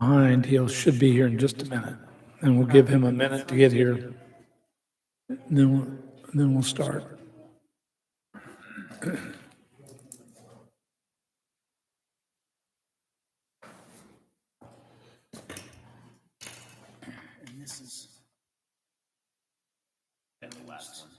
behind. He should be here in just a minute, and we'll give him a minute to get here. Then we'll start. And this is the last one.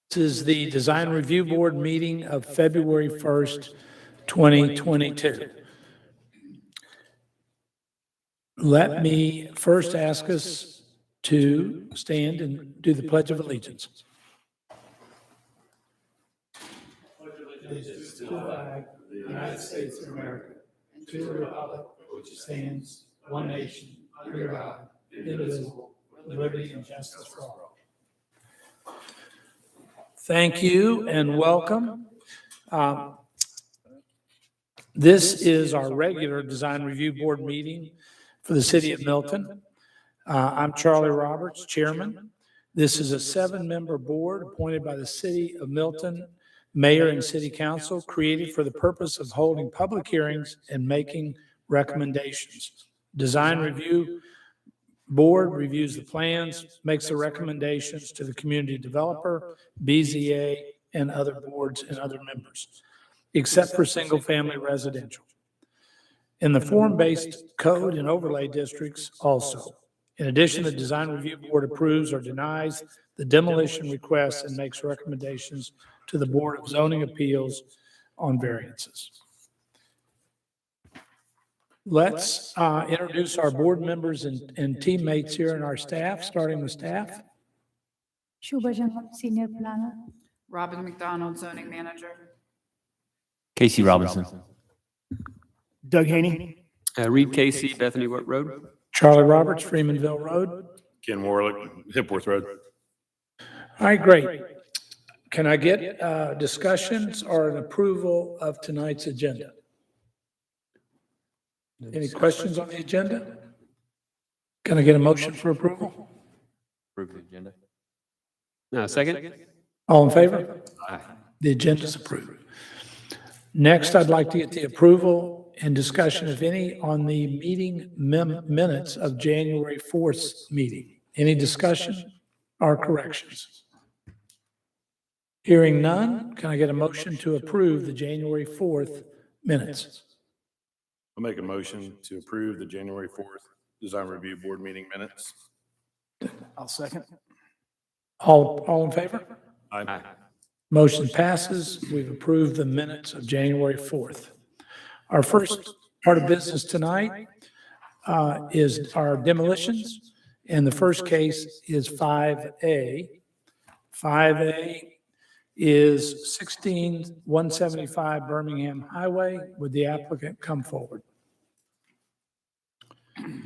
This is the Design Review Board meeting of February 1st, 2022. Let me first ask us to stand and do the Pledge of Allegiance. Allegiance to the flag of the United States of America, and to the republic which stands one nation, under God, indivisible, with liberty and justice for all. Thank you and welcome. This is our regular Design Review Board meeting for the City of Milton. I'm Charlie Roberts, Chairman. This is a 7-member board appointed by the City of Milton, Mayor and City Council, created for the purpose of holding public hearings and making recommendations. Design Review Board reviews the plans, makes the recommendations to the community developer, BZA, and other boards and other members, except for single-family residential. In the form-based code and overlay districts also. In addition, the Design Review Board approves or denies the demolition requests and makes recommendations to the Board of Zoning Appeals on variances. Let's introduce our board members and teammates here and our staff, starting with staff. Shuba Jamal, Senior Planner. Robin McDonald, Zoning Manager. Casey Robinson. Doug Haney. Reed Casey, Bethany Road. Charlie Roberts, Freemanville Road. Ken Warlick, Hipworth Road. All right, great. Can I get discussions or an approval of tonight's agenda? Any questions on the agenda? Can I get a motion for approval? Approve the agenda. Second? All in favor? Aye. The agenda is approved. Next, I'd like to get the approval and discussion, if any, on the meeting minutes of January 4th meeting. Any discussion or corrections? Hearing none, can I get a motion to approve the January 4th minutes? I'll make a motion to approve the January 4th Design Review Board meeting minutes. I'll second. All in favor? Aye. Motion passes. We've approved the minutes of January 4th. Our first part of business tonight is our demolitions, and the first case is 5A. 5A is 16175 Birmingham Highway. Would the applicant come forward? Good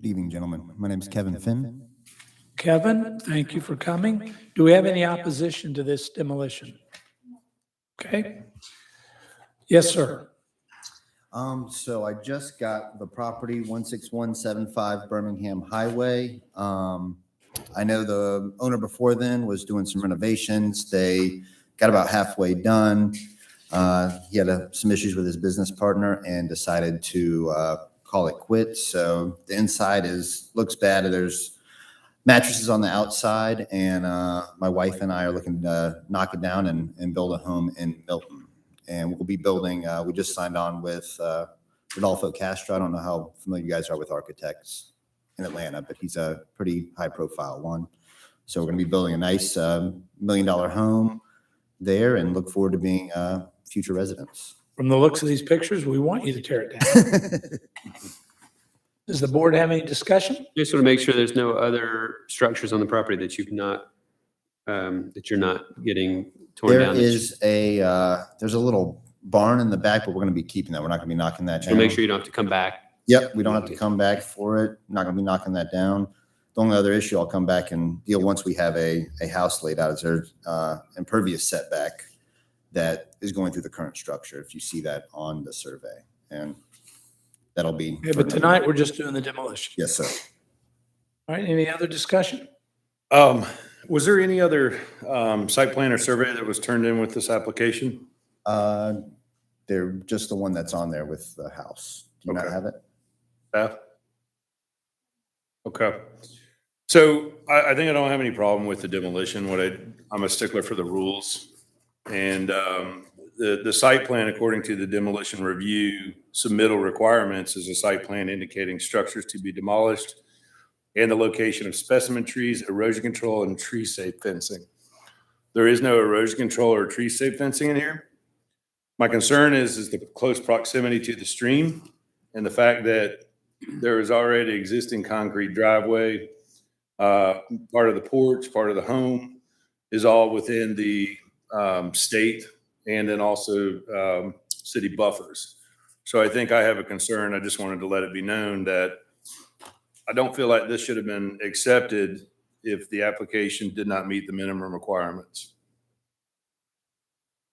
evening, gentlemen. My name is Kevin Finn. Kevin, thank you for coming. Do we have any opposition to this demolition? Okay. Yes, sir. So I just got the property 16175 Birmingham Highway. I know the owner before then was doing some renovations. They got about halfway done. He had some issues with his business partner and decided to call it quits. So the inside looks bad. There's mattresses on the outside, and my wife and I are looking to knock it down and build a home in Milton. And we'll be building, we just signed on with Rodolfo Castro. I don't know how familiar you guys are with architects in Atlanta, but he's a pretty high profile one. So we're going to be building a nice $1 million home there and look forward to being future residents. From the looks of these pictures, we want you to tear it down. Does the board have any discussion? Just want to make sure there's no other structures on the property that you've not, that you're not getting torn There down. is there's a little barn in the back, but we're going to be keeping that. We're not going to be knocking that So down. make sure you don't have to come back. Yep, we don't have to come back for it. Not going to be knocking that down. The only other issue I'll come back and deal once we have a house laid out is there's impervious setback that is going through the current structure, if you see that on the survey. And that'll be. Yeah, but tonight we're just doing the demolition. Yes, sir. All right, any other discussion? Was there any other site plan or survey that was turned in with this application? They're just the one that's on there with the house. Do you not Okay. have it? Staff? Okay. So I think I don't have any problem with the demolition. I'm a stickler for the rules. And the site plan, according to the demolition review submittal requirements, is a site plan indicating structures to be demolished and the location of specimen trees, erosion control, and tree safe fencing. There is no erosion control or tree safe fencing in here. My concern is the close proximity to the stream and the fact that there is already existing concrete driveway. Part of the porch, part of the home is all within the state and then also city buffers. So I think I have a concern. I just wanted to let it be known that I don't feel like this should have been accepted if the application did not meet the minimum requirements.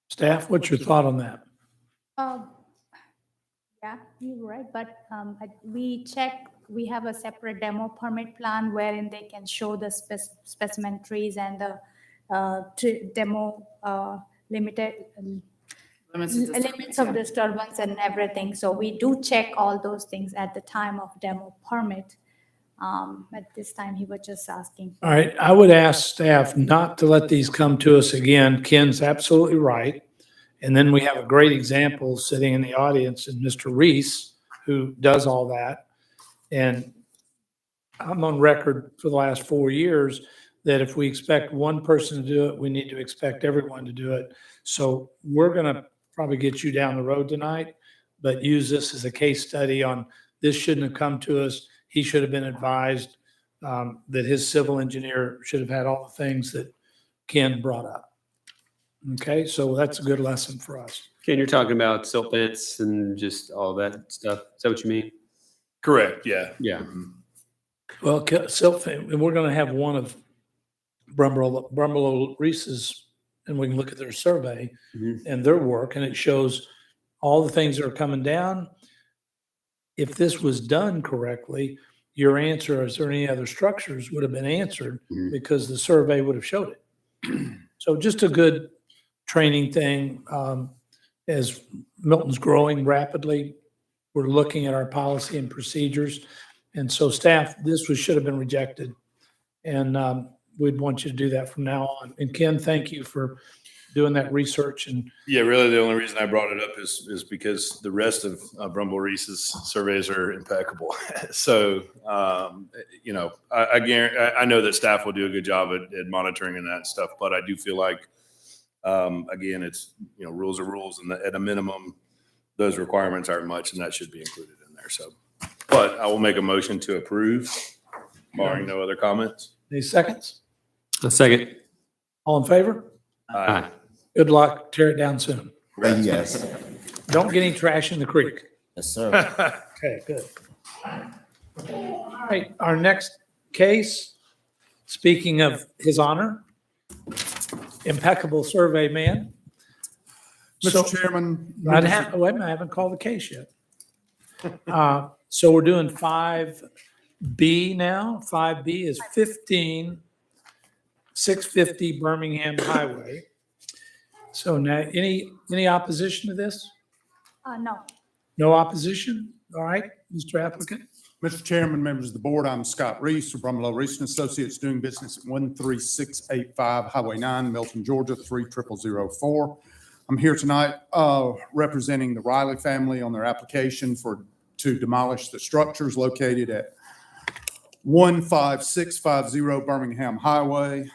Staff, what's your thought on that? Yeah, you're right, but we have a separate demo permit plan wherein they can show the specimen trees and the demo limited limits of disturbance and everything. So we do check all those things at the time of demo permit. At this time, he was just asking. All right, I would ask staff not to let these come to us again. Ken's absolutely right. And then we have a great example sitting in the audience in Mr. Reese, who does all that. And I'm on record for the last 4 years that if we expect one person to do it, we need to expect everyone to do it. So we're going to probably get you down the road tonight, but use this as a case study on this shouldn't have come to us. He should have been advised that his civil engineer should have had all the things that Ken brought up. Okay, so that's a good lesson for us. Ken, you're talking about silt fence and just all that stuff. Is that what you mean? Correct, yeah. Yeah. Well, and we're going to have one of Brumberlow Reese's, and we can look at their survey and their work, and it shows all the things that are coming down. If this was done correctly, your answer, is there any other structures, would have been answered because the survey would have showed it. So just a good training thing. As Milton's growing rapidly, we're looking at our policy and procedures. And so staff, should have been rejected. And we'd want you to do that from now on. And Ken, thank you for doing that research. And Yeah, really the only reason I brought it up is because the rest of Brumble Reese's surveys are impeccable. So, I guarantee, I know that staff will do a good job at monitoring and that stuff, but I do feel like, again, it's, rules are rules, and at a minimum, those requirements aren't much, and that should be included in there. So, but I will make a motion to approve, barring no other comments. any seconds? A second. All in favor? Aye. Good luck. Tear it down soon. Thank you, guys. Don't get any trash in the creek. Yes, sir. Okay, good. All right, our next case, speaking of His Honor, impeccable survey man. So- Mr. Chairman. wait a minute, I haven't called the case yet. So we're doing 5B now. 5B is 15650 Birmingham Highway. So now, any opposition to this? No. No opposition? All right, Mr. Applicant. Mr. Chairman, members of the board, I'm Scott Reese of Brumlow Reese and Associates, doing business at 13685 Highway 9, Milton, Georgia, 30004. I'm here tonight representing the Riley family on their application to demolish the structures located at 15650 Birmingham Highway.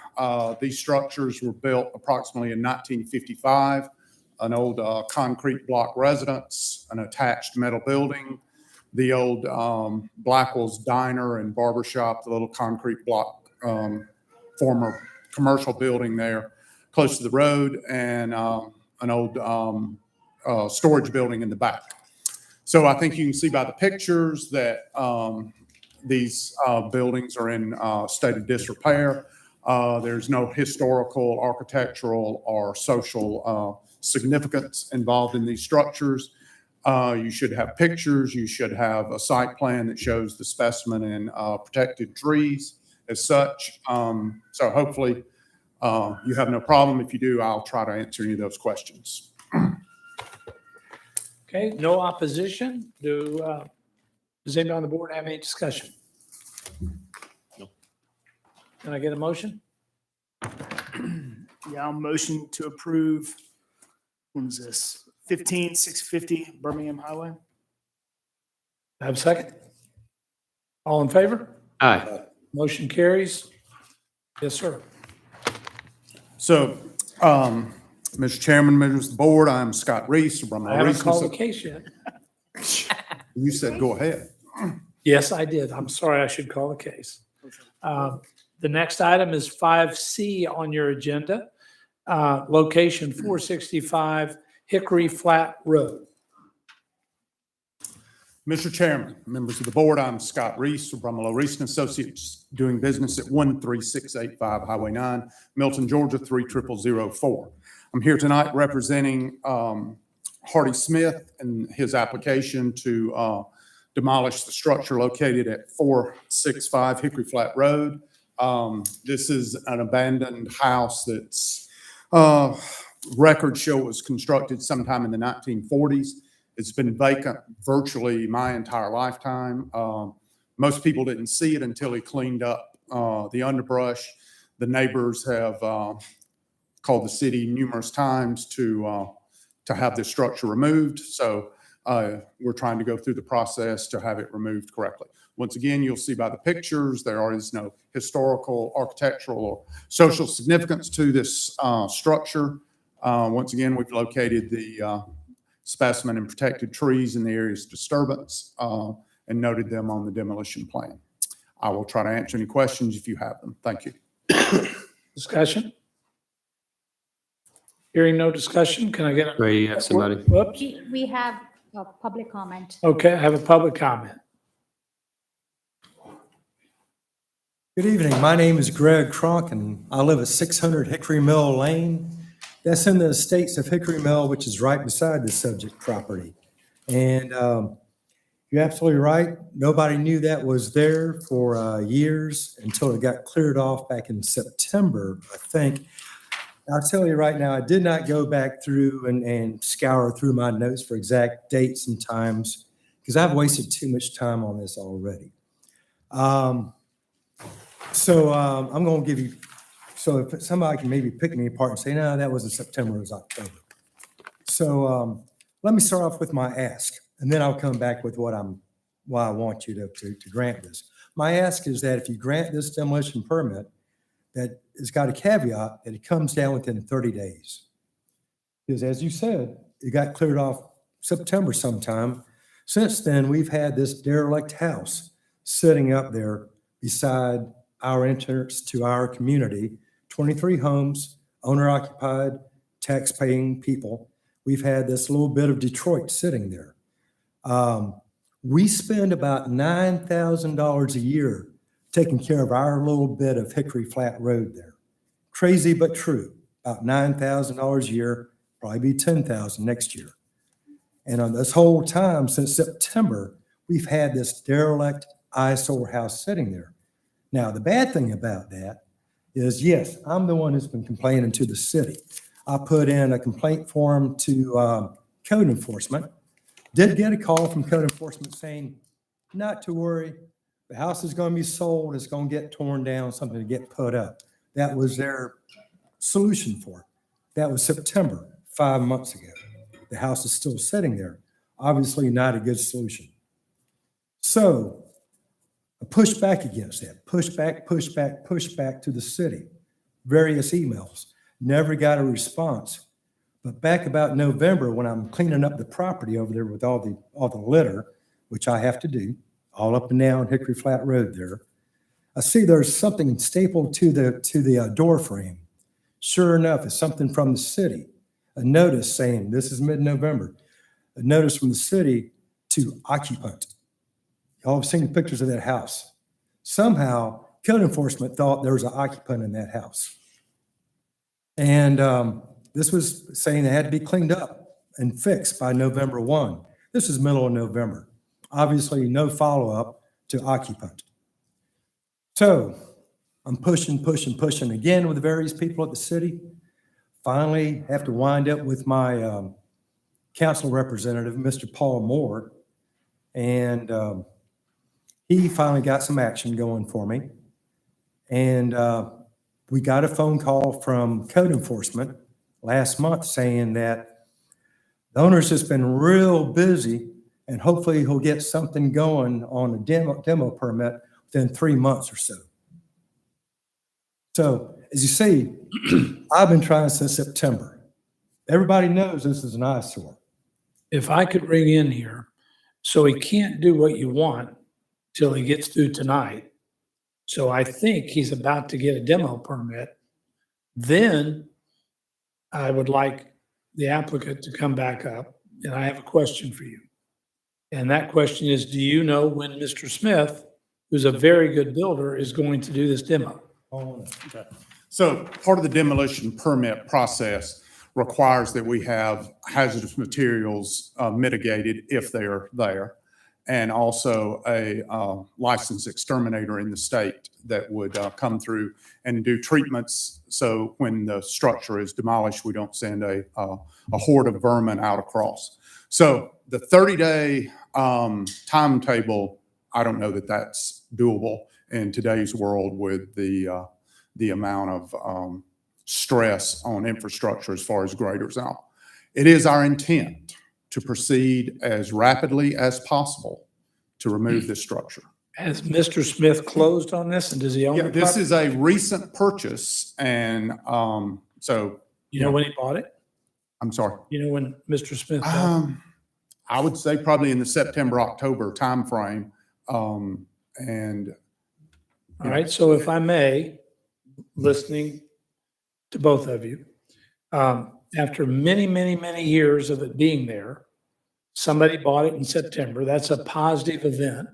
These structures were built approximately in 1955. An old concrete block residence, an attached metal building, the old Blackwell's Diner and Barber Shop, the little concrete block former commercial building there close to the road, and an old storage building in the back. So I think you can see by the pictures that these buildings are in state of disrepair. There's no historical, architectural, or social significance involved in these structures. You should have pictures. You should have a site plan that shows the specimen and protected trees as such. So hopefully you have no problem. If you do, I'll try to answer any of those questions. Okay, no opposition. Does anybody on the board have any discussion? No. Can I get a motion? Yeah, I'll motion to approve, what is this, 15650 Birmingham Highway? Have a second? All in favor? Aye. Motion carries. Yes, sir. So, Mr. Chairman, members of the board, I'm Scott Reese from I haven't called the case yet. You said go ahead. Yes, I did. I'm sorry, I should call the case. The next item is 5C on your agenda, location 465 Hickory Flat Road. Mr. Chairman, members of the board, I'm Scott Reese from Reese and Associates, doing business at 13685 Highway 9, Milton, Georgia 30004. I'm here tonight representing Hardy Smith and his application to demolish the structure located at 465 Hickory Flat Road. This is an abandoned house that's records show was constructed sometime in the 1940s. It's been vacant virtually my entire lifetime. Most people didn't see it until he cleaned up the underbrush. The neighbors have called the city numerous times to have this structure removed. So we're trying to go through the process to have it removed correctly. Once again, you'll see by the pictures, there is no historical, architectural, or social significance to this structure. Once again, we've located the specimen and protected trees in the area's disturbance and noted them on the demolition plan. I will try to answer any questions if you have them. Thank you. Discussion? Hearing no discussion, can I get a? Ray, you have somebody? Whoops. We have a public comment. Okay, I have a public comment. Good evening. My name is Greg Cronk, and I live at 600 Hickory Mill Lane. That's in the estates of Hickory Mill, which is right beside the subject property. And you're absolutely right. Nobody knew that was there for years until it got cleared off back in September, I think. I'll tell you right now, I did not go back through and scour through my notes for exact dates and times because I've wasted too much time on this already. So I'm going to give you, so if somebody can maybe pick me apart and say, no, that wasn't September, it was October. So let me start off with my ask, and then I'll come back with why I want you to grant this. My ask is that if you grant this demolition permit, that it's got a caveat that it comes down within 30 days. Because as you said, it got cleared off September sometime. Since then, we've had this derelict house sitting up there beside our entrance to our community, 23 homes, owner-occupied, tax-paying people. We've had this little bit of Detroit sitting there. We spend about $9,000 a year taking care of our little bit of Hickory Flat Road there. Crazy but true. About $9,000 a year, probably be $10,000 next year. And on this whole time since September, we've had this derelict eyesore house sitting there. Now, the bad thing about that is, yes, I'm the one who's been complaining to the city. I put in a complaint form to code enforcement. Did get a call from code enforcement saying, not to worry, the house is going to be sold, it's going to get torn down, something to get put up. That was their solution for it. That was September, 5 months ago. The house is still sitting there. Obviously not a good solution. So a pushback against that, pushback to the city, various emails. Never got a response. But back about November, when I'm cleaning up the property over there with all the litter, which I have to do, all up and down Hickory Flat Road there, I see there's something stapled to the door frame. Sure enough, it's something from the city. A notice saying, this is mid-November, a notice from the city to occupant. Y'all have seen the pictures of that house. Somehow, code enforcement thought there was an occupant in that house. And this was saying it had to be cleaned up and fixed by November 1. This is middle of November. Obviously, no follow-up to occupant. So I'm pushing again with various people at the city. Finally, have to wind up with my council representative, Mr. Paul Moore. And he finally got some action going for me. And we got a phone call from code enforcement last month saying that the owner's just been real busy and hopefully he'll get something going on a demo permit within 3 months or so. So as you see, I've been trying since September. Everybody knows this is an eyesore. If I could ring in here, so he can't do what you want till he gets through tonight. So I think he's about to get a demo permit. Then I would like the applicant to come back up, and I have a question for you. And that question is, do you know when Mr. Smith, who's a very good builder, is going to do this demo? Okay. So part of the demolition permit process requires that we have hazardous materials mitigated if they are there, and also a licensed exterminator in the state that would come through and do treatments. So when the structure is demolished, we don't send a horde of vermin out across. So the 30-day timetable, I don't know that that's doable in today's world with the amount of stress on infrastructure as far as graders out. It is our intent to proceed as rapidly as possible to remove this structure. Has Mr. Smith closed on this, and does he own Yeah, the this property? is a recent purchase, and so. You know when he bought it? I'm sorry. You know when Mr. Smith bought it? I would say probably in the September, October timeframe. And All right, so if I may, listening to both of you, after many, many, many years of it being there, somebody bought it in September. That's a positive event.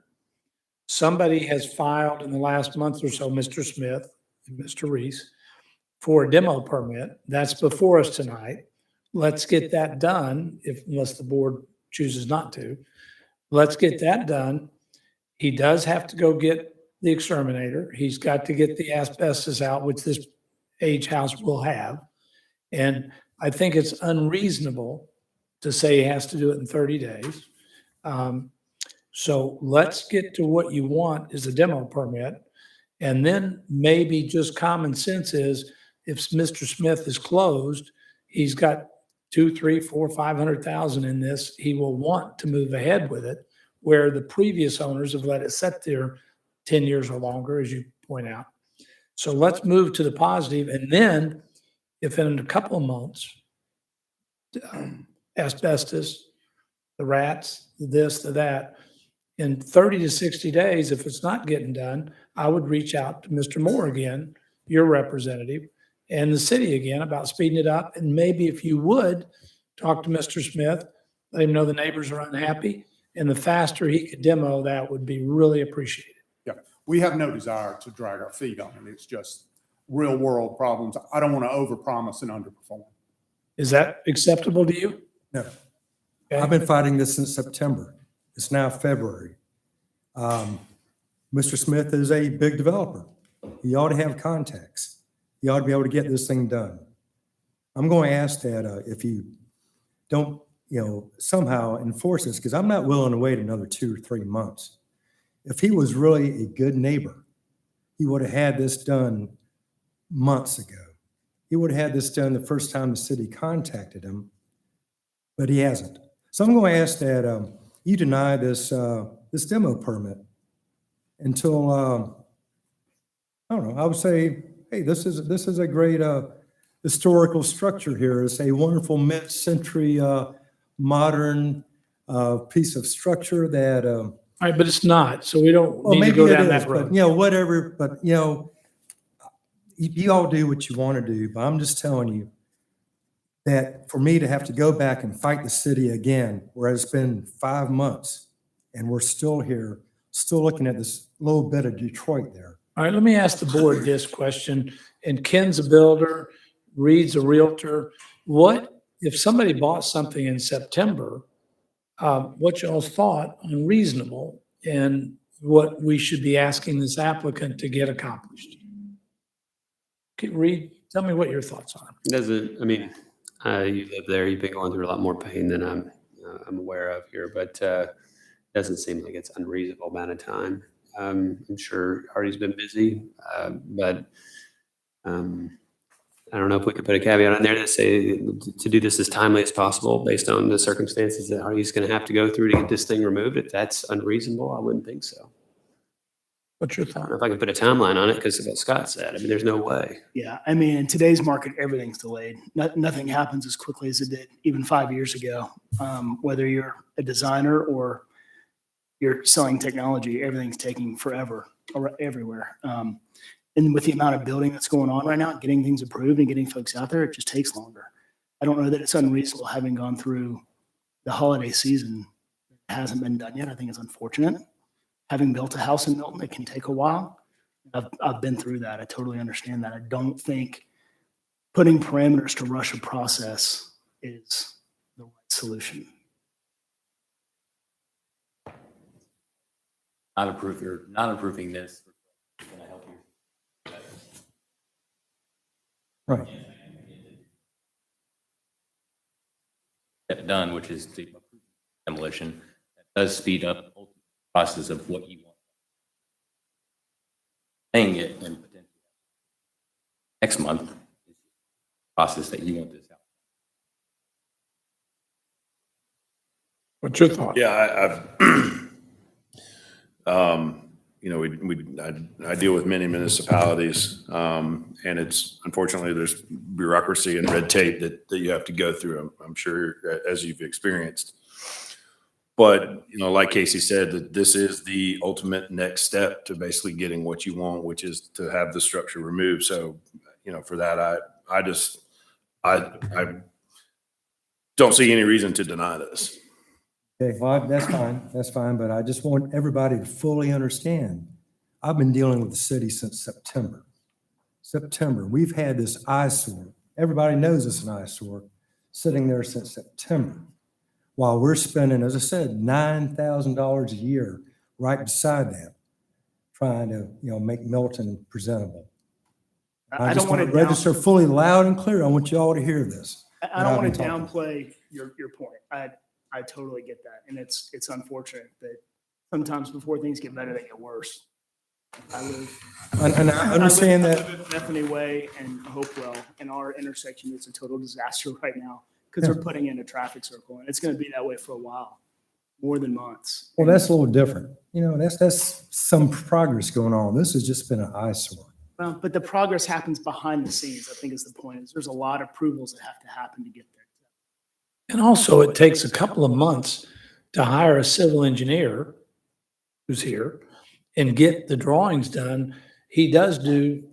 Somebody has filed in the last month or so, Mr. Smith and Mr. Reese, for a demo permit. That's before us tonight. Let's get that done, unless the board chooses not to. Let's get that done. He does have to go get the exterminator. He's got to get the asbestos out, which this age house will have. And I think it's unreasonable to say he has to do it in 30 days. So let's get to what you want is a demo permit. And then maybe just common sense is if Mr. Smith is closed, he's got 2, 3, 4, 500,000 in this. He will want to move ahead with it, where the previous owners have let it sit there 10 years or longer, as you point out. So let's move to the positive. And then if in a couple of months, asbestos, the rats, this, the that, in 30 to 60 days, if it's not getting done, I would reach out to Mr. Moore again, your representative, and the city again about speeding it up. And maybe if you would talk to Mr. Smith, let him know the neighbors are unhappy, and the faster he could demo that would be really appreciated. yeah, we have no desire to drag our feet on it. It's just real world problems. I don't want to overpromise and underperform. Is that acceptable to you? No. I've been fighting this since September. It's now February. Mr. Smith is a big developer. He ought to have contacts. He ought to be able to get this thing done. I'm going to ask that if you don't, somehow enforce this, because I'm not willing to wait another 2 or 3 months. If he was really a good neighbor, he would have had this done months ago. He would have had this done the first time the city contacted him, but he hasn't. So I'm going to ask that you deny this demo permit until, I don't know, I would say, hey, this is a great historical structure here. It's a wonderful mid-century modern piece of structure that, All right, but it's not, so we don't well, need to maybe go it down is, that but, road. you know, whatever, but, you know, you all do what you want to do, but I'm just telling you that for me to have to go back and fight the city again, where it's been 5 months and we're still here, still looking at this little bit of Detroit there. All right, let me ask the board this question, and Ken's a builder, Reed's a realtor. What, if somebody bought something in September, what y'all's thought on reasonable and what we should be asking this applicant to get accomplished? Okay, Reed, tell me what your thoughts are. Doesn't, I mean, you live there, you've been going through a lot more pain than I'm aware of here, but doesn't seem like it's unreasonable amount of time. I'm sure Artie's been busy, but I don't know if we could put a caveat on there to say to do this as timely as possible based on the circumstances that Artie's going to have to go through to get this thing removed. If that's unreasonable, I wouldn't think so. What's your I don't thought? know if I can put a timeline on it because of what Scott said. I mean, there's no way. Yeah, I mean, in today's market, everything's delayed. Nothing happens as quickly as it did even 5 years ago. Whether you're a designer or you're selling technology, everything's taking forever everywhere. And with the amount of building that's going on right now, getting things approved and getting folks out there, it just takes longer. I don't know that it's unreasonable having gone through the holiday season. It hasn't been done yet. I think it's unfortunate. Having built a house in Milton, it can take a while. I've been through that. I totally understand that. I don't think putting parameters to rush a process is the right solution. Not approving this is going to help you. Right. Get done, which is the demolition. That does speed up the process of what you want. Paying it and potentially next month is the process that you want this out. What's your thought? Yeah, you know, I deal with many municipalities, and it's unfortunately there's bureaucracy and red tape that you have to go through. I'm sure as you've experienced. But, you know, like Casey said, that this is the ultimate next step to basically getting what you want, which is to have the structure removed. So, you know, for that, I don't see any reason to deny this. Okay, well, that's fine, but I just want everybody to fully understand. I've been dealing with the city since September. We've had this eyesore. Everybody knows it's an eyesore, sitting there since September. While we're spending, as I said, $9,000 a year right beside that, trying to, you know, make Milton presentable. I don't want to register fully loud and clear. I want you all to hear this. I don't want to Talking. downplay your point. I totally get that. And it's unfortunate that sometimes before things get better, they get worse. I understand that. I live at Bethany Way and Hopewell, and our intersection is a total disaster right now because they're putting in a traffic circle, and it's going to be that way for a while, more than months. Well, that's a little different. You know, that's some progress going on. This has just been an eyesore. Well, but the progress happens behind the scenes, I think is the point. There's a lot of approvals that have to happen to get there. And also, it takes a couple of months to hire a civil engineer who's here and get the drawings done. He does do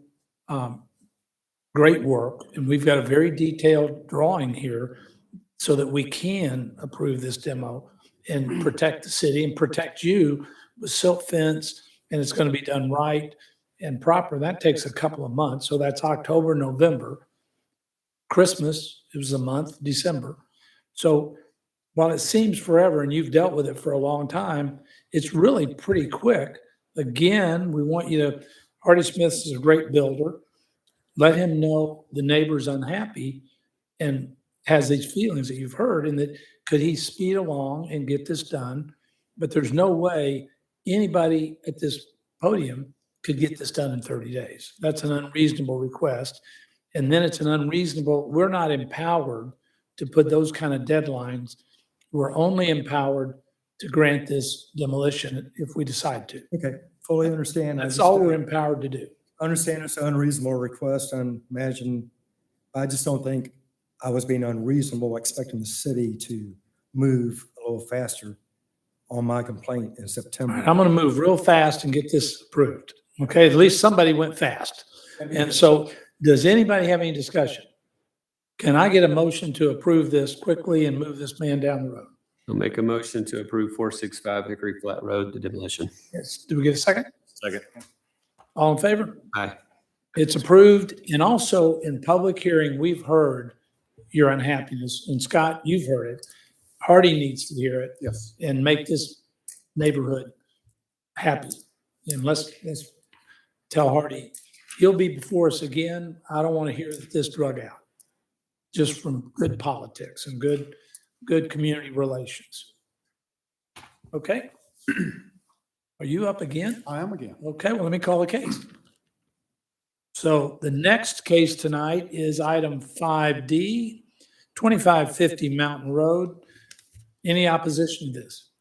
great work, and we've got a very detailed drawing here so that we can approve this demo and protect the city and protect you with silt fence, and it's going to be done right and proper. That takes a couple of months. So that's October, November. Christmas, it was a month, December. So while it seems forever and you've dealt with it for a long time, it's really pretty quick. Again, we want you to, Artie Smith is a great builder. Let him know the neighbor's unhappy and has these feelings that you've heard, and that could he speed along and get this done? But there's no way anybody at this podium could get this done in 30 days. That's an unreasonable request. And then it's an unreasonable, we're not empowered to put those kind of deadlines. We're only empowered to grant this demolition if we decide to. Okay, fully understand. I That's just all we're empowered to do. understand it's an unreasonable request and imagine, I just don't think I was being unreasonable expecting the city to move a little faster on my complaint in September. I'm going to move real fast and get this approved. Okay, at least somebody went fast. And so, does anybody have any discussion? Can I get a motion to approve this quickly and move this man down the road? I'll make a motion to approve 465 Hickory Flat Road, the demolition. Yes. Do we get a second? Second. All in favor? Aye. It's approved. And also in public hearing, we've heard your unhappiness. And Scott, you've heard it. Hardy needs to hear it Yes. and make this neighborhood happy. And let's tell Hardy, he'll be before us again. I don't want to hear that this drug out. Just from good politics and good community relations. Okay? Are you up again? I am again. Okay, well, let me call the case. So the next case tonight is item 5D, 2550 Mountain Road. Any opposition to this?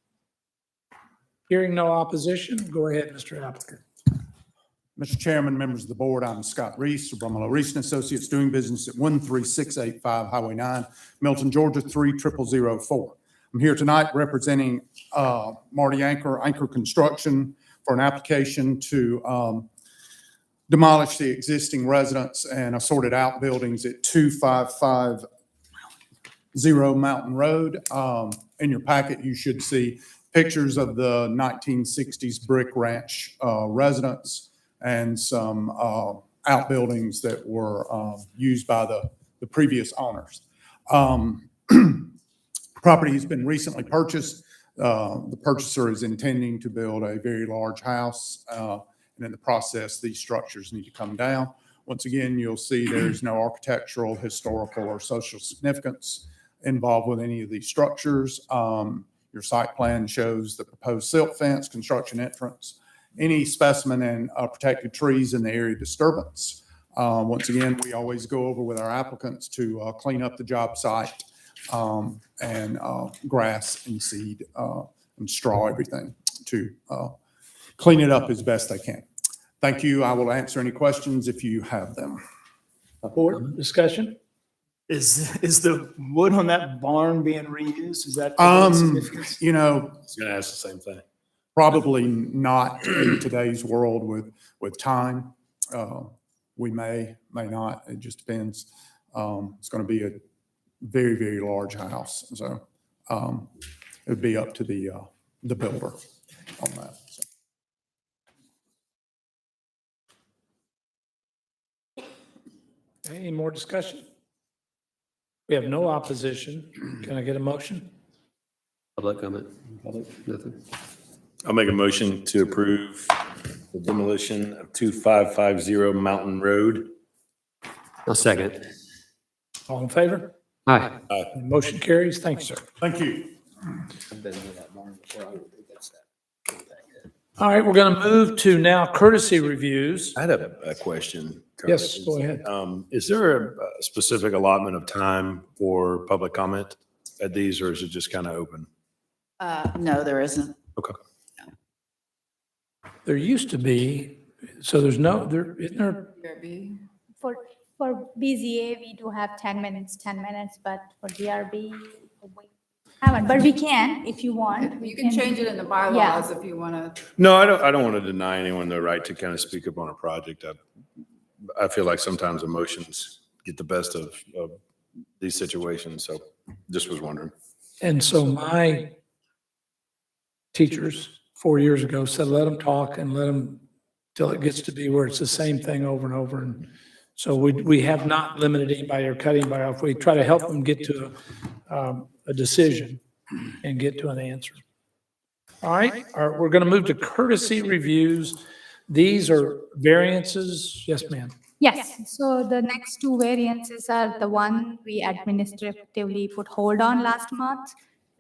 Hearing no opposition, go ahead, Mr. Applicant. Mr. Chairman, members of the board, I'm Scott Reese of Brumlow Reese and Associates, doing business at 13685 Highway 9, Milton, Georgia 30004. I'm here tonight representing Marty Anchor Construction, for an application to demolish the existing residence and assorted outbuildings at 2550 Mountain Road. In your packet, you should see pictures of the 1960s brick ranch residence and some outbuildings that were used by the previous owners. Property has been recently purchased. The purchaser is intending to build a very large house, and in the process, these structures need to come down. Once again, you'll see there's no architectural, historical, or social significance involved with any of these structures. Your site plan shows the proposed silt fence, construction entrance, any specimen and protected trees in the area disturbance. Once again, we always go over with our applicants to clean up the job site and grass and seed and straw, everything to clean it up as best they can. Thank you. I will answer any questions if you have them. Board discussion? Is the wood on that barn being reused? Is that? You know, I was going to ask the same thing. probably not in today's world with time. We may not. It just depends. It's going to be a very, very large house. So it would be up to the builder on that. So. Any more discussion? We have no opposition. Can I get a motion? Public comment? Nothing? I'll make a motion to approve the demolition of 2550 Mountain Road. I'll second. All in favor? Aye. Motion carries. Thank you, sir. Thank you. All right, we're going to move to now courtesy reviews. I had a question. Yes, go ahead. Is there a specific allotment of time for public comment at these, or is it just kind of open? No, there isn't. Okay. There used to be, so there's no, there, isn't there? DRB. For BZA, we do have 10 minutes, but for DRB, we haven't, but we can if you want. You can change it in the bylaws if you want to. No, I don't want to deny anyone the right to kind of speak up on a project. I feel like sometimes emotions get the best of these situations, so just was wondering. And so my teachers 4 years ago said, let them talk and let them till it gets to be where it's the same thing over and over. And so we have not limited anybody or cut anybody off. We try to help them get to a decision and get to an answer. All right, we're going to move to courtesy reviews. These are variances. Yes, ma'am. Yes, so the next two variances are the one we administratively put hold on last month.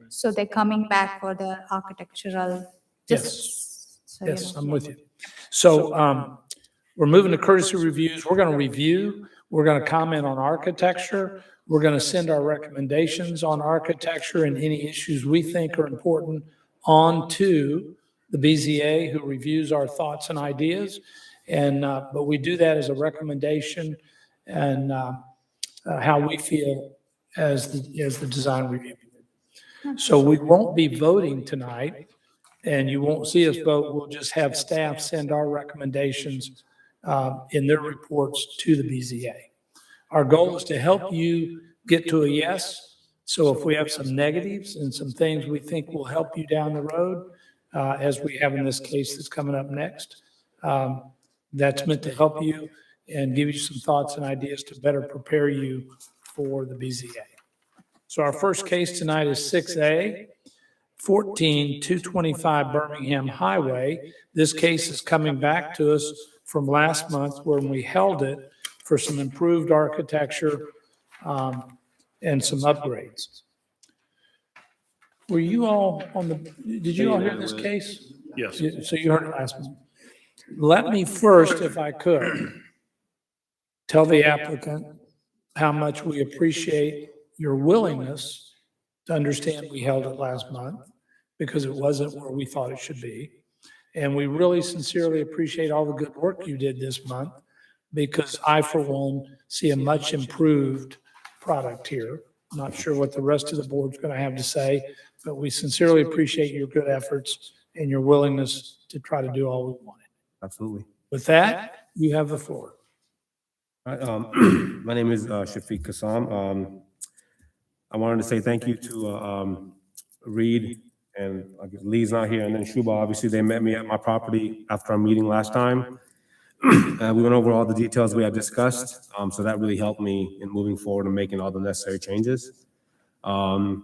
So they're coming back for the architectural. Yes. So, you Yes, know. I'm with you. So we're moving to courtesy reviews. We're going to review. We're going to comment on architecture. We're going to send our recommendations on architecture and any issues we think are important on to the BZA, who reviews our thoughts and ideas. And, but we do that as a recommendation and how we feel as the design review. So we won't be voting tonight, and you won't see us vote. We'll just have staff send our recommendations in their reports to the BZA. Our goal is to help you get to a yes. So if we have some negatives and some things we think will help you down the road, as we have in this case that's coming up next, that's meant to help you and give you some thoughts and ideas to better prepare you for the BZA. So our first case tonight is 6A, 14225 Birmingham Highway. This case is coming back to us from last month when we held it for some improved architecture and some upgrades. Were you all on the, did you all hear this case? Yes. So you heard it last month. Let me first, if I could, tell the applicant how much we appreciate your willingness to understand we held it last month because it wasn't where we thought it should be. And we really sincerely appreciate all the good work you did this month because I, for one, see a much improved product here. I'm not sure what the rest of the board's going to have to say, but we sincerely appreciate your good efforts and your willingness to try to do all we wanted. Absolutely. With that, you have the floor. All right, my name is Shafiq Kassam. I wanted to say thank you to Reed and I guess Lee's not here, and then Shuba. Obviously, they met me at my property after our meeting last time. We went over all the details we had discussed, so that really helped me in moving forward and making all the necessary changes. And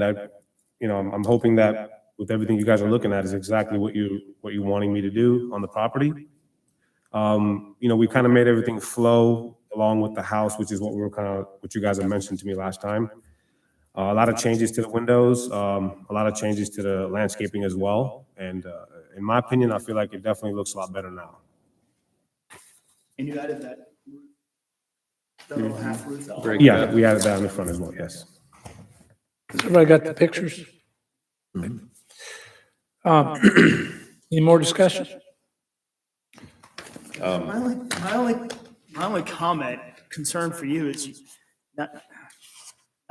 I'm hoping that with everything you guys are looking at is exactly what you're wanting me to do on the property. We kind of made everything flow along with the house, which is what you guys had mentioned to me last time. A lot of changes to the windows, a lot of changes to the landscaping as well. And in my opinion, I feel like it definitely looks a lot better now. And you added that little half roof. Yeah, we added that in the front as well, yes. Everybody got the pictures? Any more discussion? My only comment, concern for you is now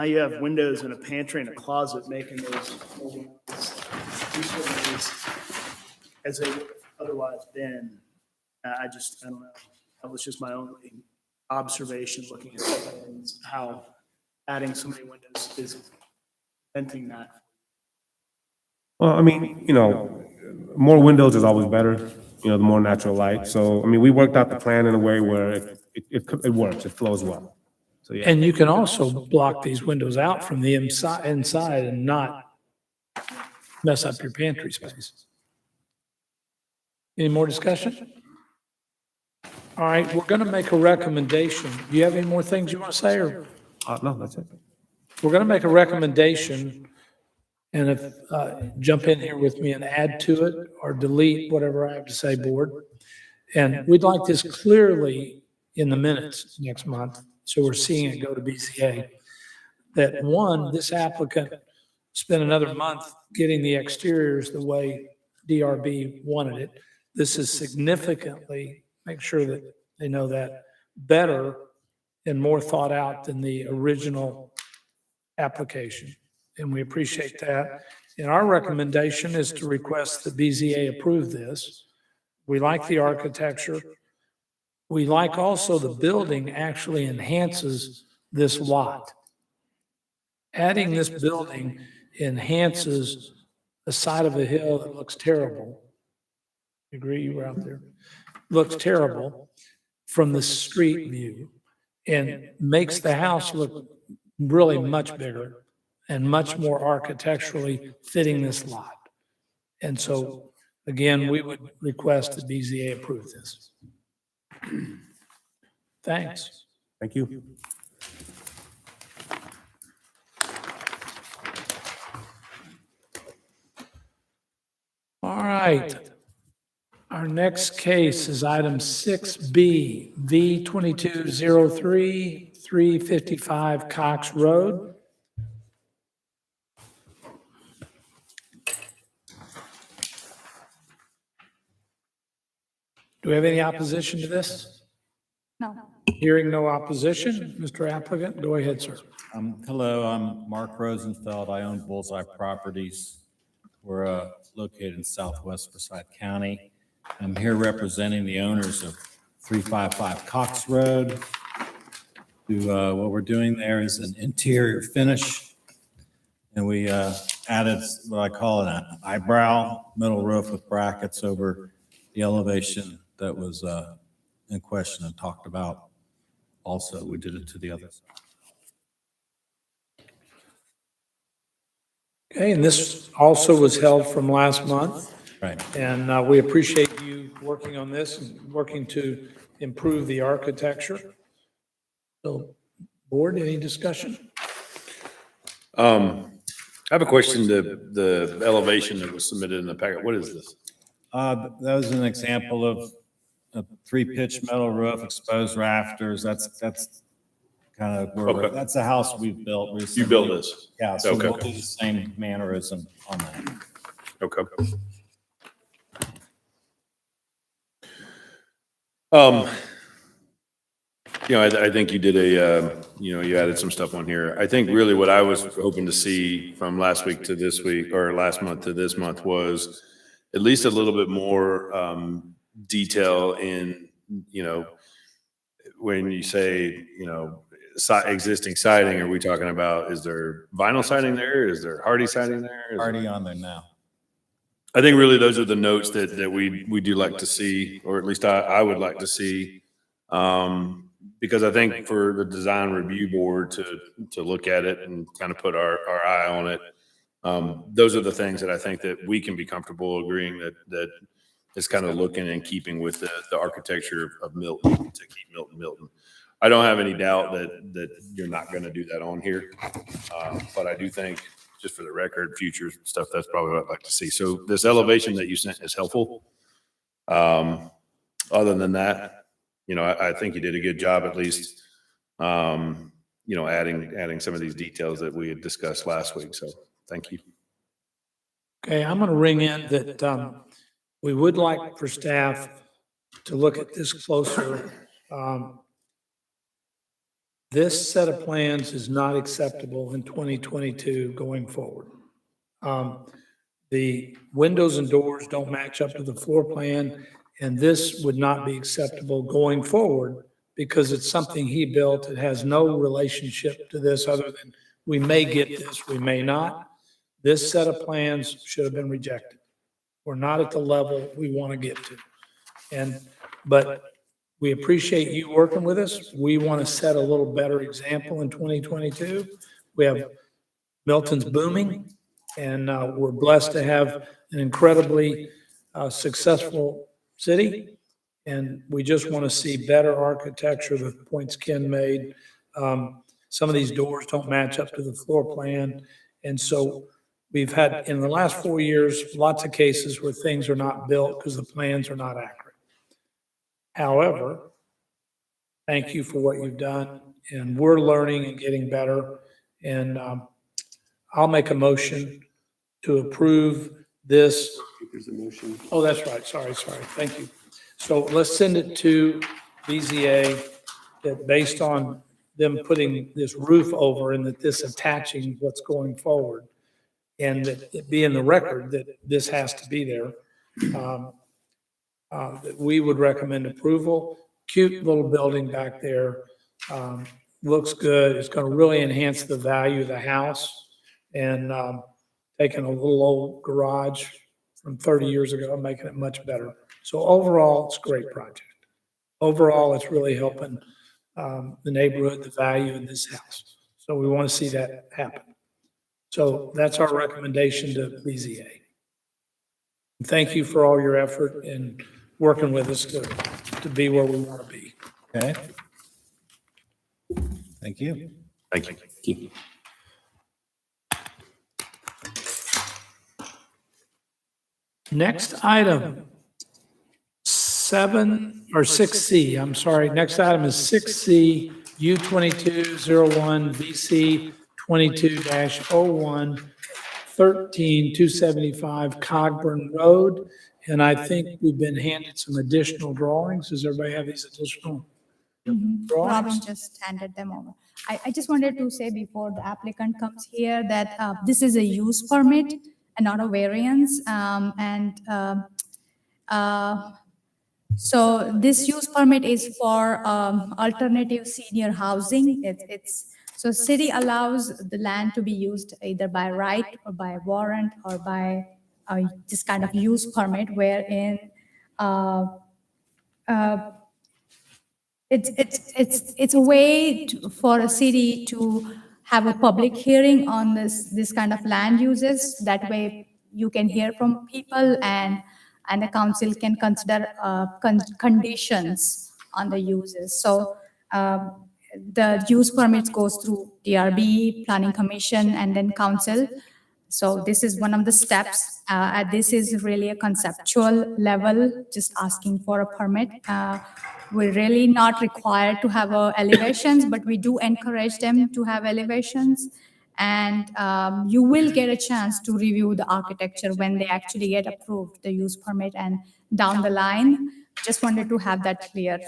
you have windows and a pantry and a closet making those as they would otherwise been. I don't know. That was just my only observation looking at the plans, how adding so many windows is preventing that. Well, I mean, more windows is always better, the more natural light. So, I mean, we worked out the plan in a way where it works, it flows well. So, yeah. And you can also block these windows out from the inside and not mess up your pantry space. Any more discussion? All right, we're going to make a recommendation. Do you have any more things you want to say, or? No, that's it. We're going to make a recommendation, and if, jump in here with me and add to it or delete whatever I have to say, board. And we'd like this clearly in the minutes next month, so we're seeing it go to BZA. That one, this applicant spent another month getting the exteriors the way DRB wanted it. This is significantly, make sure that they know that, better and more thought out than the original application. And we appreciate that. And our recommendation is to request the BZA approve this. We like the architecture. We like also the building actually enhances this lot. Adding this building enhances the side of a hill that looks terrible. You agree? You were out there. Looks terrible from the street view and makes the house look really much bigger and much more architecturally fitting this lot. And so, again, we would request that BZA approve this. Thanks. Thank you. All right. Our next case is item 6B, V2203, 355 Cox Road. Do we have any opposition to this? No. Hearing no opposition, Mr. Applicant, go ahead, sir. Hello, I'm Mark Rosenfeld. I own Bullseye Properties. We're located in southwest Forsyth County. I'm here representing the owners of 355 Cox Road. What we're doing there is an interior finish. And we added what I call an eyebrow metal roof with brackets over the elevation that was in question and talked about. Also, we did it to the other side. Okay, and this also was held from last month. Right. And we appreciate you working on this and working to improve the architecture. So, board, any discussion? I have a question, the elevation that was submitted in the packet, what is this? That was an example of a 3-pitch metal roof, exposed rafters. That's kind of where, Okay. that's a house we've built recently. You built this? Yeah, so Okay. we'll do the same mannerism on that. Okay. I think you did you added some stuff on here. I think really what I was hoping to see from last week to this week, or last month to this month, was at least a little bit more detail in, when you say, existing siding, are we talking about, is there vinyl siding there? Is there hardy siding there? Already on there now. I think really those are the notes that we do like to see, or at least I would like to see. Because I think for the design review board to look at it and kind of put our eye on it, those are the things that I think that we can be comfortable agreeing that is kind of looking and keeping with the architecture of Milton, to keep Milton. I don't have any doubt that you're not going to do that on here. But I do think, just for the record, future stuff, that's probably what I'd like to see. So this elevation that you sent is helpful. Other than that, I think you did a good job, at least, adding some of these details that we had discussed last week. So thank you. Okay, I'm going to ring in that we would like for staff to look at this closer. This set of plans is not acceptable in 2022 going forward. The windows and doors don't match up to the floor plan, and this would not be acceptable going forward because it's something he built. It has no relationship to this other than we may get this, we may not. This set of plans should have been rejected. We're not at the level we want to get to. But we appreciate you working with us. We want to set a little better example in 2022. We have Milton's booming, and we're blessed to have an incredibly successful city. And we just want to see better architecture, the points Ken made. Some of these doors don't match up to the floor plan. And so we've had, in the last 4 years, lots of cases where things are not built because the plans are not accurate. However, thank you for what you've done, and we're learning and getting better. And I'll make a motion to approve this. There's a motion. Oh, that's right. Sorry. Thank you. So let's send it to BZA that based on them putting this roof over and that this attaching what's going forward, and that it be in the record that this has to be there. That we would recommend approval. Cute little building back there. Looks good. It's going to really enhance the value of the house, and taking a little old garage from 30 years ago and making it much better. So overall, it's a great project. Overall, it's really helping the neighborhood, the value in this house. So we want to see that happen. So that's our recommendation to BZA. And thank you for all your effort and working with us to be where we want to be. Okay. Thank you. Thank you. Next item, 6C, I'm sorry. Next item is 6C, U2201 VC 22-01, 13275 Cogburn Road. And I think we've been handed some additional drawings. Does everybody have these additional? Robin Drawings? just handed them over. I just wanted to say before the applicant comes here that this is a use permit and not a variance. So this use permit is for alternative senior housing. So city allows the land to be used either by right or by warrant or by this kind of use permit wherein it's a way for a city to have a public hearing on this kind of land uses. That way you can hear from people and the council can consider conditions on the uses. So the use permits goes through DRB, Planning Commission, and then council. So this is one of the steps. This is really a conceptual level, just asking for a permit. We're really not required to have elevations, but we do encourage them to have elevations. And you will get a chance to review the architecture when they actually get approved, the use permit, and down the line. Just wanted to have that clear.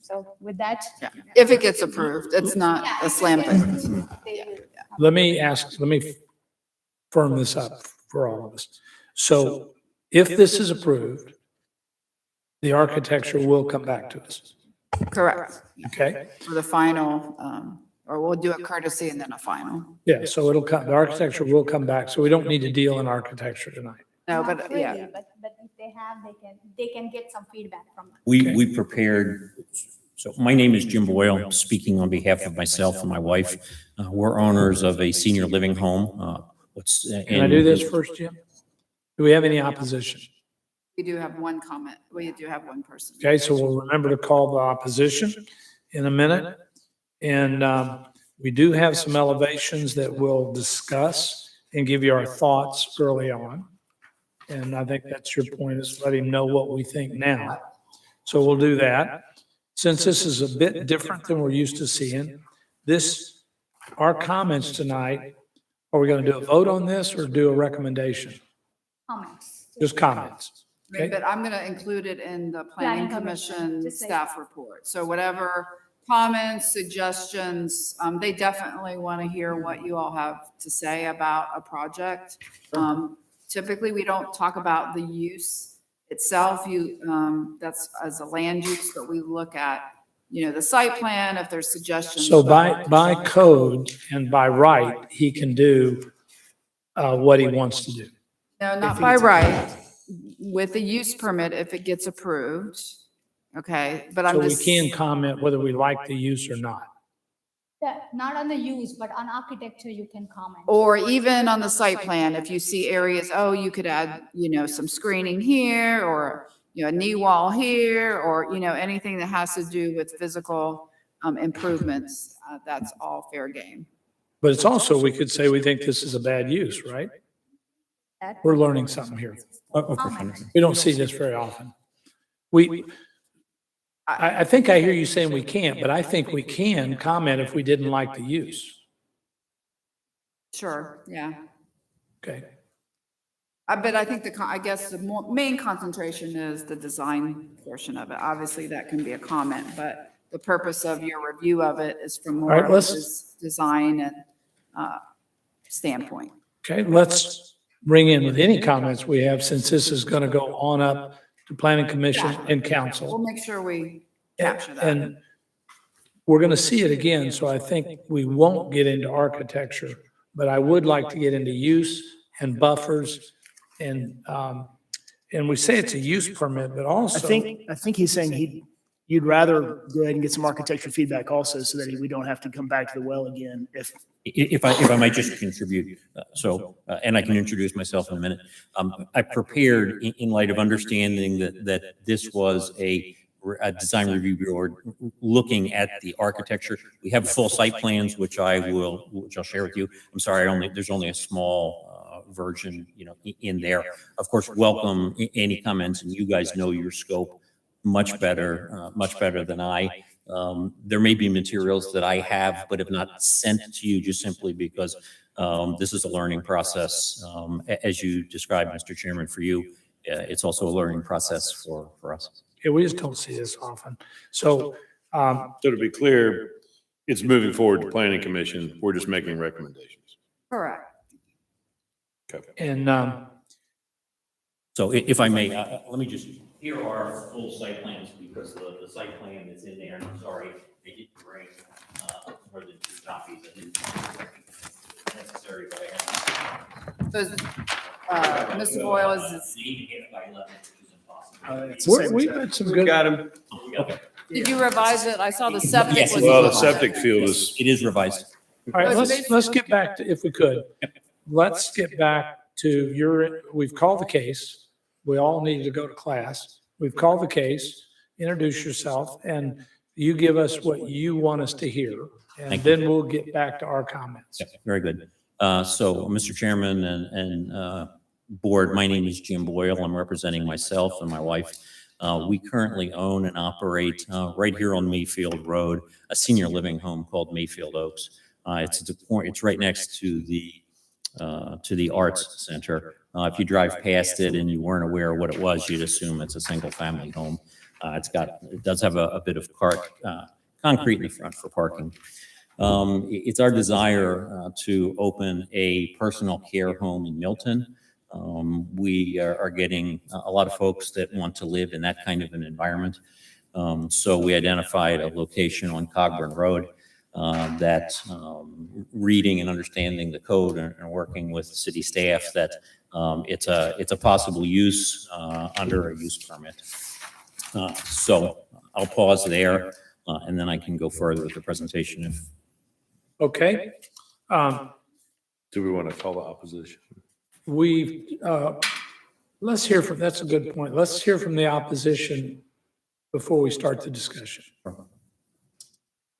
So with that. Yeah. If it gets approved, it's not a slam dunk. Let me firm this up for all of us. So if this is approved, the architecture will come back to us. Correct. Okay? For the final, or we'll do a courtesy and then a final. Yeah, so it'll come, the architecture will come back. So we don't need to deal in architecture tonight. No, Not but really, yeah. But if they have, they can get some feedback from them. We prepared, so my name is Jim Boyle, speaking on behalf of myself and my wife. We're owners of a senior living home. Can I do this first, Jim? Do we have any opposition? We do have one comment. We do have one person. Okay, so we'll remember to call the opposition in a minute. And we do have some elevations that we'll discuss and give you our thoughts early on. And I think that's your point, is let him know what we think now. So we'll do that. Since this is a bit different than we're used to seeing, our comments tonight, are we going to do a vote on this or do a recommendation? Comments. Just comments. Okay. But I'm going to include it in the planning Planning Commission, commission just say- staff report. So whatever comments, suggestions, they definitely want to hear what you all have to say about a project. Typically, we don't talk about the use itself. That's as a land use, but we look at, the site plan, if there's suggestions. So by code and by right, he can do what he wants to do. No, not by right, with the use permit if it gets approved. Okay, but I'm So we just. can comment whether we like the use or not. Not on the use, but on architecture, you can comment. Or even on the site plan, if you see areas, you could add, some screening here, or, a knee wall here, or, anything that has to do with physical improvements, that's all fair game. But it's also, we could say we think this is a bad use, right? We're learning something here. Of course, I understand. We don't see this very often. I think I hear you saying we can't, but I think we can comment if we didn't like the use. Sure, yeah. Okay. But I think I guess the main concentration is the design portion of it. Obviously, that can be a comment, but the purpose of your review of it is from more All right, of let's- this design and standpoint. Okay, let's bring in with any comments we have, since this is going to go on up to planning commission and We'll council. make sure we capture that. And we're going to see it again, so I think we won't get into architecture, but I would like to get into use and buffers. And we say it's a use permit, but I also. think he's saying you'd rather go ahead and get some architecture feedback also, so that we don't have to come back to the well again If I might just contribute, and I can introduce myself in a minute. I prepared in light of understanding that this was a design review board looking at the architecture. We have full site plans, which I'll share with you. I'm sorry, there's only a small version, in there. Of course, welcome any comments, and you guys know your scope much better than I. There may be materials that I have but have not sent to you just simply because This is a learning process. As you described, Mr. Chairman, for you, it's also a learning process for us. Yeah, we just don't see this often. So, So to be clear, it's moving forward to planning commission. We're just making recommendations. Correct. Okay. and, So if I may, let me just, here are full site plans because the site plan is in there. And I'm sorry, I didn't bring more than 2 copies. I didn't think it's necessary, but I have. So, Mr. Boyle, is this, 8 by 11, which is impossible. It's the same we've exact- had some good. Got him. Okay. did you revise it? I saw the septic Yes, was. Well, the septic field is, It is revised. All right, So it's let's get back to, if we could, let's get back to we've called the case. We all need to go to class. We've called the case, introduce yourself, and you give us what you want us to hear. And Thank you. then we'll get back to our comments. Yeah, very good. So, Mr. Chairman and board, my name is Jim Boyle. I'm representing myself and my wife. We currently own and operate right here on Mayfield Road, a senior living home called Mayfield Oaks. It's right next to the Arts Center. If you drive past it and you weren't aware of what it was, you'd assume it's a single-family home. It does have a bit of concrete in the front for parking. It's our desire to open a personal care home in Milton. We are getting a lot of folks that want to live in that kind of an environment. So we identified a location on Cogburn Road that reading and understanding the code and working with city staff that it's a possible use under a use permit. So I'll pause there and then I can go further with the presentation if. Okay? do we want to call the opposition? Let's hear from, that's a good point. Let's hear from the opposition before we start the discussion.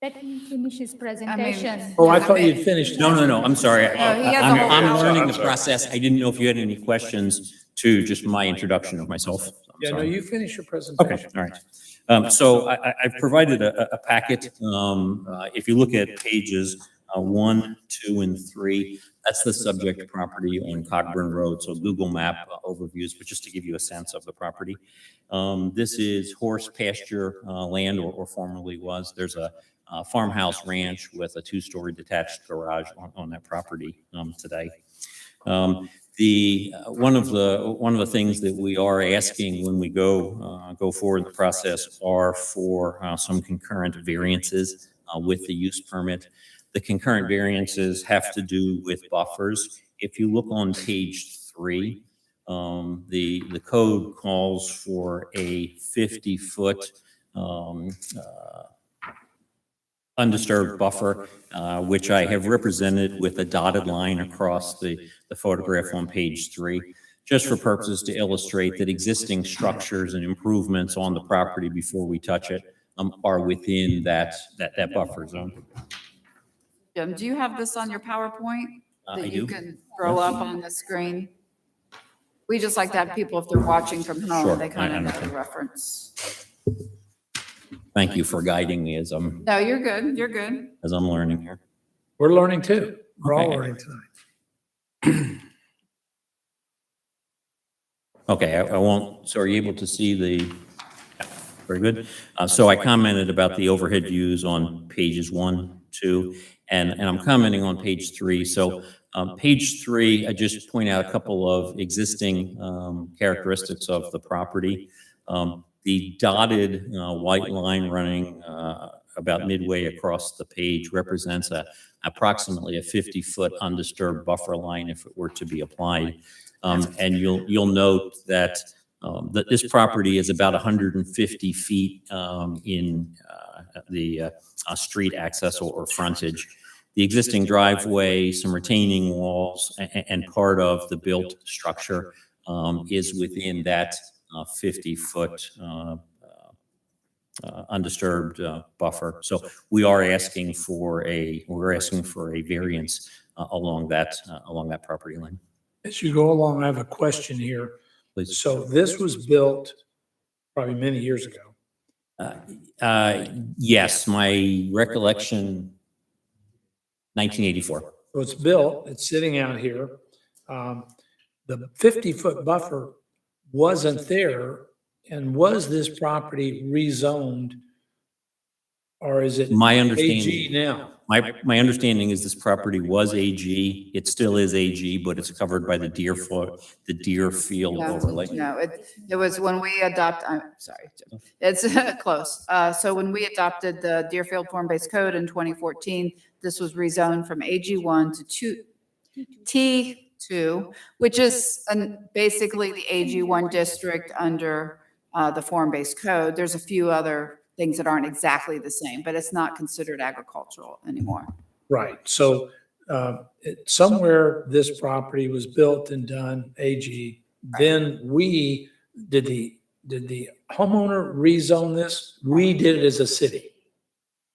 Let him finish his presentation. Oh, I thought you'd finished. No, I'm sorry. No, he has a whole I'm hour. learning I'm the sorry. process. I didn't know if you had any questions to just my introduction of myself. I'm Yeah, no, sorry. you finish your Okay, presentation. all right. So I've provided a packet. If you look at pages 1, 2, and 3, that's the subject property on Cogburn Road. So Google Map overviews, but just to give you a sense of the property. This is horse pasture land, or formerly was. There's a farmhouse ranch with a 2-story detached garage on that property today. One of the things that we are asking when we go forward in the process are for some concurrent variances with the use permit. The concurrent variances have to do with buffers. If you look on page 3, the code calls for a 50-foot undisturbed buffer, which I have represented with a dotted line across the photograph on page 3, just for purposes to illustrate that existing structures and improvements on the property before we touch it are within that buffer zone. Jim, do you have this on your PowerPoint I that you do. can throw up on the screen? We just like to have people, if they're watching from Sure, home, they I kind of know the understand. reference. Thank you for guiding me as I'm No, you're good. You're good. learning here. We're learning too. We're all Okay. learning tonight. Okay, I won't, so are you able to see yeah, very good. So I commented about the overhead views on pages 1, 2, and I'm commenting on page 3. So page 3, I just point out a couple of existing characteristics of the property. The dotted white line running about midway across the page represents approximately a 50-foot undisturbed buffer line if it were to be applied. And you'll note that this property is about 150 feet in the street access or frontage. The existing driveway, some retaining walls, and part of the built structure is within that 50-foot undisturbed buffer. So we're asking for a variance along that property line. As you go along, I have a question here. Please. So this was built probably many years ago. Yes, my recollection, 1984. So it's built, it's sitting out here. The 50-foot buffer wasn't there. And was this property rezoned? Or is it My AG understanding, now? my understanding is this property was AG. It still is AG, but it's covered by the Deerfield No, overlay. no, it was when we I'm sorry, it's close. So when we adopted the Deerfield Form-Based Code in 2014, this was rezoned from AG1 to T2, which is basically the AG1 district under the Form-Based Code. There's a few other things that aren't exactly the same, but it's not considered agricultural anymore. Right. So somewhere this property was built and done AG. Then did the homeowner rezone this? We did it as a city.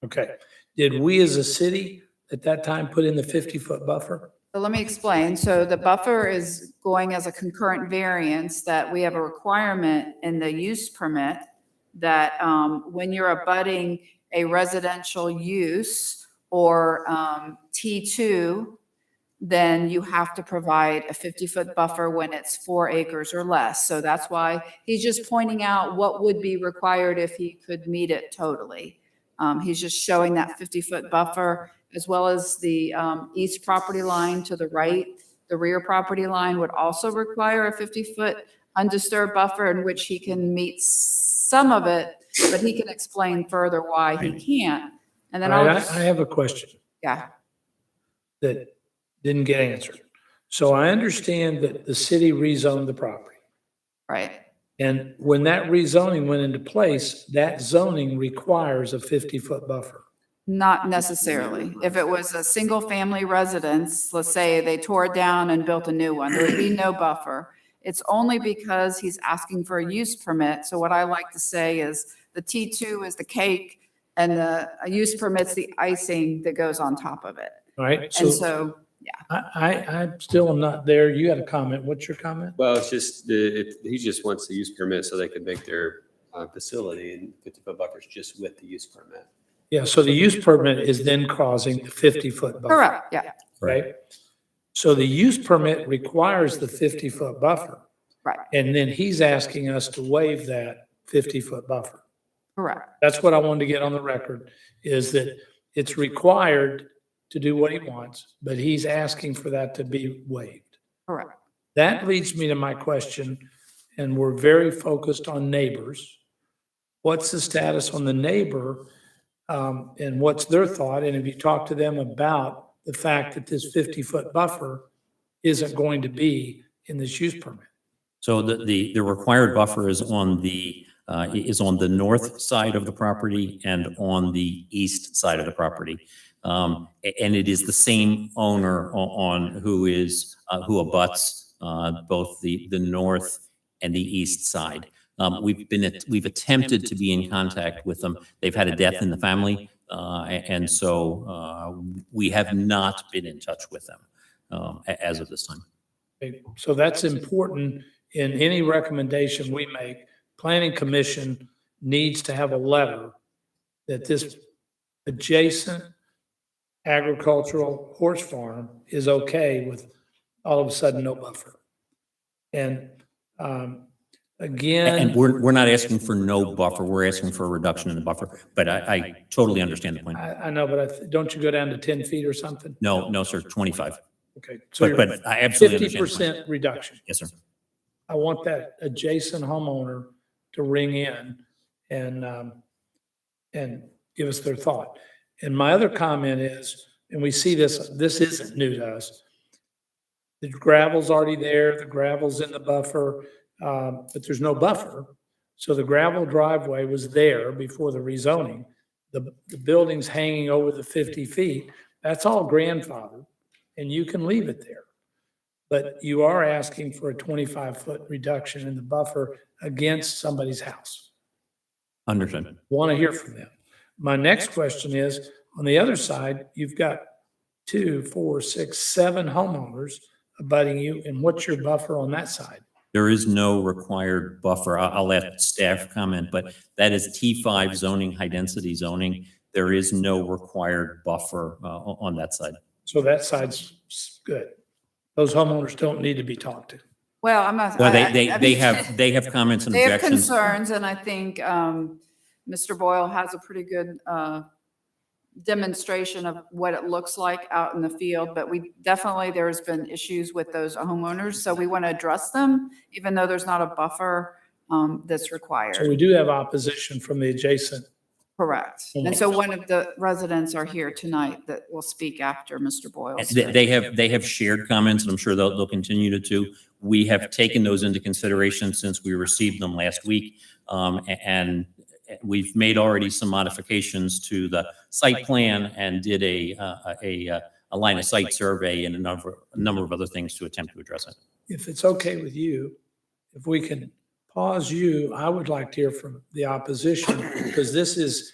Okay. Did we as a city at that time put in the 50-foot buffer? So let me explain. So the buffer is going as a concurrent variance that we have a requirement in the use permit that when you're abutting a residential use or T2, then you have to provide a 50-foot buffer when it's 4 acres or less. So that's why he's just pointing out what would be required if he could meet it totally. He's just showing that 50-foot buffer as well as the east property line to the right. The rear property line would also require a 50-foot undisturbed buffer in which he can meet some of it, but he can explain further why he can't. And then All right, I'll I have a question yeah. that didn't get answered. So I understand that the city rezoned the property. Right. And when that rezoning went into place, that zoning requires a 50-foot buffer. Not necessarily. If it was a single family residence, let's say they tore it down and built a new one, there would be no buffer. It's only because he's asking for a use permit. So what I like to say is the T2 is the cake and the use permit's the icing that goes on top of it. All right. And so, yeah. I still am not there. You had a comment. What's your comment? Well, it's just, he just wants the use permit so they can make their facility, and 50-foot buffers just with the use permit. Yeah. So the use permit is then causing the 50-foot buffer. Correct. Yeah. Right. So the use permit requires the 50-foot buffer. Right. And then he's asking us to waive that 50-foot buffer. Correct. That's what I wanted to get on the record, is that it's required to do what he wants, but he's asking for that to be waived. Correct. That leads me to my question, and we're very focused on neighbors. What's the status on the neighbor, and what's their thought? And have you talked to them about the fact that this 50-foot buffer isn't going to be in this use permit? So the required buffer is on the north side of the property and on the east side of the property. And it is the same owner who abuts both the north and the east side. We've attempted to be in contact with them. They've had a death in the family, and so we have not been in touch with them as of this time. Okay, so that's important in any recommendation we make. Planning Commission needs to have a letter that this adjacent agricultural horse farm is okay with all of a sudden no buffer. And again. And we're not asking for no buffer. We're asking for a reduction in the buffer, but I totally understand the point. I know, but don't you go down to 10 feet or something? No, sir, 25. Okay. So But I absolutely understand the point. 50% reduction. Yes, sir. I want that adjacent homeowner to ring in and give us their thought. And my other comment is, and we see this isn't new to us. The gravel's already there, the gravel's in the buffer, but there's no buffer. So the gravel driveway was there before the rezoning. The building's hanging over the 50 feet. That's all grandfathered, and you can leave it there. But you are asking for a 25-foot reduction in the buffer against somebody's house. Understood. Want to hear from them. My next question is, on the other side, you've got 2, 4, 6, 7 homeowners abutting you, and what's your buffer on that side? There is no required buffer. I'll let staff comment, but that is T5 zoning, high density zoning. There is no required buffer on that side. So that side's good. Those homeowners don't need to be talked to. Well, I'm not. Well, I they mean, have comments and They have objections. concerns, and I think Mr. Boyle has a pretty good demonstration of what it looks like out in the field, but there's been issues with those homeowners, so we want to address them, even though there's not a buffer that's So required. we do have opposition from the adjacent. Correct. And so one of the residents are here tonight that will speak after Mr. Boyle. They have shared comments, and I'm sure they'll continue to. We have taken those into consideration since we received them last week. And we've made already some modifications to the site plan and did a line of sight survey and a number of other things to attempt to address it. If it's okay with you, if we can pause you, I would like to hear from the opposition, because this is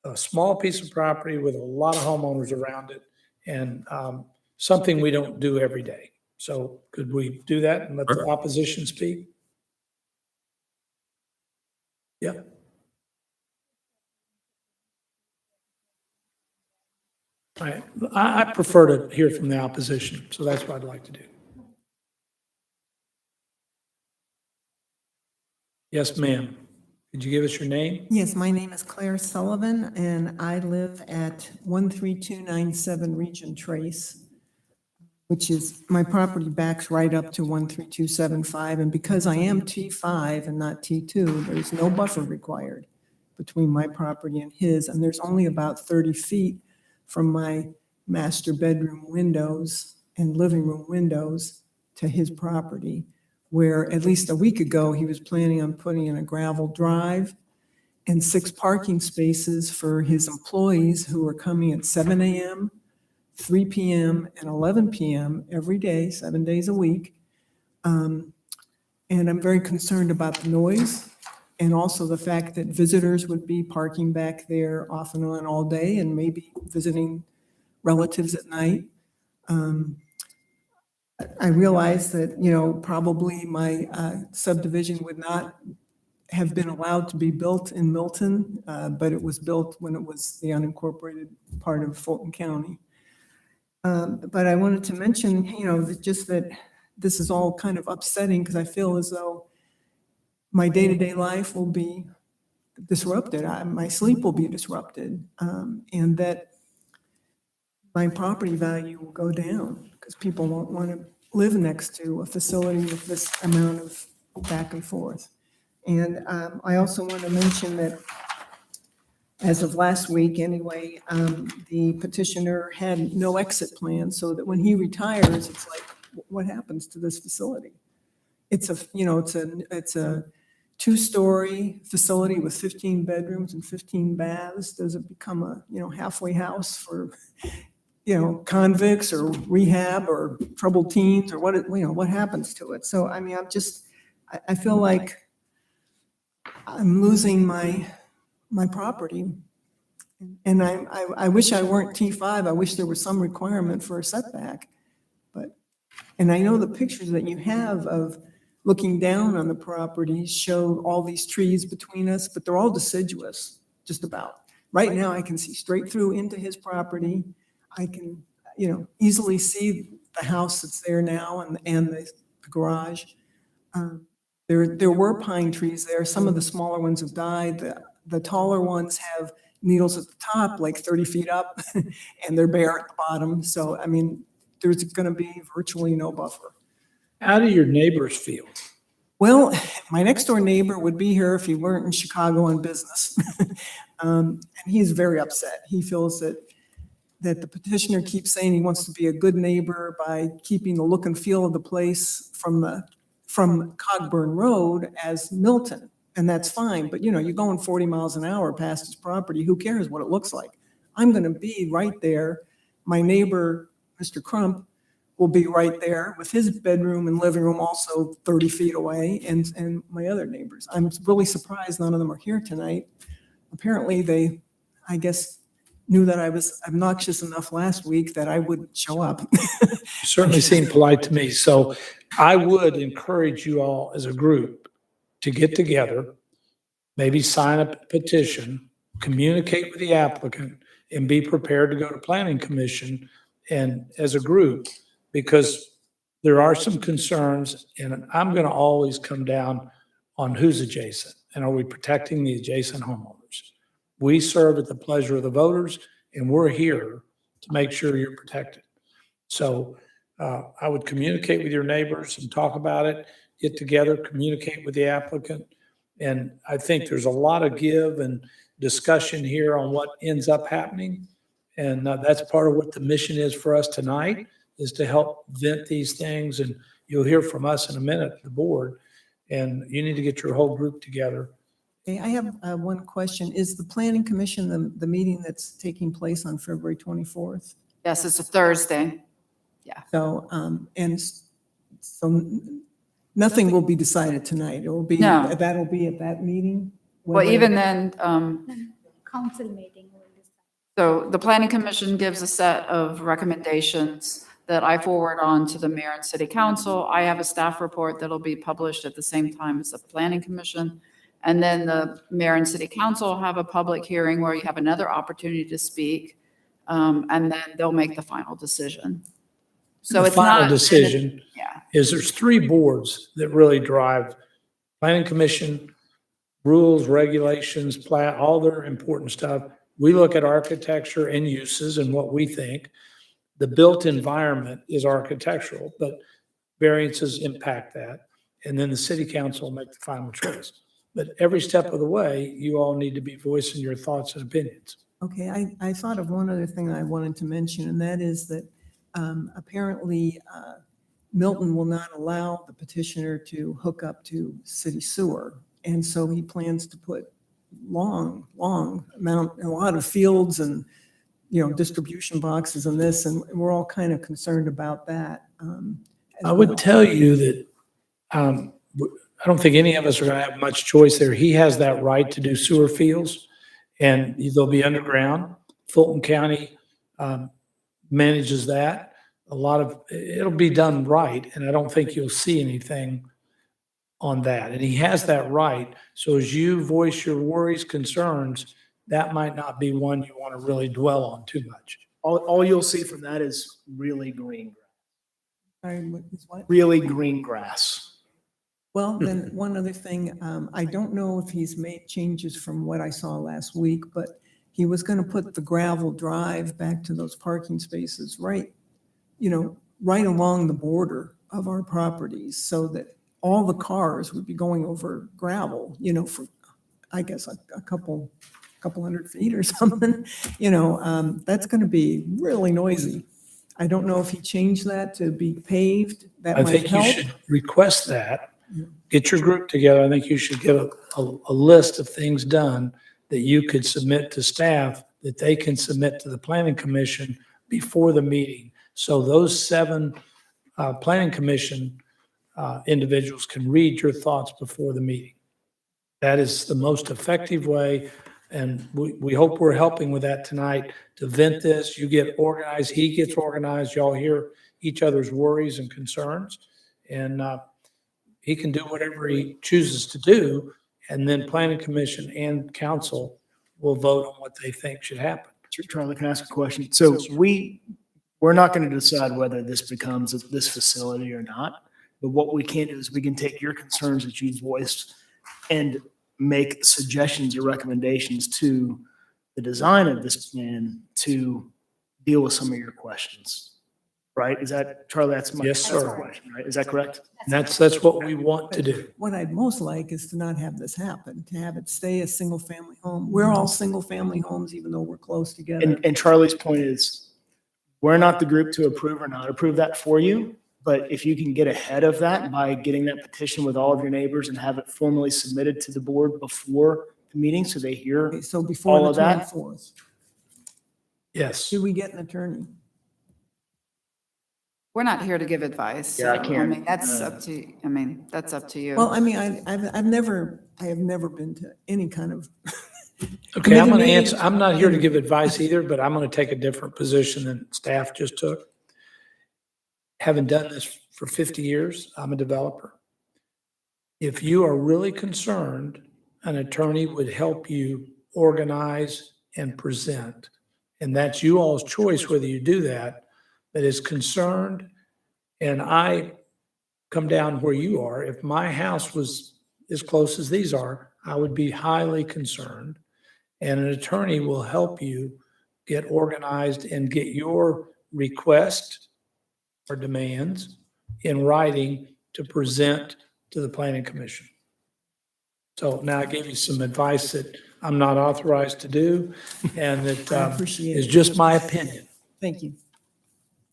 a small piece of property with a lot of homeowners around it, and something we don't do every day. So could we do that and let the opposition speak? Yeah. I prefer to hear from the opposition, so that's what I'd like to do. Yes, ma'am. Could you give us your name? Yes, my name is Claire Sullivan, and I live at 13297 Regent Trace, which is, my property backs right up to 13275. And because I am T5 and not T2, there's no buffer required between my property and his. And there's only about 30 feet from my master bedroom windows and living room windows to his property, where at least a week ago, he was planning on putting in a gravel drive and 6 parking spaces for his employees who are coming at 7 a.m., 3 p.m., and 11 p.m. every day, 7 days a week. And I'm very concerned about the noise, and also the fact that visitors would be parking back there off and on all day and maybe visiting relatives at night. I realize that, probably my subdivision would not have been allowed to be built in Milton, but it was built when it was the unincorporated part of Fulton County. But I wanted to mention, just that this is all kind of upsetting, because I feel as though my day-to-day life will be disrupted. My sleep will be disrupted, and that my property value will go down because people won't want to live next to a facility with this amount of back and forth. And I also want to mention that as of last week anyway, the petitioner had no exit plan, so that when he retires, it's like, what happens to this facility? It's a 2-story facility with 15 bedrooms and 15 baths. Does it become a, halfway house for, convicts or rehab or troubled teens, or what happens to it? So, I mean, I feel like I'm losing my property. And I wish I weren't T5. I wish there was some requirement for a setback. And I know the pictures that you have of looking down on the property show all these trees between us, but they're all deciduous, just about. Right now, I can see straight through into his property. I can, easily see the house that's there now and the garage. There were pine trees there. Some of the smaller ones have died. The taller ones have needles at the top, like 30 feet up, and they're bare at the bottom. So, I mean, there's going to be virtually no buffer. How do your neighbors feel? Well, my next door neighbor would be here if he weren't in Chicago on business. And he's very upset. He feels that the petitioner keeps saying he wants to be a good neighbor by keeping the look and feel of the place from Cogburn Road as Milton. And that's fine, but you're going 40 miles an hour past his property. Who cares what it looks like? I'm going to be right there. My neighbor, Mr. Crump, will be right there with his bedroom and living room also 30 feet away, and my other neighbors. I'm really surprised none of them are here tonight. Apparently they, I guess, knew that I was obnoxious enough last week that I wouldn't show up. Certainly seemed polite to me. So I would encourage you all as a group to get together, maybe sign a petition, communicate with the applicant, and be prepared to go to Planning Commission and as a group, because there are some concerns, and I'm going to always come down on who's adjacent, and are we protecting the adjacent homeowners? We serve at the pleasure of the voters, and we're here to make sure you're protected. So I would communicate with your neighbors and talk about it, get together, communicate with the applicant. And I think there's a lot of give and discussion here on what ends up happening. And that's part of what the mission is for us tonight, is to help vent these things. And you'll hear from us in a minute, the board, and you need to get your whole group together. Okay, I have one question. Is the planning commission the meeting that's taking place on February 24th? Yes, it's a Thursday. So, so nothing will be decided tonight. It will be, No. that'll be at that meeting? Well, even then, Council meeting. will decide. so the planning commission gives a set of recommendations that I forward on to the mayor and city council. I have a staff report that'll be published at the same time as the planning commission. And then the mayor and city council have a public hearing where you have another opportunity to speak. And then they'll make the final decision. So The it's not. final decision Yeah. is there's three boards that really drive planning commission, rules, regulations, plat, all their important stuff. We look at architecture and uses and what we think. The built environment is architectural, but variances impact that. And then the city council will make the final choice. But every step of the way, you all need to be voicing your thoughts and opinions. Okay, I thought of one other thing I wanted to mention, and that is that apparently Milton will not allow the petitioner to hook up to city sewer. And so he plans to put a lot of fields and, distribution boxes and this, and we're all kind of concerned about that. I would tell you that I don't think any of us are going to have much choice there. He has that right to do sewer fields, and they'll be underground. Fulton County manages that. It'll be done right, and I don't think you'll see anything on that. And he has that right. So as you voice your worries, concerns, that might not be one you want to really dwell on too much. All you'll see from that is really green grass. Sorry, what is what? Really green grass. Well, then one other thing, I don't know if he's made changes from what I saw last week, but he was going to put the gravel drive back to those parking spaces right along the border of our properties, so that all the cars would be going over gravel, for, I guess, a couple hundred feet or something. That's going to be really noisy. I don't know if he changed that to be paved. That I might think you help. should request that. Get your group together. I think you should get a list of things done that you could submit to staff that they can submit to the planning commission before the meeting. So those 7 planning commission individuals can read your thoughts before the meeting. That is the most effective way. And we hope we're helping with that tonight to vent this. You get organized, he gets organized, y'all hear each other's worries and concerns. And he can do whatever he chooses to do. And then planning commission and council will vote on what they think should happen. Charlie, can I ask a question? So we're not going to decide whether this becomes this facility or not. But what we can do is we can take your concerns that you've voiced and make suggestions or recommendations to the design of this plan to deal with some of your questions. Right? Is that, Charlie, that's my Yes, sir. question, right? Is that correct? And that's what we want to do. What I'd most like is to not have this happen, to have it stay a single-family home. We're all single-family homes, even though we're close together. And Charlie's point is, we're not the group to approve or not approve that for you. But if you can get ahead of that by getting that petition with all of your neighbors and have it formally submitted to the board before the meeting, so they hear Okay, so before all the of that? 24th, Yes. should we get an attorney? We're not here to give advice. Yeah, I so, can't. mean, that's up to you. Well, I mean, I have never been to any kind of. Okay, I'm going to committee answer. meeting. I'm not here to give advice either, but I'm going to take a different position than staff just took. Having done this for 50 years, I'm a developer. If you are really concerned, an attorney would help you organize and present. And that's you all's choice whether you do that. that is concerned, and I come down where you are, if my house was as close as these are, I would be highly concerned. And an attorney will help you get organized and get your request or demands in writing to present to the planning commission. So now I gave you some advice that I'm not authorized to do, and that I appreciate is it. just my opinion. Thank you.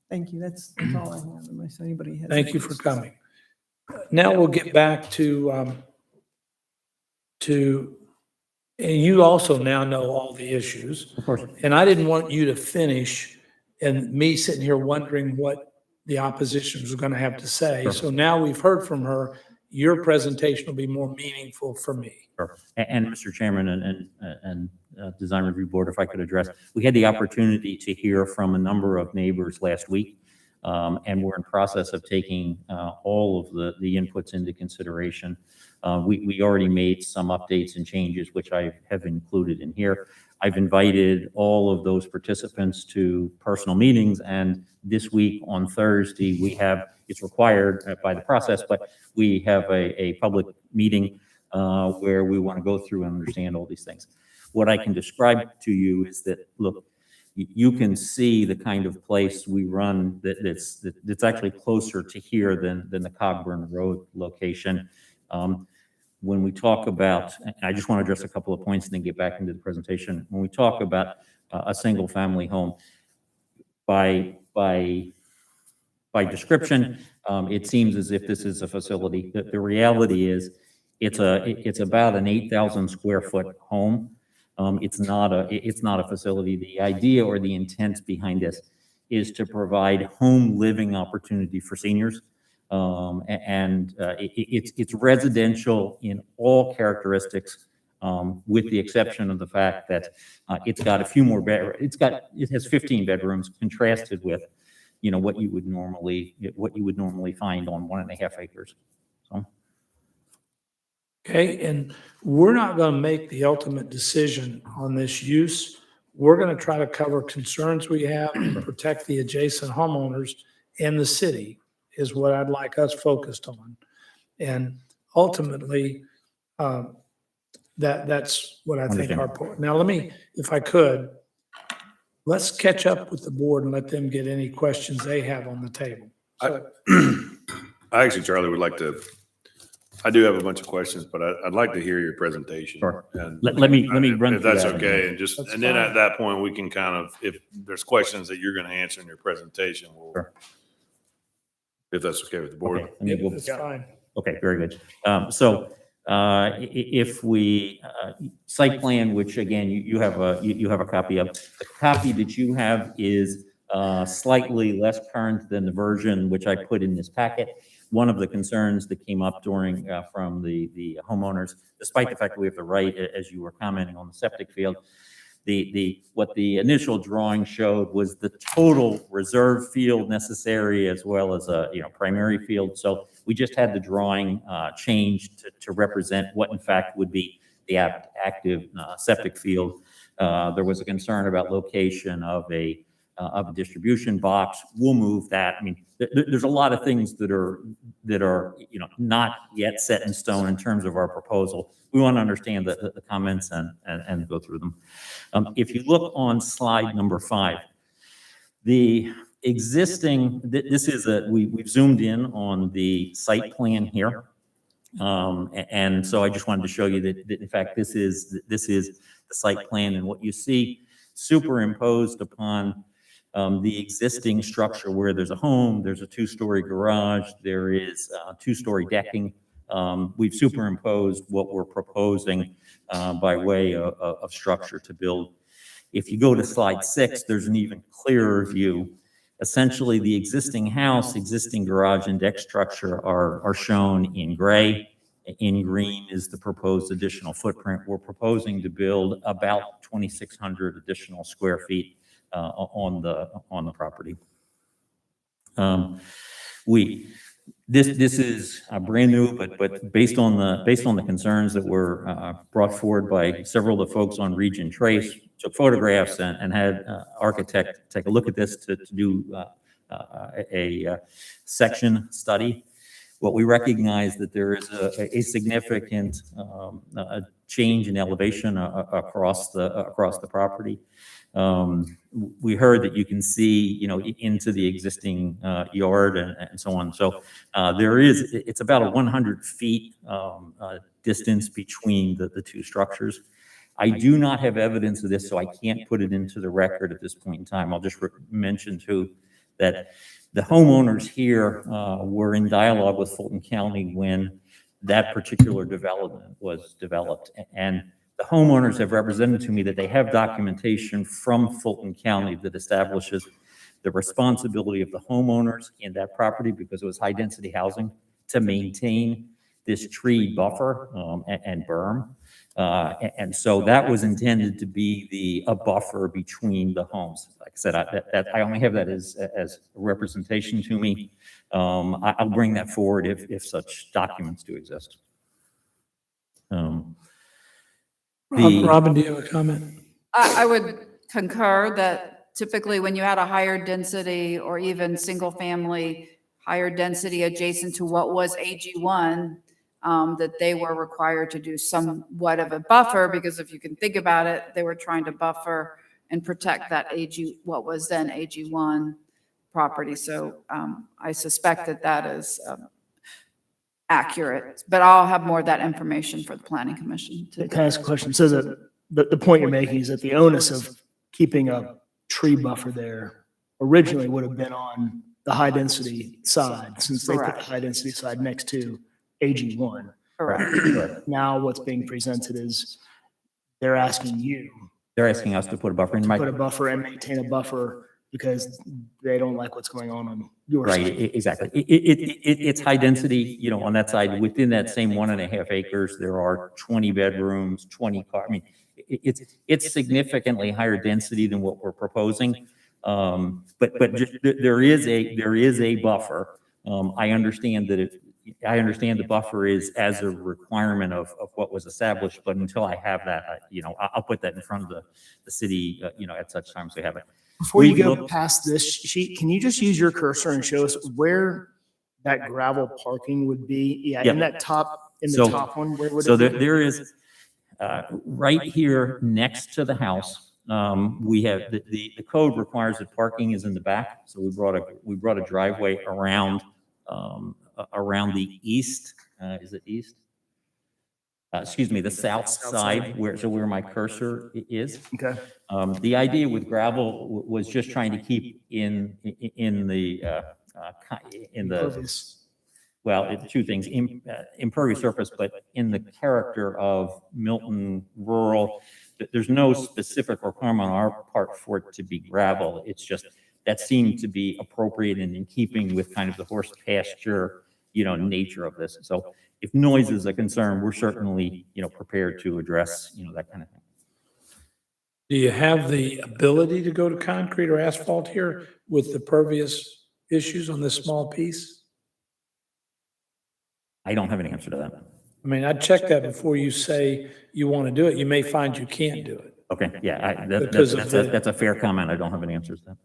Thank you. That's all I have unless anybody has. Thank you for coming. Now we'll get back to, and you also now know all the issues. Of course. And I didn't want you to finish and me sitting here wondering what the opposition was going to have to say. Sure. So now we've heard from her, your presentation will be more meaningful for me. Sure. And Mr. Chairman and Design Review Board, if I could address, we had the opportunity to hear from a number of neighbors last week. And we're in process of taking all of the inputs into consideration. We already made some updates and changes, which I have included in here. I've invited all of those participants to personal meetings, and this week on Thursday, it's required by the process, but we have a public meeting where we want to go through and understand all these things. What I can describe to you is that, look, you can see the kind of place we run that's actually closer to here than the Cogburn Road location. When we talk about, and I just want to address a couple of points and then get back into the presentation. When we talk about a single family home, by description, it seems as if this is a facility. The reality is it's about an 8,000 square foot home. It's not a facility. The idea or the intent behind this is to provide home living opportunity for seniors. It's residential in all characteristics, with the exception of the fact that it's got a few more it has 15 bedrooms contrasted with, what you would normally find on 1.5 acres. So. Okay, and we're not going to make the ultimate decision on this use. We're going to try to cover concerns we have and protect the adjacent homeowners and the city is what I'd like us focused on. And ultimately, that's what I think our part. Now, let me, if I could, let's catch up with the board and let them get any questions they have on the table. So, I actually, Charlie, would like to, I do have a bunch of questions, but I'd like to hear your presentation. Sure. And Let me run if through that's that. okay, and That's then fine. at that point, we can kind of, if there's questions that you're going to answer in your presentation, Sure. if that's okay with the board. Okay, let me go- That's fine. Okay, very good. If we, site plan, which again, you have a copy of, the copy that you have is slightly less current than the version which I put in this packet. One of the concerns that came up from the homeowners, despite the fact that we have the right, as you were commenting on the septic field, what the initial drawing showed was the total reserve field necessary as well as a primary field. So we just had the drawing changed to represent what in fact would be the active septic field. There was a concern about location of a distribution box. We'll move that. I mean, there's a lot of things that are not yet set in stone in terms of our proposal. We want to understand the comments and go through them. If you look on slide number 5, the existing, we've zoomed in on the site plan here. And so I just wanted to show you that in fact, this is the site plan, and what you see superimposed upon the existing structure where there's a home, there's a 2-story garage, there is 2-story decking. We've superimposed what we're proposing by way of structure to build. If you go to slide 6, there's an even clearer view. Essentially, the existing house, existing garage and deck structure are shown in gray. In green is the proposed additional footprint. We're proposing to build about 2,600 additional square feet on the property. This is brand new, but based on the concerns that were brought forward by several of the folks on Region Trace, took photographs and had architect take a look at this to do section study. What we recognize that there is a significant change in elevation across the property. We heard that you can see, into the existing yard and so on. So it's about a 100 feet distance between the two structures. I do not have evidence of this, so I can't put it into the record at this point in time. I'll just mention too that the homeowners here were in dialogue with Fulton County when that particular development was developed. And the homeowners have represented to me that they have documentation from Fulton County that establishes the responsibility of the homeowners in that property, because it was high density housing, to maintain this tree buffer and berm. And so that was intended to be a buffer between the homes. Like I said, I only have that as a representation to me. I'll bring that forward if such documents do exist. Robin, do you have a comment? I would concur that typically when you had a higher density or even single family, higher density adjacent to what was AG1, that they were required to do somewhat of a buffer, because if you can think about it, they were trying to buffer and protect that what was then AG1 property. So I suspect that is accurate, but I'll have more of that information for the Planning Commission. Can I ask a question? So the point you're making is that the onus of keeping a tree buffer there originally would have been on the high density side, since they put the high density side next to AG1. Correct. Now what's being presented is they're asking you. They're asking us to put a buffer in. Put a buffer and maintain a buffer because they don't like what's going on your side. Right, exactly. It's high density, on that side. Within that same 1.5 acres, there are 20 bedrooms, 20 cars. I mean, it's significantly higher density than what we're proposing. But there is a buffer. I understand the buffer is as a requirement of what was established, but until I have that, I'll put that in front of the city, at such times we have it. Before you go past this sheet, can you just use your cursor and show us where that gravel parking would be? Yeah, in that top, top one, where would it be? There is, right here next to the house, we have, the code requires that parking is in the back. So we brought a driveway around the east, is it east? Excuse me, the south side, where my cursor is. Okay. The idea with gravel was just trying to keep in the well, two things, impervious surface, but in the character of Milton rural, there's no specific requirement on our part for it to be gravel. It's just that seemed to be appropriate and in keeping with kind of the horse pasture, nature of this. So if noise is a concern, we're certainly, prepared to address, that kind of thing. Do you have the ability to go to concrete or asphalt here with the pervious issues on this small piece? I don't have any answer to that. I mean, I'd check that before you say you want to do it. You may find you can't do it. Okay, yeah, that's a fair comment. I don't have any answers to that.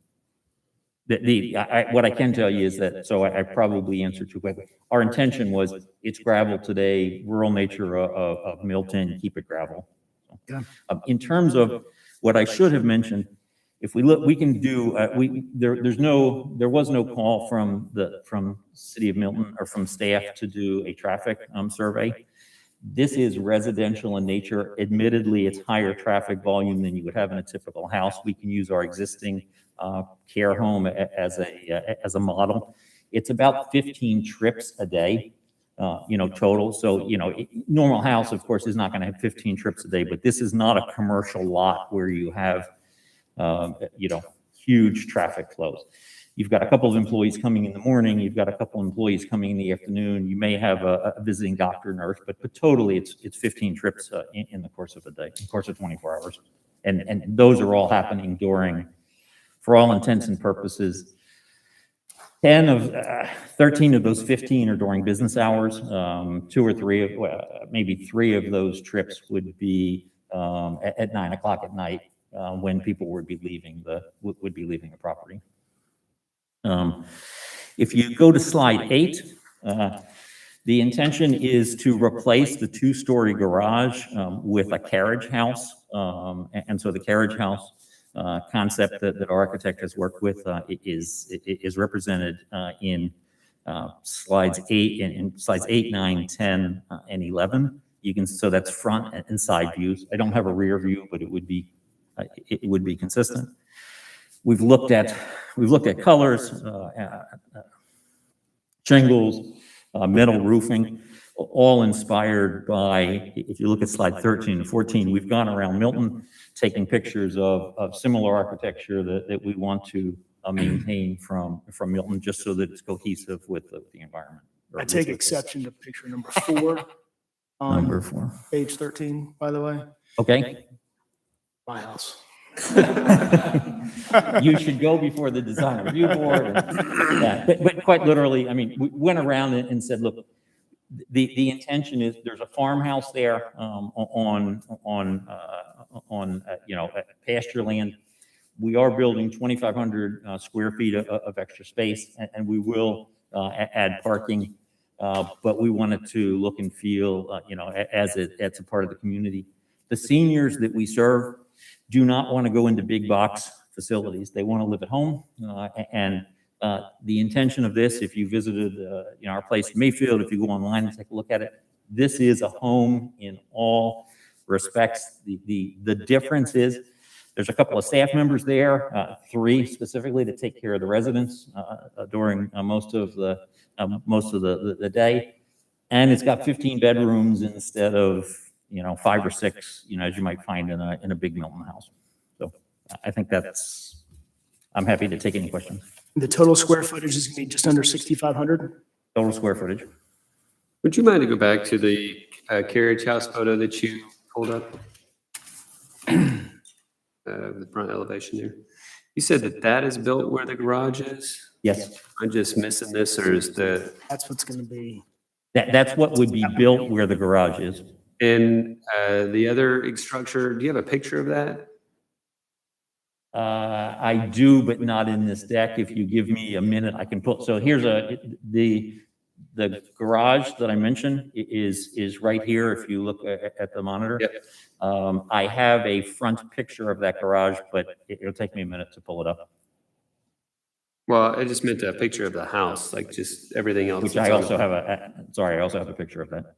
What I can tell you is that, so I probably answered too quickly. Our intention was it's gravel today, rural nature of Milton, keep it gravel. Yeah. In terms of what I should have mentioned, if we look, we can do, there was no call from City of Milton or from staff to do a traffic survey. This is residential in nature. Admittedly, it's higher traffic volume than you would have in a typical house. We can use our existing care home as a model. It's about 15 trips a day, total. So, normal house, of course, is not going to have 15 trips a day, but this is not a commercial lot where you have, huge traffic flows. You've got a couple of employees coming in the morning. You've got a couple of employees coming in the afternoon. You may have a visiting doctor, nurse, but totally it's 15 trips in the course of a day, in the course of 24 hours. And those are all happening during, for all intents and purposes, 13 of those 15 are during business hours. 2 or 3 of, maybe 3 of those trips would be at 9 o'clock at night when people would be leaving the property. If you go to slide 8, the intention is to replace the 2-story garage with a carriage house. And so the carriage house concept that our architect has worked with is represented in slides 8 and slides 8, 9, 10, and 11. So that's front and side views. I don't have a rear view, but it would be consistent. We've looked at colors, shingles, metal roofing, all inspired by, if you look at slide 13 and 14, we've gone around Milton taking pictures of similar architecture that we want to maintain from Milton, just so that it's cohesive with the environment. I take exception to picture number 4 on Number 4. page 13, by the way. Okay. My house. You should go before the design review board. Yeah, but quite literally, I mean, we went around and said, look, the intention is there's a farmhouse there on pasture land. We are building 2,500 square feet of extra space, and we will add parking. But we wanted to look and feel, as it's a part of the community. The seniors that we serve do not want to go into big box facilities. They want to live at home. And the intention of this, if you visited our place in Mayfield, if you go online and take a look at it, this is a home in all respects. The difference is there's a couple of staff members there, 3 specifically, to take care of the residents during most of the day. And it's got 15 bedrooms instead of 5 or 6, as you might find in a big Milton house. So I think I'm happy to take any questions. The total square footage is going to be just under 6,500. Total square footage. Would you mind to go back to the carriage house photo that you pulled up? The front elevation there. You said that is built where the garage is? Yes. I'm just missing this, or is That's what's going to be. That's what would be built where the garage is. And the other structure, do you have a picture of that? I do, but not in this deck. If you give me a minute, I can put, so here's the garage that I mentioned is right here. If you look at the monitor. Yep. I have a front picture of that garage, but it'll take me a minute to pull it up. Well, I just meant a picture of the house, like just everything else. Which I also have I also have a picture of that.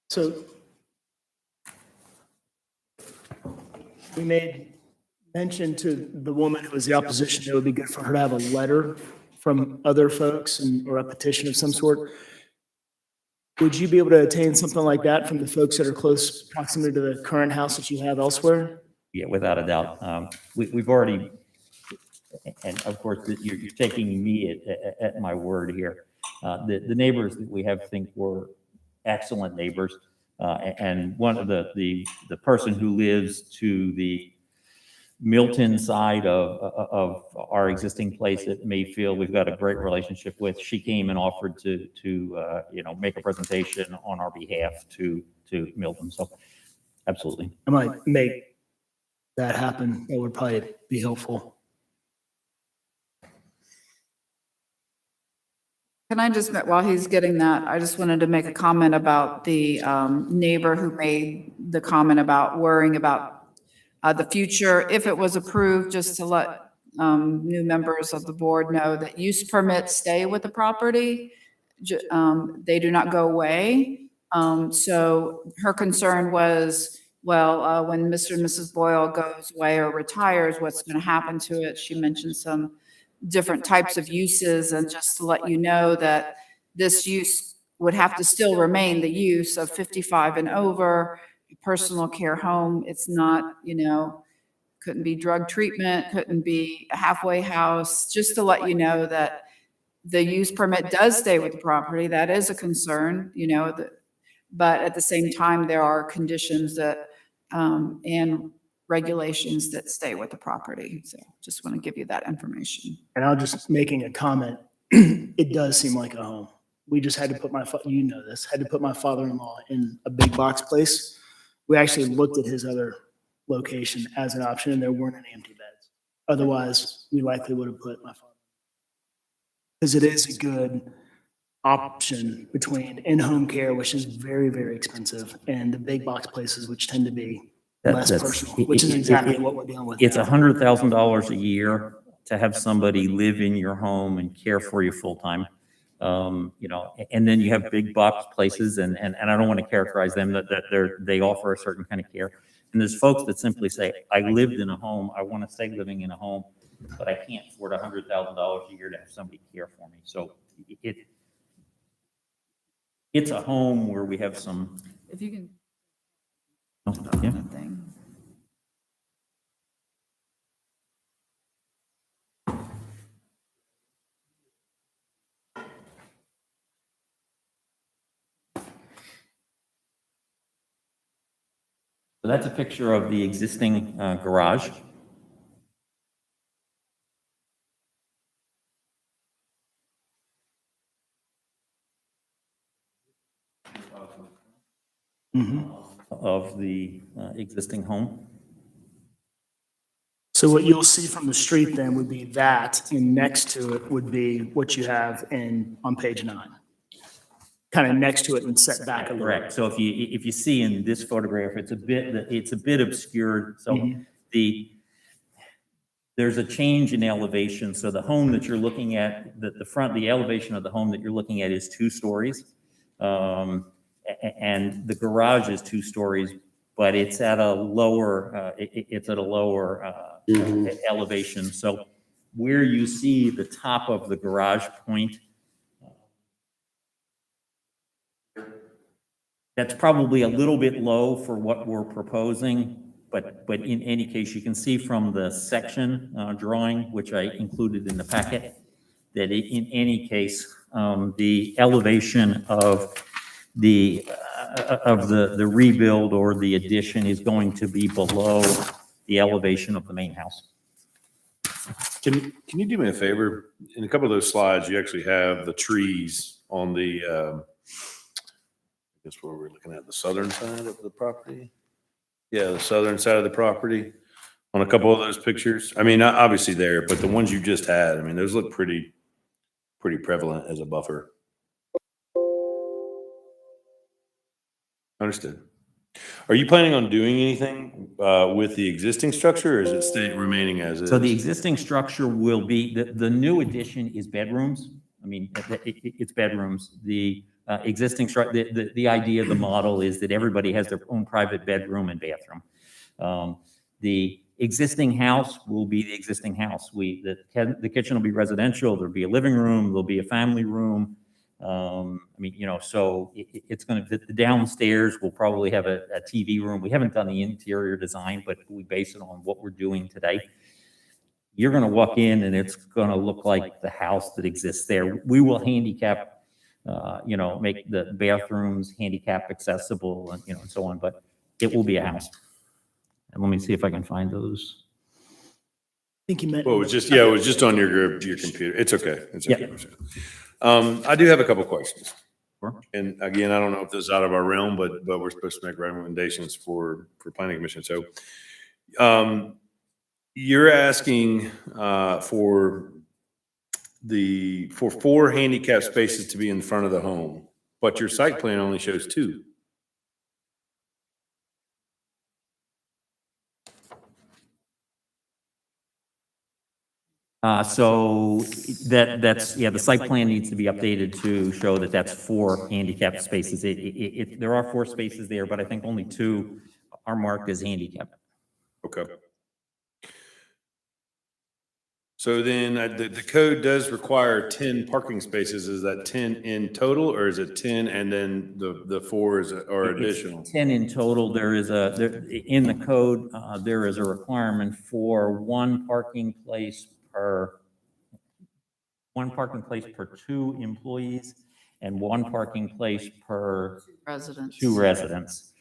So we made mention to the woman who was the opposition, it would be good for her to have a letter from other folks or a petition of some sort. Would you be able to attain something like that from the folks that are close proximity to the current house that you have elsewhere? Yeah, without a doubt. We've already, and of course, you're taking me at my word here. The neighbors that we have think we're excellent neighbors. And one of the person who lives to the Milton side of our existing place at Mayfield, we've got a great relationship with. She came and offered to make a presentation on our behalf to Milton. So absolutely. I might make that happen. That would probably be helpful. Can I just, while he's getting that, I just wanted to make a comment about the neighbor who made the comment about worrying about the future. If it was approved, just to let new members of the board know that use permits stay with the property. They do not go away. So her concern was, well, when Mr. and Mrs. Boyle goes away or retires, what's going to happen to it? She mentioned some different types of uses, and just to let you know that this use would have to still remain the use of 55 and over, personal care home. It's not, couldn't be drug treatment, couldn't be a halfway house. Just to let you know that the use permit does stay with the property. That is a concern, but at the same time, there are conditions that, and regulations that stay with the property. So just want to give you that information. And I'll just making a comment. It does seem like a home. We just had to put had to put my father-in-law in a big box place. We actually looked at his other location as an option, and there weren't any empty beds. Otherwise, we likely would have put my father. Because it is a good option between in-home care, which is very, very expensive, and the big box places, which tend to be less personal, which is exactly what we're dealing with. It's now. $100,000 a year to have somebody live in your home and care for you full-time. And then you have big box places, and I don't want to characterize them, that they offer a certain kind of care. And there's folks that simply say, I lived in a home, I want to stay living in a home, but I can't afford $100,000 a year to have somebody care for me. So it's a home where we have some. If you can. Yeah. Thing. So that's a picture of the existing garage. Of the existing home. So what you'll see from the street then would be that, and next to it would be what you have on page 9. Kind of next to it and set back a little. Correct. So if you see in this photograph, it's a bit obscured. So there's a change in elevation. So the home that you're looking at, the elevation of the home that you're looking at is 2 stories. And the garage is 2 stories, but it's at a lower, elevation. So where you see the top of the garage point, that's probably a little bit low for what we're proposing, but in any case, you can see from the section drawing, which I included in the packet, that in any case, the elevation of the rebuild or the addition is going to be below the elevation of the main house. Can you do me a favor? In a couple of those slides, you actually have the trees on the, I guess where we're looking at, the southern side of the property. Yeah, the southern side of the property on a couple of those pictures. I mean, not obviously there, but the ones you just had, I mean, those look pretty prevalent as a buffer. Understood. Are you planning on doing anything with the existing structure, or is it stay remaining as is? So the existing structure will be, the new addition is bedrooms. I mean, it's bedrooms. The existing structure, the idea of the model is that everybody has their own private bedroom and bathroom. The existing house will be the existing house. The kitchen will be residential. There'll be a living room. There'll be a family room. I mean, so it's going to, the downstairs will probably have a TV room. We haven't done the interior design, but we base it on what we're doing today. You're going to walk in and it's going to look like the house that exists there. We will handicap, make the bathrooms handicap accessible and, and so on, but it will be a house. And let me see if I can find those. I think you meant. Well, it was just on your computer. It's okay. It's okay. Yeah. I do have a couple questions. Sure. And again, I don't know if this is out of our realm, but we're supposed to make recommendations for planning commission. So, you're asking for 4 handicap spaces to be in front of the home, but your site plan only shows 2. So that's the site plan needs to be updated to show that that's 4 handicap spaces. There are 4 spaces there, but I think only 2 are marked as handicap. Okay. So then the code does require 10 parking spaces. Is that 10 in total, or is it 10 and then the 4 are additional? It's 10 in total. In the code, there is a requirement for 1 parking place per 2 employees and 1 parking place per Residents. 2 residents.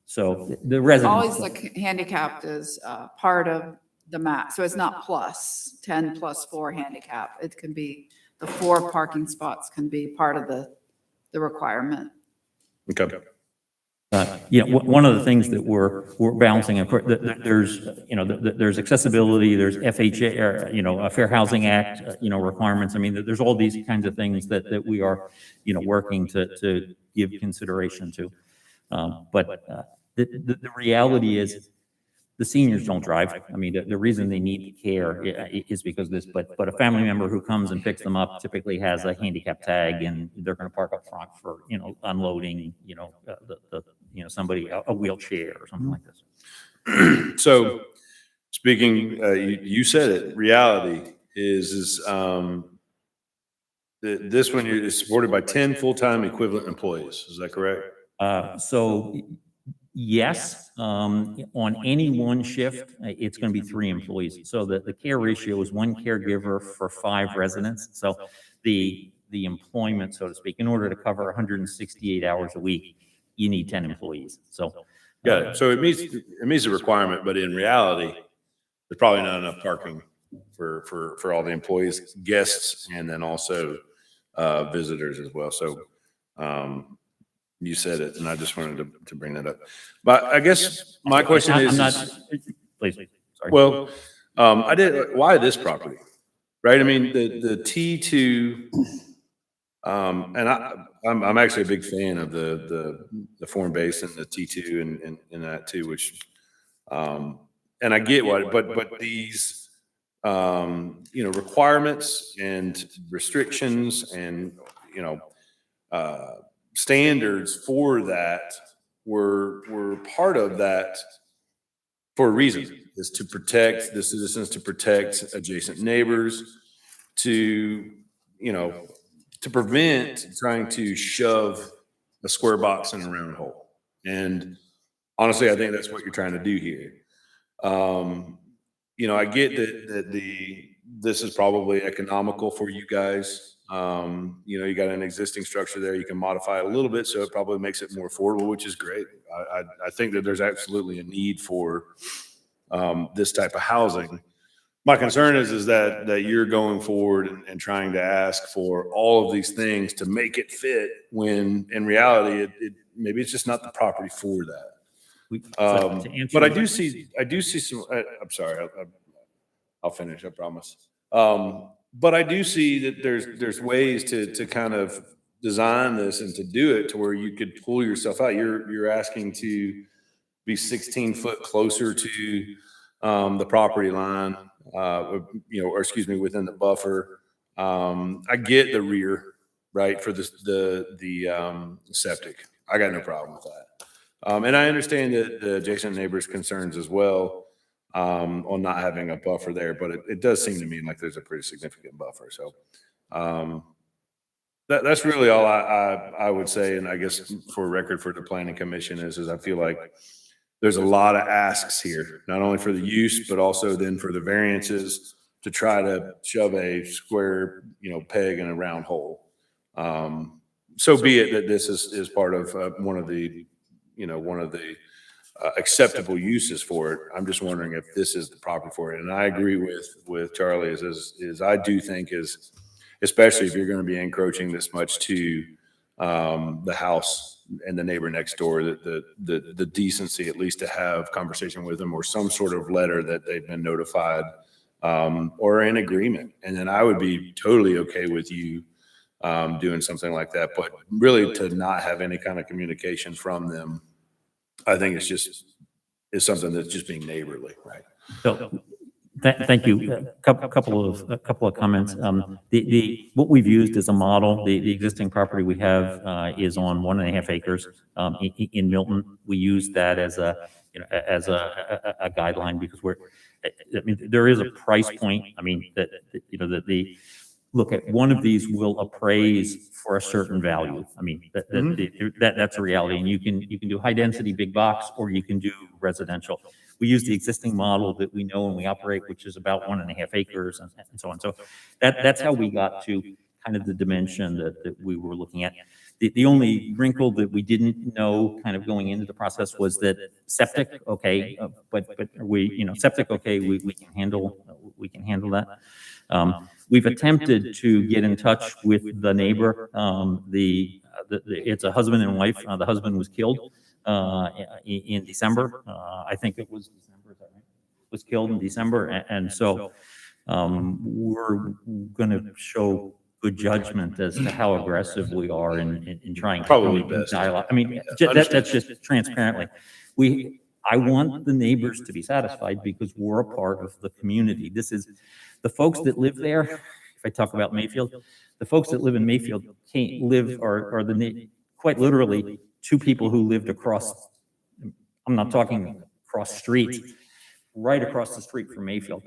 So the residents. Always the handicapped is part of the max. So it's not plus 10 plus 4 handicap. It can be the 4 parking spots can be part of the requirement. Okay. One of the things that we're balancing, of course, there's accessibility, there's FHA, or, a Fair Housing Act, requirements. I mean, there's all these kinds of things that we are, working to give consideration to. But the reality is the seniors don't drive. I mean, the reason they need care is because of this, but a family member who comes and picks them up typically has a handicap tag, and they're going to park up front for, unloading, somebody, a wheelchair or something like this. So speaking, you said it, reality is this one is supported by 10 full-time equivalent employees. Is that correct? So yes, on any one shift, it's going to be 3 employees. So the care ratio is 1 caregiver for 5 residents. So the employment, so to speak, in order to cover 168 hours a week, you need 10 employees. So Got it. So it meets the requirement, but in reality, there's probably not enough parking for all the employees, guests, and then also visitors as well. So you said it, and I just wanted to bring that up. But I guess my question is, please, sorry. Well, why this property, right? I mean, the T2, and I'm actually a big fan of the form base and the T2 and that too, which, and I get what, but these, requirements and restrictions and, standards for that were part of that for a reason, is to protect the citizens, to protect adjacent neighbors, to prevent trying to shove a square box in a round hole. And honestly, I think that's what you're trying to do here. I get that this is probably economical for you guys. You got an existing structure there. You can modify it a little bit, so it probably makes it more affordable, which is great. I think that there's absolutely a need for this type of housing. My concern is that you're going forward and trying to ask for all of these things to make it fit, when in reality, maybe it's just not the property for that. But I do see some. I'm sorry. I'll finish. I promise. But I do see that there's ways to kind of design this and to do it to where you could pull yourself out. You're asking to be 16 foot closer to the property line, or excuse me, within the buffer. I get the rear, right, for the septic. I got no problem with that. And I understand the adjacent neighbors' concerns as well. On not having a buffer there, but it does seem to me like there's a pretty significant buffer. So that's really all I would say. And I guess for record for the planning commission is I feel like there's a lot of asks here, not only for the use, but also then for the variances to try to shove a square, peg in a round hole. So be it that this is part of one of the acceptable uses for it. I'm just wondering if this is the property for it. And I agree with Charlie is I do think especially if you're going to be encroaching this much to the house and the neighbor next door, that the decency at least to have conversation with them or some sort of letter that they've been notified or an agreement. And then I would be totally okay with you doing something like that, but really to not have any kind of communication from them, I think it's something that's just being neighborly, right? So, thank you. A couple of comments. What we've used as a model, the existing property we have is on 1.5 acres in Milton. We use that as a guideline because there is a price point. I mean, look at one of these will appraise for a certain value. I mean, that's a reality. And you can do high density big box, or you can do residential. We use the existing model that we know and we operate, which is about 1.5 acres and so on. So that's how we got to kind of the dimension that we were looking at. The only wrinkle that we didn't know kind of going into the process was that septic, okay, but septic, okay, we can handle that. We've attempted to get in touch with the neighbor. It's a husband and wife. The husband was killed in December. I think it was December, is that right? Was killed in December. And so we're going to show good judgment as to how aggressive we are in trying to Probably come to best. dialogue. I mean, Yeah, that's just transparently. I want the neighbors to be satisfied because we're a part of the community. This is the folks that live there. If I talk about Mayfield, the folks that live in Mayfield can't live are quite literally two people who lived across. I'm not talking across street, right across the street from Mayfield.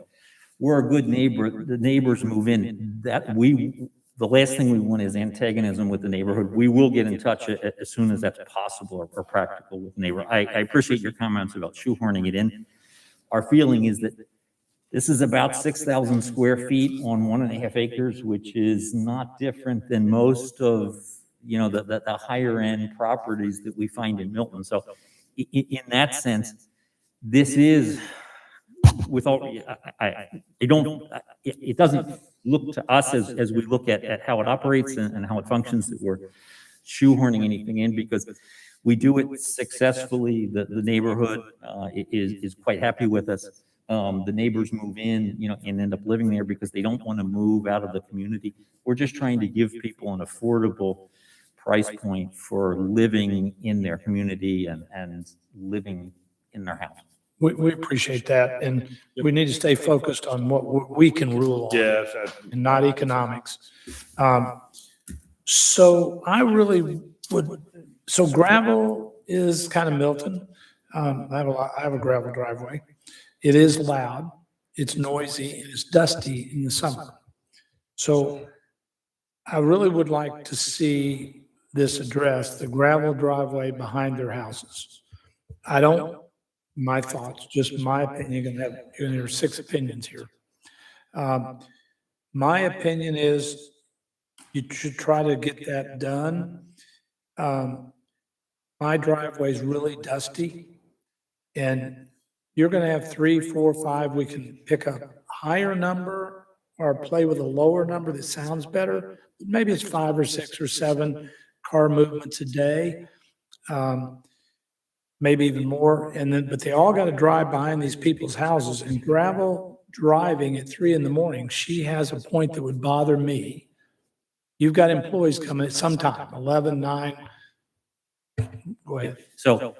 We're a good neighbor. The neighbors move in. The last thing we want is antagonism with the neighborhood. We will get in touch as soon as that's possible or practical with the neighbor. I appreciate your comments about shoehorning it in. Our feeling is that this is about 6,000 square feet on 1.5 acres, which is not different than most of, the higher end properties that we find in Milton. So in that sense, this is it doesn't look to us as we look at how it operates and how it functions that we're shoehorning anything in, because we do it successfully. The neighborhood is quite happy with us. The neighbors move in, and end up living there because they don't want to move out of the community. We're just trying to give people an affordable price point for living in their community and living in their house. We appreciate that, and we need to stay focused on what we can rule on. Yes. And not economics. So I really so gravel is kind of Milton. I have a gravel driveway. It is loud, it's noisy, and it's dusty in the summer. So I really would like to see this addressed, the gravel driveway behind their houses. My thoughts, just my opinion, you're gonna hear 6 opinions here. My opinion is you should try to get that done. My driveway is really dusty, and you're gonna have 3, 4, 5. We can pick a higher number or play with a lower number that sounds better. Maybe it's 5 or 6 or 7 car movements a day. Maybe even more, but they all got to drive behind these people's houses, and gravel driving at 3 a.m. She has a point that would bother me. You've got employees coming at some time, 11, 9. Go ahead. So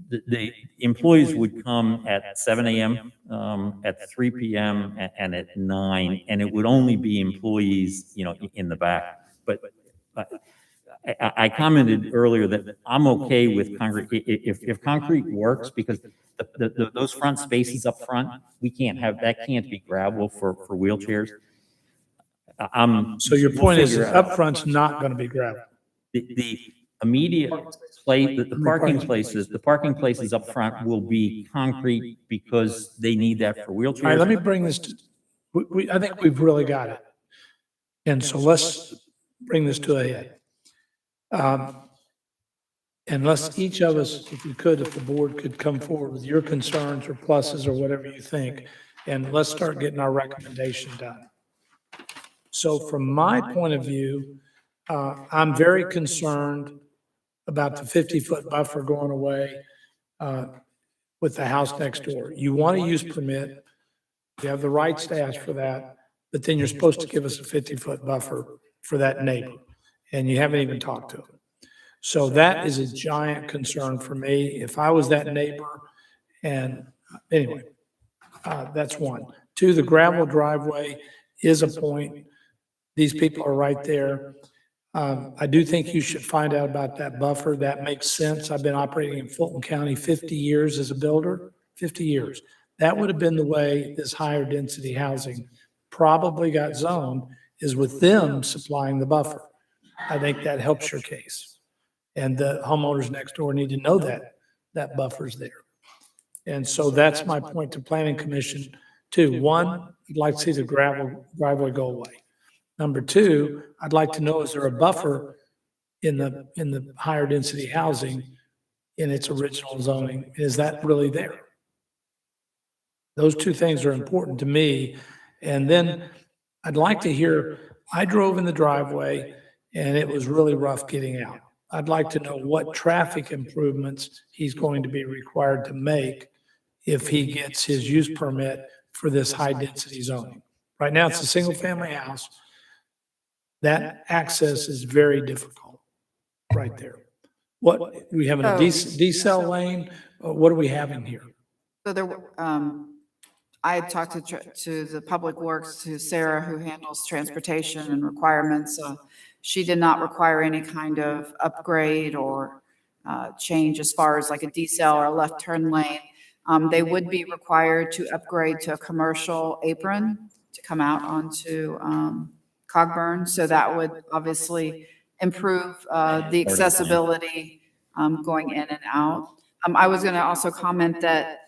the employees would come at 7 a.m., at 3 p.m., and at 9, and it would only be employees, in the back. But I commented earlier that I'm okay with concrete. If concrete works, because those front spaces up front, that can't be gravel for wheelchairs. So your point is up front's not going to be gravel. The immediate place, the parking places up front will be concrete because they need that for wheelchairs. All right, let me bring this to, I think we've really got it. And so let's bring this to a head. Unless each of us, if the board could come forward with your concerns or pluses or whatever you think, and let's start getting our recommendation done. So from my point of view, I'm very concerned about the 50-foot buffer going away with the house next door. You want to use permit, you have the rights to ask for that, but then you're supposed to give us a 50-foot buffer for that neighbor, and you haven't even talked to them. So that is a giant concern for me. If I was that neighbor, and anyway, that's one. 2, the gravel driveway is a point. These people are right there. I do think you should find out about that buffer. That makes sense. I've been operating in Fulton County 50 years as a builder, 50 years. That would have been the way this higher density housing probably got zoned, is with them supplying the buffer. I think that helps your case. And the homeowners next door need to know that buffer's there. And so that's my point to Planning Commission too. 1, I'd like to see the gravel driveway go away. Number 2, I'd like to know, is there a buffer in the higher density housing in its original zoning? Is that really there? Those 2 things are important to me. And then I'd like to hear, I drove in the driveway and it was really rough getting out. I'd like to know what traffic improvements he's going to be required to make if he gets his use permit for this high-density zoning. Right now, it's a single-family house. That access is very difficult right there. What, we having a decel lane? What are we having here? So there, I had talked to the Public Works, to Sarah, who handles transportation and requirements. She did not require any kind of upgrade or change as far as like a decel or a left turn lane. They would be required to upgrade to a commercial apron to come out onto Cogburn. So that would obviously improve the accessibility going in and out. I was going to also comment that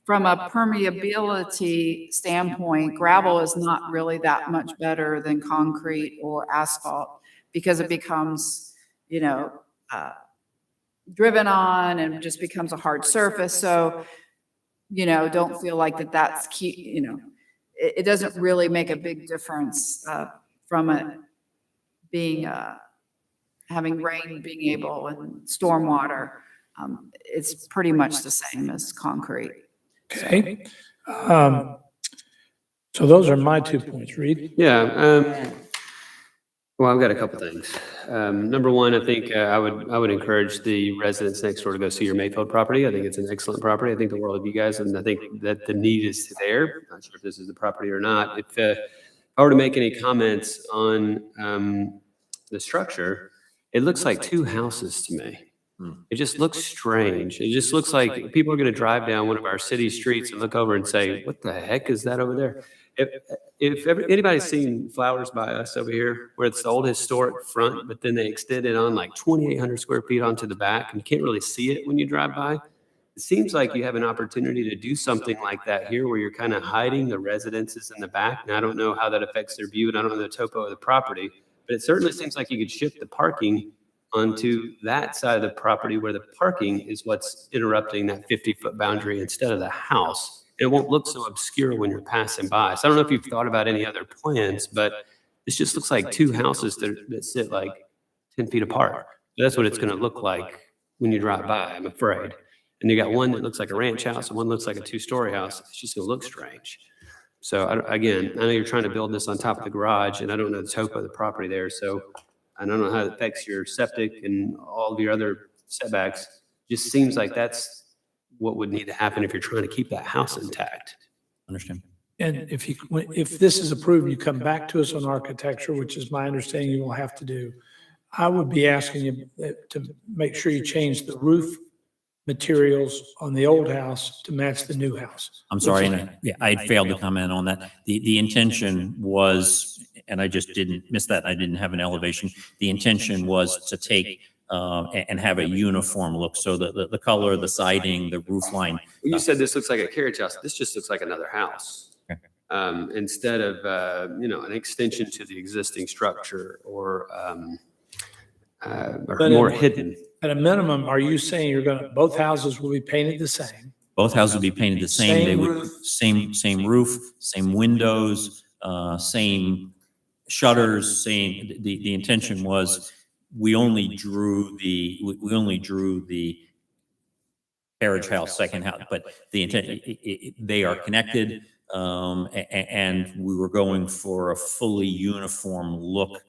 from a permeability standpoint, gravel is not really that much better than concrete or asphalt because it becomes, driven on and just becomes a hard surface. So, don't feel like that's key, it doesn't really make a big difference from it being, having rain being able and stormwater. It's pretty much the same as concrete. Okay. So those are my 2 points. Reed? Yeah. Well, I've got a couple things. Number one, I think I would encourage the residents next door to go see your Mayfield property. I think it's an excellent property. I think the world of you guys, and I think that the need is there. Not sure if this is the property or not. If I were to make any comments on the structure, it looks like two houses to me. It just looks strange. It just looks like people are going to drive down one of our city streets and look over and say, what the heck is that over there? If anybody's seen Flowers by Us over here, where it's the old historic front, but then they extend it on like 2,800 square feet onto the back, and you can't really see it when you drive by. It seems like you have an opportunity to do something like that here, where you're kind of hiding the residences in the back. And I don't know how that affects their view, and I don't know the topo of the property, but it certainly seems like you could shift the parking onto that side of the property where the parking is what's interrupting that 50-foot boundary instead of the house. It won't look so obscure when you're passing by. So I don't know if you've thought about any other plans, but this just looks like two houses that sit like 10 feet apart. That's what it's going to look like when you drive by, I'm afraid. And you got one that looks like a ranch house and one looks like a two-story house. It's just going to look strange. So again, I know you're trying to build this on top of the garage, and I don't know the topo of the property there. So I don't know how it affects your septic and all of your other setbacks. Just seems like that's what would need to happen if you're trying to keep that house intact. Understand. And if this is approved, you come back to us on architecture, which is my understanding you will have to do. I would be asking you to make sure you change the roof materials on the old house to match the new house. I'm sorry, and I failed to comment on that. The intention was, and I just didn't miss that, I didn't have an elevation. The intention was to take and have a uniform look. So the color, the siding, the roof line. You said this looks like a carriage house. This just looks like another house. Okay. Instead of, an extension to the existing structure or more hidden. At a minimum, are you saying both houses will be painted the same? Both houses would be painted the same. Same They would, roof. same roof, same windows, same shutters, the intention was we only drew the carriage house, second house, but the intent, they are connected. And we were going for a fully uniform look.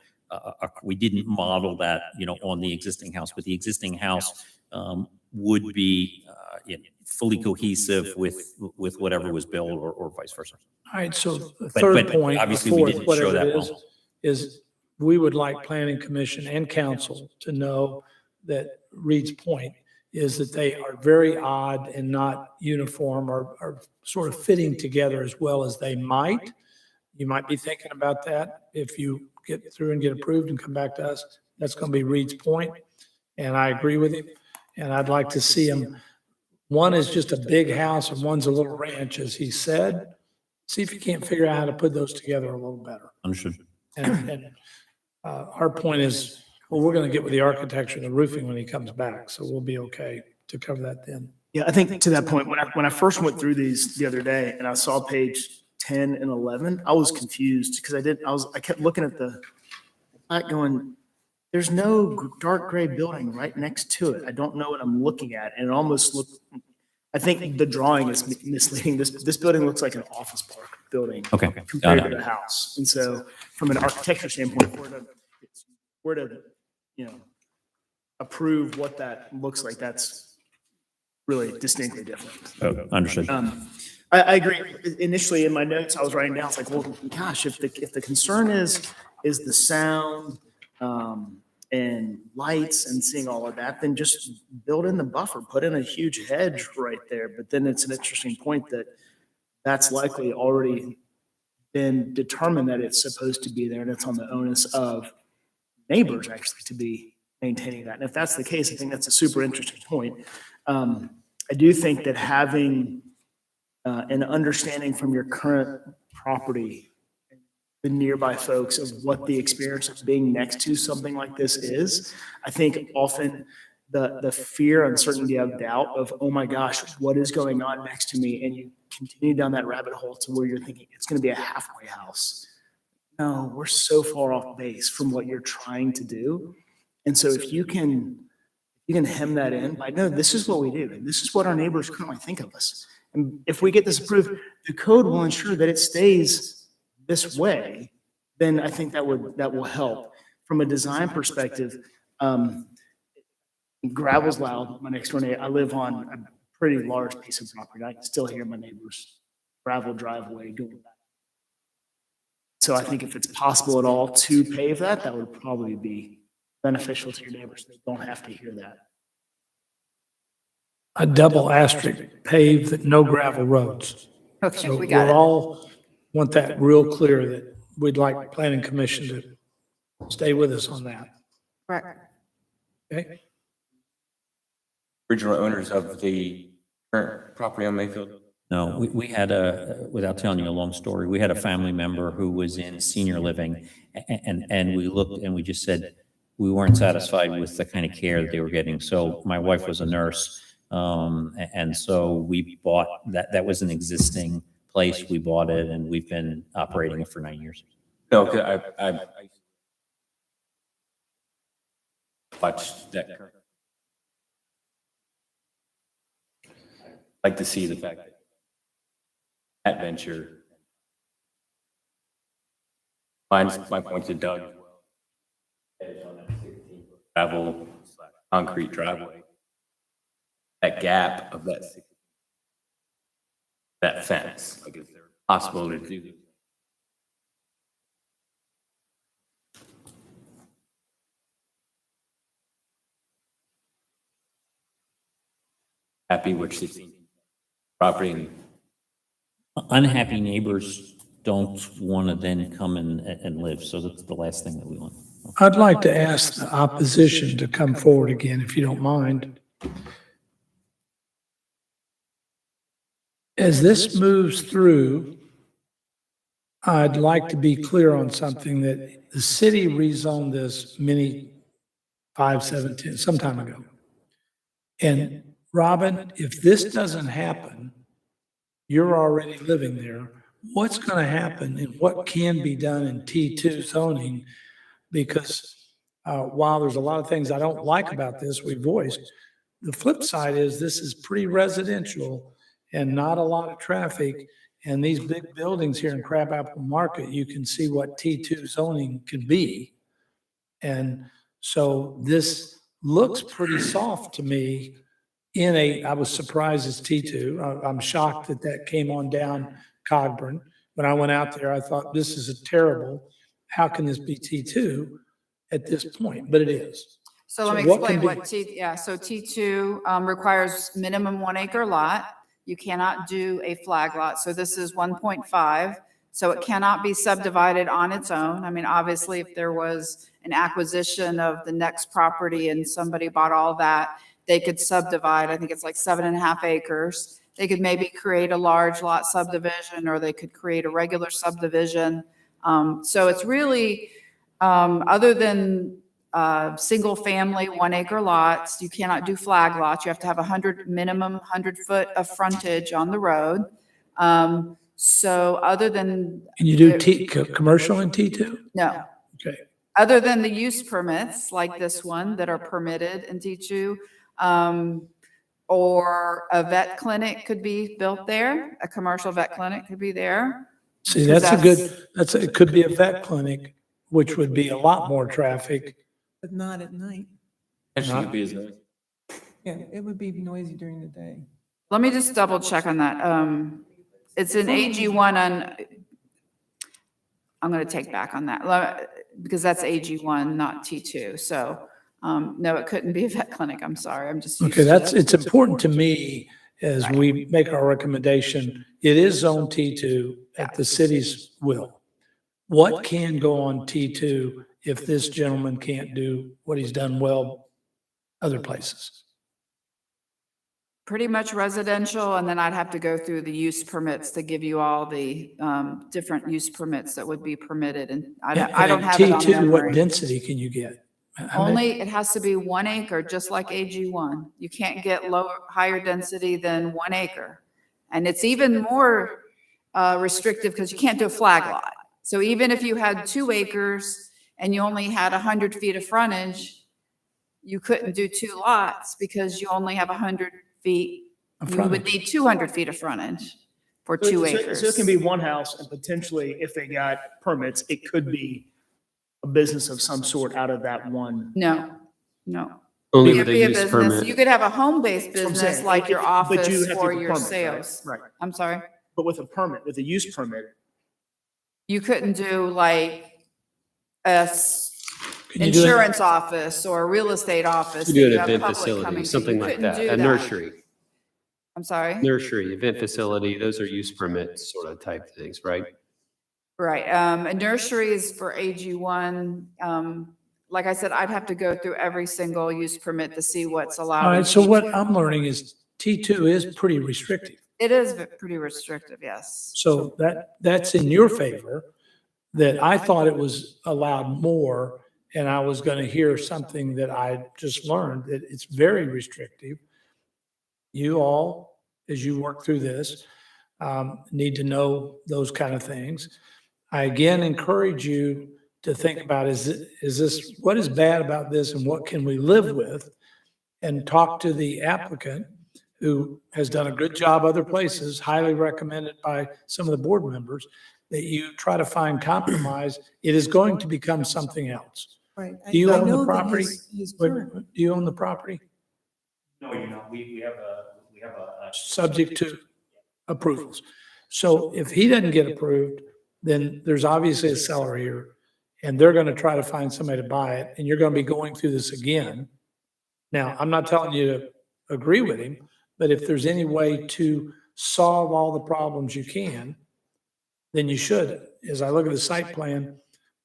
We didn't model that, on the existing house, but the existing house would be fully cohesive with whatever was built or vice versa. All right, so the But third point, obviously the we fourth, didn't show whatever that it well. is we would like planning commission and council to know that Reed's point is that they are very odd and not uniform or sort of fitting together as well as they might. You might be thinking about that if you get through and get approved and come back to us. That's going to be Reed's point, and I agree with him. And I'd like to see them. One is just a big house and one's a little ranch, as he said. See if you can't figure out how to put those together a little better. Understood. And our point is, well, we're going to get with the architecture and the roofing when he comes back, so we'll be okay to cover that then. Yeah, I think to that point, when I first went through these the other day and I saw page 10 and 11, I was confused because I kept looking at the, going, there's no dark gray building right next to it. I don't know what I'm looking at, and it almost I think the drawing is misleading. This building looks like an office park building. Okay, got Compared to it. the house. And so from an architecture standpoint, we're to, approve what that looks like, that's really distinctly different. Oh, understood. I agree. Initially in my notes, I was writing down, it's like, well, gosh, if the concern is the sound, and lights and seeing all of that, then just build in the buffer, put in a huge hedge right there. But then it's an interesting point that that's likely already been determined that it's supposed to be there, and it's on the onus of neighbors actually to be maintaining that. And if that's the case, I think that's a super interesting point. I do think that having an understanding from your current property, the nearby folks, of what the experience of being next to something like this is. I think often the fear, uncertainty of doubt of, oh my gosh, what is going on next to me? And you continue down that rabbit hole to where you're thinking it's going to be a halfway house. No, we're so far off base from what you're trying to do. And so if you can hem that in by, no, this is what we do. And this is what our neighbors currently think of us. And if we get this approved, the code will ensure that it stays this way, then I think that will help. From a design perspective, gravel's loud. My next door neighbor, I live on a pretty large piece of property. I can still hear my neighbor's gravel driveway going back. So I think if it's possible at all to pave that, that would probably be beneficial to your neighbors. They don't have to hear that. A double asterisk paved that no gravel roads. Okay, So we got we'll it. all want that real clear, that we'd like planning commission to stay with us on that. Right. Okay? Original owners of the current property on Mayfield? No, we had without telling you a long story, we had a family member who was in senior living, and we looked and we just said we weren't satisfied with the kind of care that they were getting. So my wife was a nurse, and so we bought that was an existing place. We bought it, and we've been operating it for 9 years. No, 'cause I watched that. Like to see the fact that that venture. My point to Doug. On that 16-foot gravel / concrete driveway. That gap of that fence, like, is there a possibility to do this? Happy with 16 property and Unhappy neighbors don't want to then come and live, so that's the last thing that we want. I'd like to ask the opposition to come forward again, if you don't mind. As this moves through, I'd like to be clear on something, that the city rezoned this 5, 7, 10, some time ago. And Robin, if this doesn't happen, you're already living there. What's going to happen and what can be done in T2 zoning? Because while there's a lot of things I don't like about this, we voiced, the flip side is this is pretty residential and not a lot of traffic. And these big buildings here in Crabapple Market, you can see what T2 zoning can be. And so this looks pretty soft to me. I was surprised it's T2. I'm shocked that came on down Cogburn. When I went out there, I thought, this is a terrible, how can this be T2 at this point? But it is. So let me So what can explain be- so T2 requires minimum 1 acre lot. You cannot do a flag lot. So this is 1.5. So it cannot be subdivided on its own. I mean, obviously, if there was an acquisition of the next property and somebody bought all that, they could subdivide. I think it's like 7.5 acres. They could maybe create a large lot subdivision, or they could create a regular subdivision. So it's really, other than single family 1 acre lots, you cannot do flag lots. You have to have minimum 100 foot of frontage on the road. So other than. Can you do commercial in T2? No. Okay. other than the use permits like this one that are permitted in T2, or a vet clinic could be built there, a commercial vet clinic could be there. See, Because that's a good, it could be a vet clinic, which would be a lot more traffic. But not at night. Actually, it'd be as nice. Yeah, it would be noisy during the day. Let me just double check on that. It's in AG1 on, I'm going to take back on that because that's AG1, not T2. So, no, it couldn't be a vet clinic. I'm sorry. I'm just. Okay, it's important to me as we make our recommendation. It is zone T2 at the city's will. What can go on T2 if this gentleman can't do what he's done well other places? Pretty much residential, and then I'd have to go through the use permits to give you all the different use permits that would be permitted, and I don't have it on T2, what memory. density can you get? How many- Only, it has to be 1 acre, just like AG1. You can't get higher density than 1 acre. And it's even more restrictive because you can't do a flag lot. So even if you had 2 acres and you only had 100 feet of frontage, you couldn't do 2 lots because you only have 100 feet. You would need 200 feet of frontage for 2 acres. So it can be one house, and potentially, if they got permits, it could be a business of some sort out of that one. No. Only It with could a be a use business. permit. You could have a home-based That's what I'm business saying. like your But you office have to or get a your permit, right? sales. Right. I'm sorry? But with a permit, with a use permit, You couldn't do like a Can you do it? insurance office or a real estate office. You do an that you have event public facility, coming to. something You like couldn't that, do a nursery. I'm sorry? Nursery, event facility, those are use permit sort of type things, right? Right. A nursery is for AG1. Like I said, I'd have to go through every single use permit to see what's allowed. All in right, so what T2. I'm learning is T2 is pretty restrictive. It is pretty restrictive, yes. So that's in your favor, that I thought it was allowed more, and I was going to hear something that I just learned, that it's very restrictive. You all, as you work through this, need to know those kind of things. I again encourage you to think about, is this, what is bad about this and what can we live with? And talk to the applicant, who has done a good job other places, highly recommended by some of the board members, that you try to find compromise. It is going to become something else. Right. Do you I own the know that property? his Wait, current- do you own the property? No, you know, we have a. Subject to approvals. So if he doesn't get approved, then there's obviously a seller here, and they're going to try to find somebody to buy it, and you're going to be going through this again. Now, I'm not telling you to agree with him, but if there's any way to solve all the problems you can, then you should. As I look at the site plan,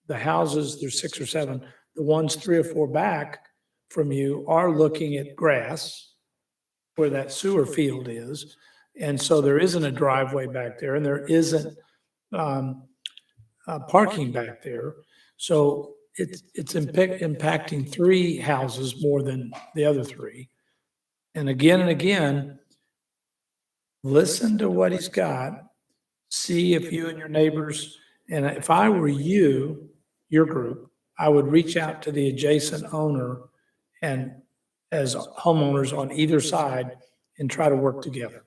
the houses, there's 6 or 7, the ones 3 or 4 back from you are looking at grass where that sewer field is. And so there isn't a driveway back there, and there isn't parking back there. So it's impacting 3 houses more than the other 3. And again, listen to what he's got, see if you and your neighbors, and if I were you, your group, I would reach out to the adjacent owner and as homeowners on either side and try to work together.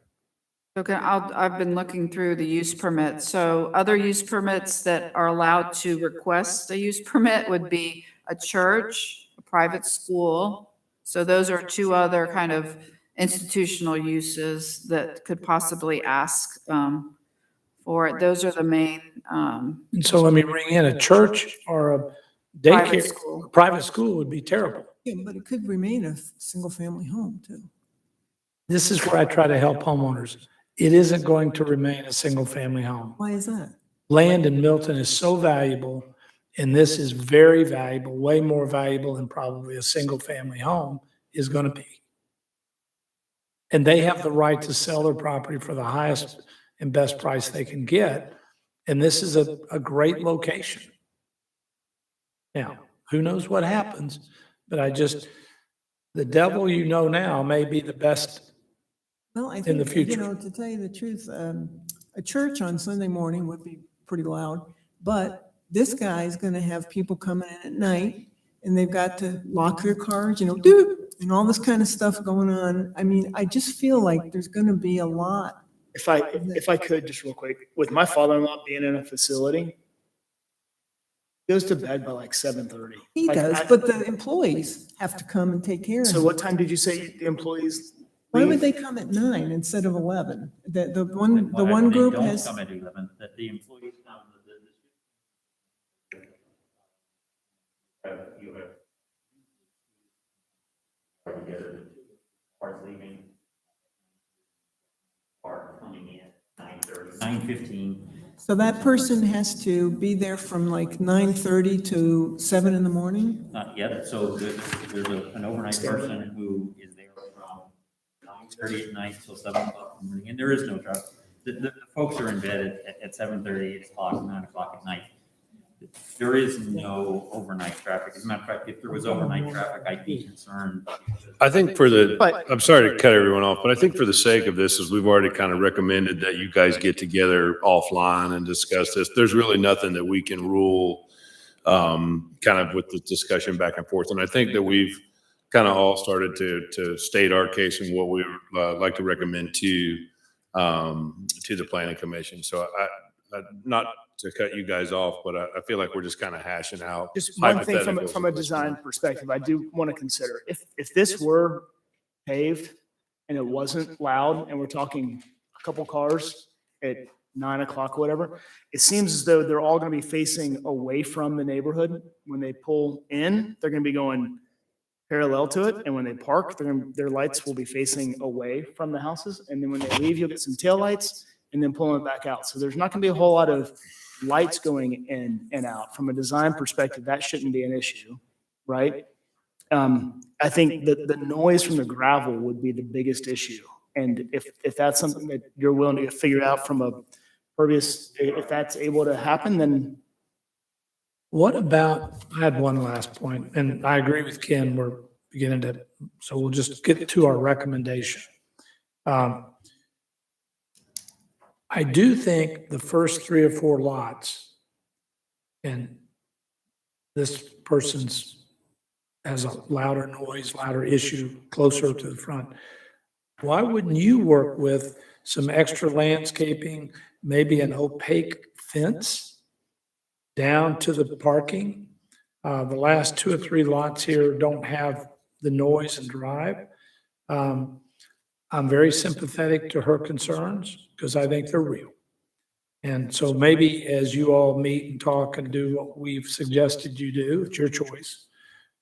Okay, I've been looking through the use permits. So other use permits that are allowed to request a use permit would be a church, a private school. So those are 2 other kind of institutional uses that could possibly ask for it. Those are the main. And so let me bring in a church or a Private daycare. school. A private school would be terrible. Yeah, but it could remain a single-family home too. This is where I try to help homeowners. It isn't going to remain a single-family home. Why is that? Land in Milton is so valuable, and this is very valuable, way more valuable than probably a single-family home is going to be. And they have the right to sell their property for the highest and best price they can get. And this is a great location. Now, who knows what happens, but the devil you know now may be the best. Well, I In the think, future. to tell you the truth, a church on Sunday morning would be pretty loud, but this guy's gonna have people coming in at night and they've got to lock their cars, dude, and all this kind of stuff going on. I mean, I just feel like there's gonna be a lot. If I could, just real quick, with my father-in-law being in a facility, he goes to bed by like 7:30. He Like, does, but the employees have to come and take care of So him. what time did you say the employees? Why would leave? they come at 9 instead of 11? The one Why they group don't has, come at 11, that the employees come, you have cars leaving, car coming in 9:30, 9:15. so that person has to be there from like 9:30 to 7 in the morning? Yeah, so there's an overnight person who is there from 9:30 at night till 7 o'clock in the morning, and there is no traffic. The folks are in bed at 7:30, 8 o'clock, 9 o'clock at night. There is no overnight traffic. As a matter of fact, if there was overnight traffic, I'd be concerned. I think I'm sorry to cut everyone off, but I think for the sake of this, is we've already kind of recommended that you guys get together offline and discuss this. There's really nothing that we can rule, kind of with the discussion back and forth. And I think that we've kind of all started to state our case and what we would like to recommend to the planning commission. So I not to cut you guys off, but I feel like we're just kind of hashing out. Just one thing from hypotheticals. a design perspective, I do want to consider, if this were paved and it wasn't loud and we're talking a couple cars at 9 o'clock or whatever, it seems as though they're all going to be facing away from the neighborhood. When they pull in, they're going to be going parallel to it. And when they park, their lights will be facing away from the houses. And then when they leave, you'll get some tail lights and then pulling it back out. So there's not going to be a whole lot of lights going in and out. From a design perspective, that shouldn't be an issue, right? I think that the noise from the gravel would be the biggest issue. And if that's something that you're willing to figure out from a pervious, if that's able to happen, then. What about, I had one last point, and I agree with Ken, we're beginning to, so we'll just get to our recommendation. I do think the first 3 or 4 lots, and this person's has a louder noise, louder issue closer to the front. Why wouldn't you work with some extra landscaping, maybe an opaque fence down to the parking? The last 2 or 3 lots here don't have the noise and drive. I'm very sympathetic to her concerns because I think they're real. And so maybe as you all meet and talk and do what we've suggested you do, it's your choice,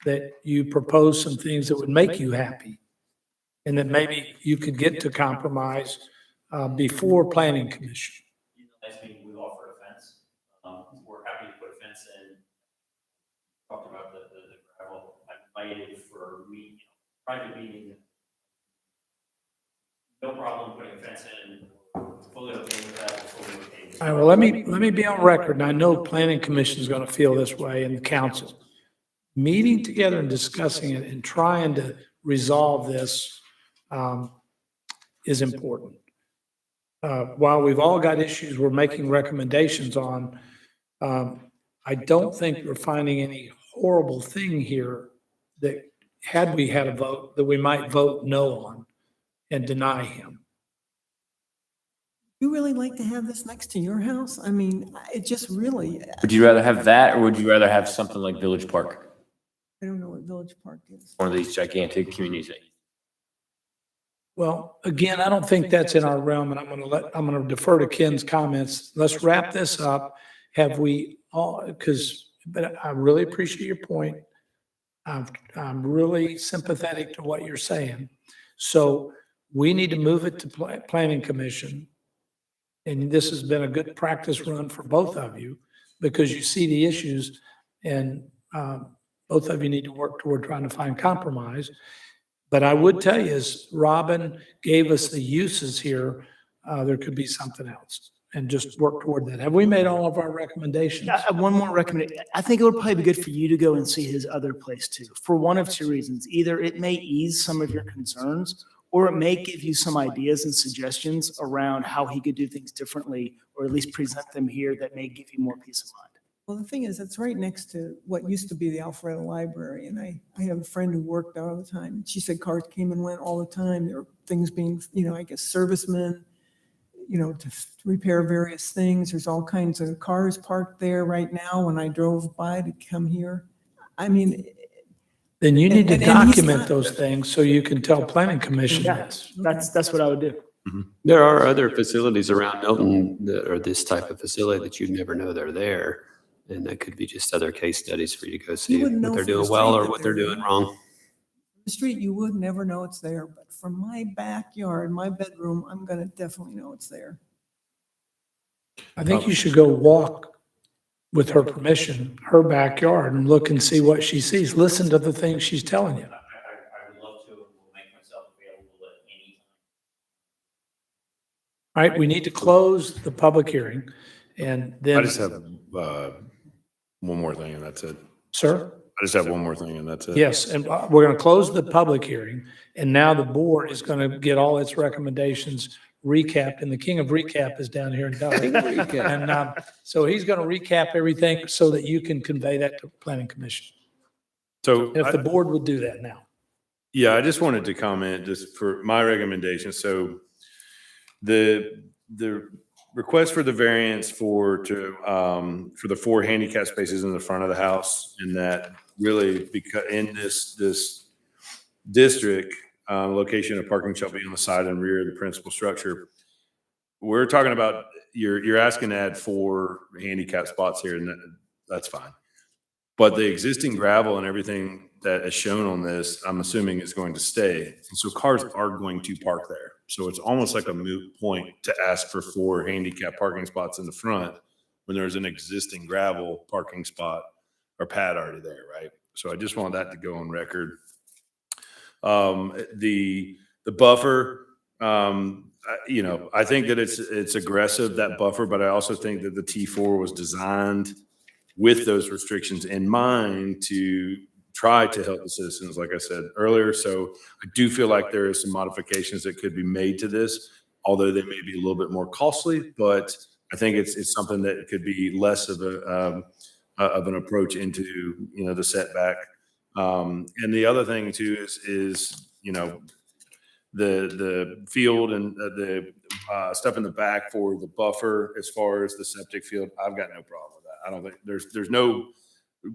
that you propose some things that would make you happy. And that maybe you could get to compromise before planning commission. Last meeting, we offered a fence. We're happy to put a fence in. Talked about the gravel. I invited for private meeting. No problem putting a fence in. Fully okay with that. Fully okay with All right, well, let me be on record, and I know planning commission is going to feel this way, and the council. Meeting together and discussing it and trying to resolve this is important. While we've all got issues we're making recommendations on, I don't think we're finding any horrible thing here that had we had a vote, that we might vote no on and deny him. You really like to have this next to your house? I mean, it just really, Would you rather have that, or would you rather have something like Village Park, I don't know what Village Park is. one of these gigantic communities? Well, again, I don't think that's in our realm, and I'm going to defer to Ken's comments. Let's wrap this up. Have we all, but I really appreciate your point. I'm really sympathetic to what you're saying. So we need to move it to planning commission. And this has been a good practice run for both of you because you see the issues and both of you need to work toward trying to find compromise. But I would tell you, as Robin gave us the uses here, there could be something else and just work toward that. Have we made all of our recommendations? One more recommendation. I think it would probably be good for you to go and see his other place too, for one of 2 reasons. Either it may ease some of your concerns, or it may give you some ideas and suggestions around how he could do things differently, or at least present them here that may give you more peace of mind. Well, the thing is, it's right next to what used to be the Alpharetta Library, and I have a friend who worked there all the time. She said cars came and went all the time. There were things being, I guess servicemen, to repair various things. There's all kinds of cars parked there right now when I drove by to come here. I mean, Then you need to and he's document not- those things so you can tell planning commission Yeah, this. that's what I would do. There are other facilities around Milton that are this type of facility that you'd never know they're there. And that could be just other case studies for you to go see wouldn't know what they're from the doing well street or that what they're they're doing there. wrong. The street, you would never know it's there, but from my backyard, my bedroom, I'm gonna definitely know it's there. I think you should go walk with her permission, her backyard and look and see what she sees. Listen to the things she's telling you. I would love to, and will make myself available at any time. All right, we need to close the public hearing and then. I just have one more thing and that's it. Sir? I just have one more thing and that's it. Yes, and we're going to close the public hearing, and now the board is going to get all its recommendations recapped, and the king of recap is down here in Doug. And so he's going to recap everything so that you can convey that to planning commission. So If the board would do that now. yeah, I just wanted to comment just for my recommendation. So the request for the variance for the 4 handicap spaces in the front of the house, and that really because in this district, location of parking shall be on the side and rear of the principal structure. We're talking about, you're asking to add 4 handicap spots here, and that's fine. But the existing gravel and everything that is shown on this, I'm assuming is going to stay. And so cars are going to park there. So it's almost like a moot point to ask for 4 handicap parking spots in the front when there's an existing gravel parking spot or pad already there, right? So I just want that to go on record. The buffer, I think that it's aggressive, that buffer, but I also think that the T4 was designed with those restrictions in mind to try to help the citizens, like I said earlier. So I do feel like there are some modifications that could be made to this, although they may be a little bit more costly, but I think it's something that could be less of an approach into, the setback. And the other thing too is the field and the stuff in the back for the buffer as far as the septic field. I've got no problem with that. I don't think there's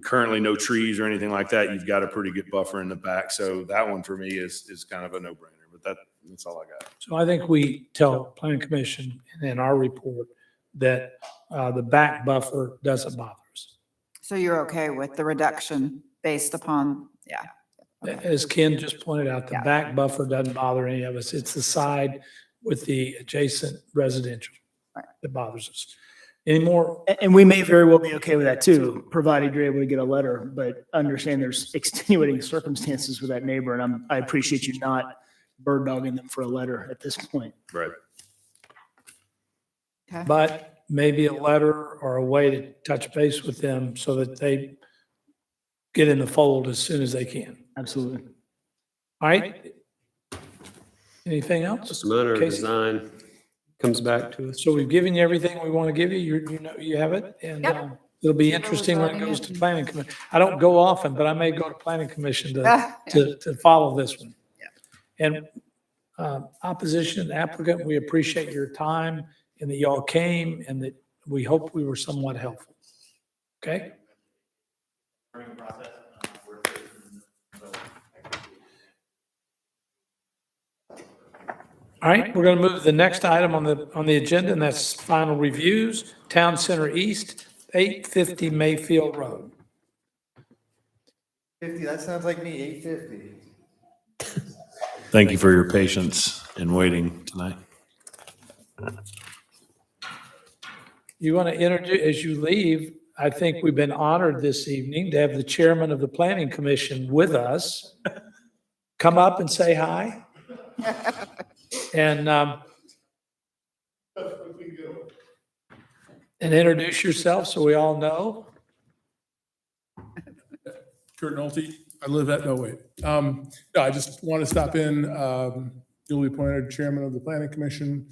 currently no trees or anything like that. You've got a pretty good buffer in the back. So that one for me is kind of a no brainer, but that's all I got. So I think we tell planning commission in our report that the back buffer doesn't bother us. So you're okay with the reduction based upon, yeah. As Ken just pointed out, the Yeah. back buffer doesn't bother any of us. It's the side with the adjacent residential Right. that bothers us. Any more? And we may very well be okay with that too, provided you're able to get a letter, but understand there's extenuating circumstances with that neighbor, and I appreciate you not bird dogging them for a letter at this point. Right. Okay. But maybe a letter or a way to touch base with them so that they get in the fold as soon as they can. Absolutely. All right? Anything else? Just a matter of Casey? design comes back to us. So we've given you everything we want to give you. You know, you have it. And Yep. it'll be interesting when it goes to planning commission. I don't go often, but I may go to planning commission to follow this one. And opposition applicant, we appreciate your time and that y'all came and that we hope we were somewhat helpful. Okay? All right, we're going to move to the next item on the agenda, and that's final reviews, Town Center East, 850 Mayfield Road. 50, that sounds like me, 850. Thank you for your patience in waiting tonight. You want to introduce, as you leave, I think we've been honored this evening to have the chairman of the planning commission with us. Come up and say hi. And introduce yourself so we all know. Kurt Nolte. I live at, no, wait. No, I just want to stop in, newly appointed chairman of the planning commission.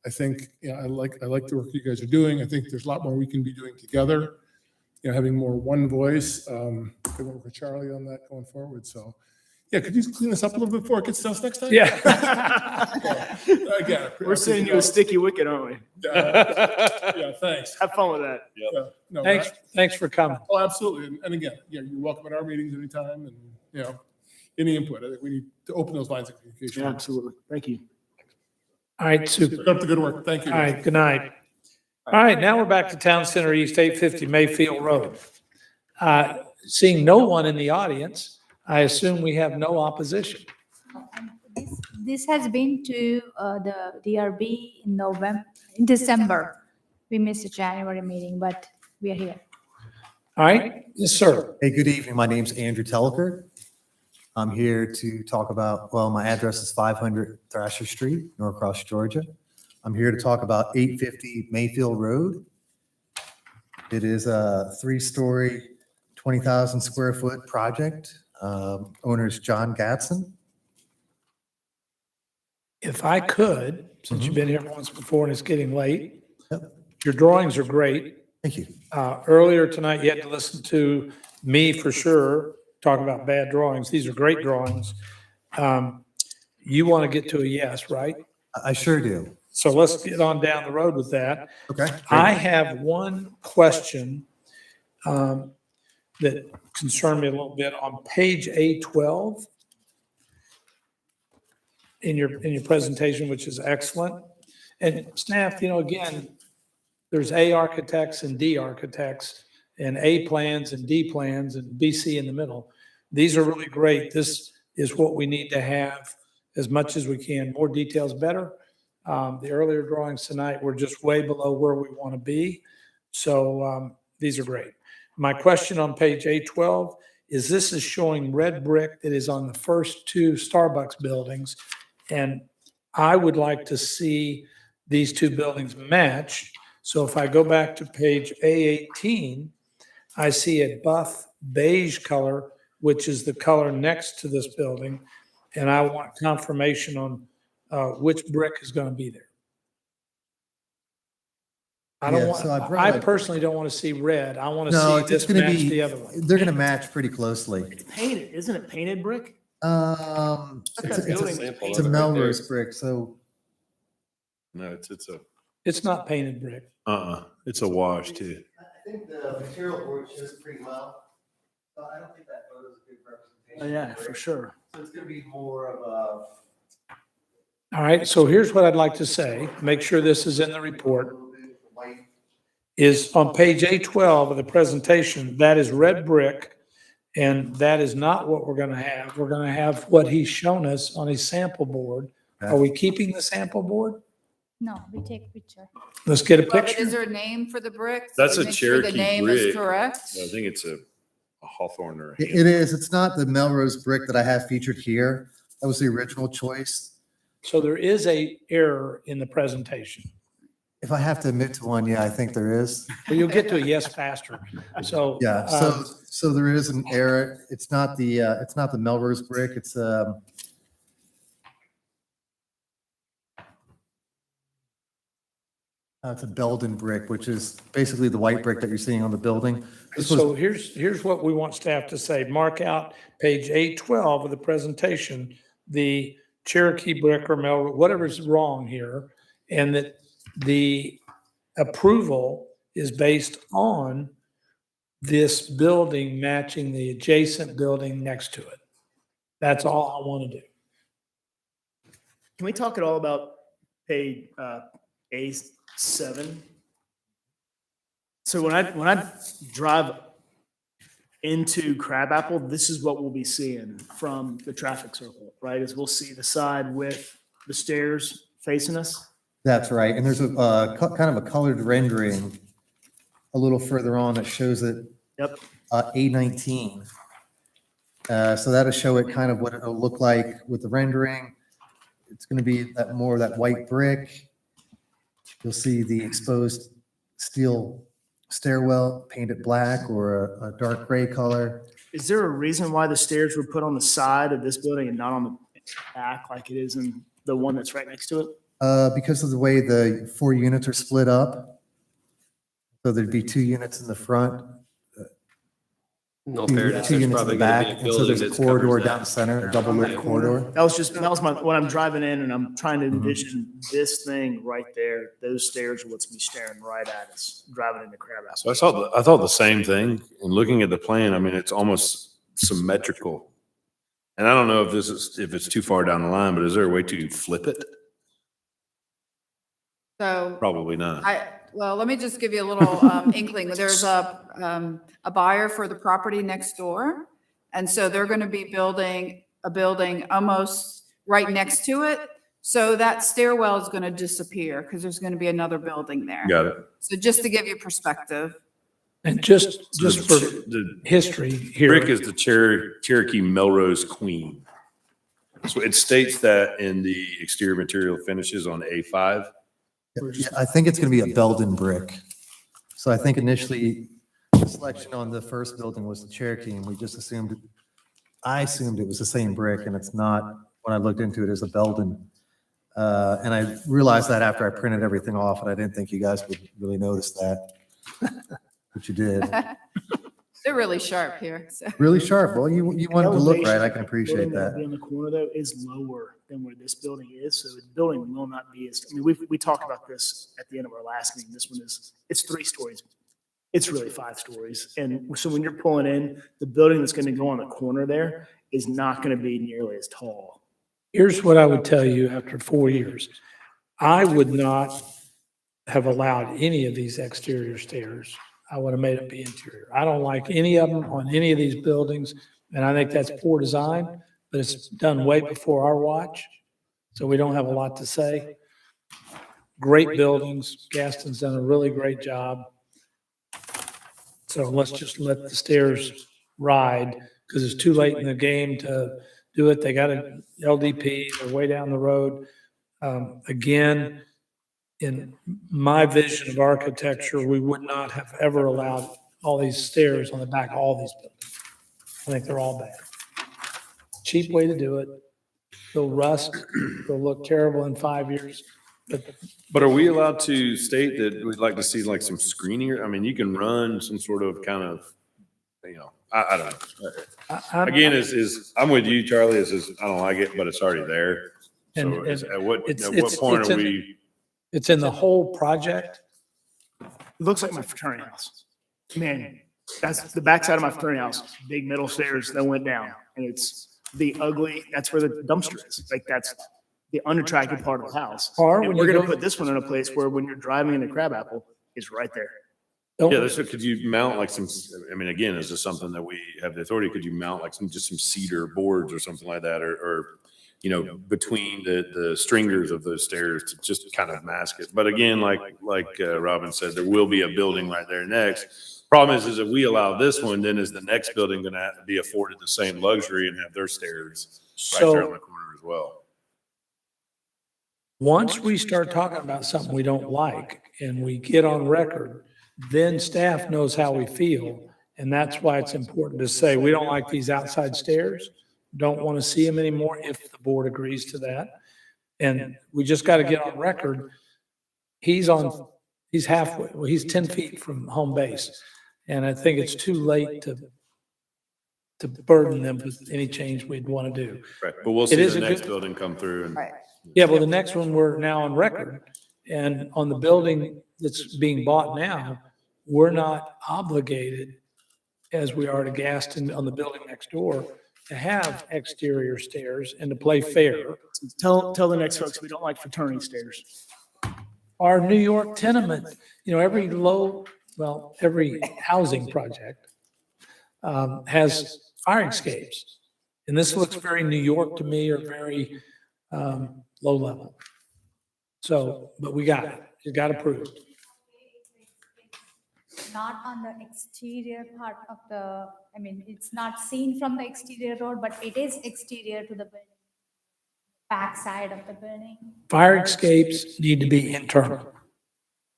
I think, I like the work you guys are doing. I think there's a lot more we can be doing together. having more one voice. I'm going to work with Charlie on that going forward. So, yeah, could you clean this up a little bit before it gets to us next time? Yeah. Again, We're sending you a sticky wicket, aren't we? Yeah, thanks. Have fun with that. Yeah, no, Thanks for coming. Oh, absolutely. And again, you're welcome at our meetings anytime and, any input. I think we need to open those lines of communication. Yeah, absolutely. Thank you. All right, super. Keep up the good work. Thank you. All right, good night. All right, now we're back to Town Center East, 850 Mayfield Road. Seeing no one in the audience, I assume we have no opposition. This has been to the DRB in December. We missed the January meeting, but we are here. All right, yes, sir. Hey, good evening. My name's Andrew Telliker. I'm here to talk about, well, my address is 500 Thrasher Street, Norcross, Georgia. I'm here to talk about 850 Mayfield Road. It is a 3-story, 20,000 square foot project. Owner is John Gatson. If I could, since you've been here once before and it's getting late, your drawings are great. Thank you. Earlier tonight, you had to listen to me for sure, talk about bad drawings. These are great drawings. You want to get to a yes, right? I sure do. So let's get on down the road with that. Okay. I have one question that concerned me a little bit on page A12 in your presentation, which is excellent. And staff, again, there's A architects and D architects and A plans and D plans and BC in the middle. These are really great. This is what we need to have as much as we can. More details, better. The earlier drawings tonight were just way below where we want to be. So these are great. My question on page A12 is this is showing red brick that is on the first 2 Starbucks buildings. And I would like to see these 2 buildings match. So if I go back to page A18, I see a buff beige color, which is the color next to this building. And I want confirmation on which brick is going to be there. I personally don't want to see red. I want to see this match the other one. They're going to match pretty closely. It's painted, isn't it painted brick? It's a Melrose brick, so. No, It's not painted brick. it's a wash too. I think the material board shows pretty well. So I don't think that photo is a good representation. Yeah, for sure. So it's going to be more of a. All right, so here's what I'd like to say, make sure this is in the report, is on page A12 of the presentation, that is red brick, and that is not what we're going to have. We're going to have what he's shown us on a sample board. Are we keeping the sample board? No, we take picture. Let's get a Well, but picture. is there a name for the brick? That's So a make sure The Cherokee name is brick. correct? I think it's a Hawthorne or a It is. It's not the Melrose brick that I have featured here. That was the original choice. So there is a error in the presentation. If I have to admit to one, yeah, I think there is. Well, you'll get to a yes faster. So. Yeah, so there is an error. It's not the Melrose brick. It's a Belden brick, which is basically the white brick that you're seeing on the building. This was, So here's what we want staff to say. Mark out page 812 of the presentation, the Cherokee brick or Melrose, whatever's wrong here, and that the approval is based on this building matching the adjacent building next to it. That's all I want to do. Can we talk at all about page A7? So when I drive into Crabapple, this is what we'll be seeing from the traffic circle, right? Is we'll see the side with the stairs facing us. that's right. And there's a kind of a colored rendering a little further on that shows it. Yep. A19. So that'll show it kind of what it'll look like with the rendering. It's going to be that more of that white brick. You'll see the exposed steel stairwell painted black or a dark gray color. Is there a reason why the stairs were put on the side of this building and not on the back like it is in the one that's right next to it? Because of the way the 4 units are split up. So there'd be 2 units in the front, In all fairness, two there's units in probably the gonna back, be a and so building there's a that's covers corridor that. down the center, a double lit corridor. That was my, when I'm driving in and I'm trying to Mhm. envision this thing right there, those stairs are what's gonna be staring right at us, driving into Crab So Apple. I thought the same thing. And looking at the plan, I mean, it's almost symmetrical. And I don't know if it's too far down the line, but is there a way to flip it? So Probably not. well, let me just give you a little inkling. There's a buyer for the property next door. And so they're going to be building a building almost right next to it. So that stairwell is going to disappear because there's going to be another building there. Got it. So just to give you perspective. And just for The history here. brick is the Cherokee Melrose Queen. So it states that in the exterior material finishes on A5. Yeah, I think it's going to be a Belden brick. So I think initially the selection on the first building was the Cherokee, and we just I assumed it was the same brick, and it's not. When I looked into it, it's a Belden. And I realized that after I printed everything off, and I didn't think you guys would really notice that, but you did. They're really sharp here. So. Really sharp. Well, you wanted to look right. I can appreciate Building that'll be that. in the corner though is lower than where this building is, so the building will not be as, I mean, we talked about this at the end of our last meeting. This one it's 3 stories. It's really 5 stories. And so when you're pulling in, the building that's going to go on the corner there is not going to be nearly as tall. Here's what I would tell you after 4 years. I would not have allowed any of these exterior stairs. I would have made it be interior. I don't like any of them on any of these buildings, and I think that's poor design, but it's done way before our watch, so we don't have a lot to say. Great buildings. Gaston's done a really great job. So let's just let the stairs ride, because it's too late in the game to do it. They got an LDP, they're way down the road. Again, in my vision of architecture, we would not have ever allowed all these stairs on the back of all these buildings. I think they're all bad. Cheap way to do it. They'll rust, they'll look terrible in 5 years. But are we allowed to state that we'd like to see like some screening? I mean, you can run some sort of kind of, I don't know. Again, I'm with you, Charlie, I don't like it, but it's already there. So at what point are we? It's in the whole project. It looks like my fraternity house. Man, that's the backside of my fraternity house. Big metal stairs that went down, and it's the ugly. That's where the dumpster is. Like that's the unattractive part of the house. Or And when we're you going to go- put this one in a place where when you're driving into Crabapple, it's right there. Yeah, could you mount like some, I mean, again, is this something that we have the authority? Could you mount like some cedar boards or something like that, or between the stringers of those stairs to just kind of mask it? But again, like Robin said, there will be a building right there next. Problem is if we allow this one, then is the next building going to have to be afforded the same luxury and have their stairs right there on the corner as well? Once we start talking about something we don't like and we get on record, then staff knows how we feel. And that's why it's important to say, we don't like these outside stairs, don't want to see them anymore if the board agrees to that. And we just got to get on record. He's halfway, well, he's 10 feet from home base. And I think it's too late to burden them with any change we'd want to do. Right, but we'll It see is the a next good- building come through and. Right. Yeah, well, the next one, we're now on record. And on the building that's being bought now, we're not obligated, as we are to Gaston on the building next door, to have exterior stairs and to play fair. Tell the next folks we don't like fraternity stairs. Our New York tenement, every every housing project has fire escapes. And this looks very New York to me, or very low level. So, but we got it. It got approved. Not on the exterior part of it's not seen from the exterior road, but it is exterior to the building, back side of the building. Fire escapes need to be internal.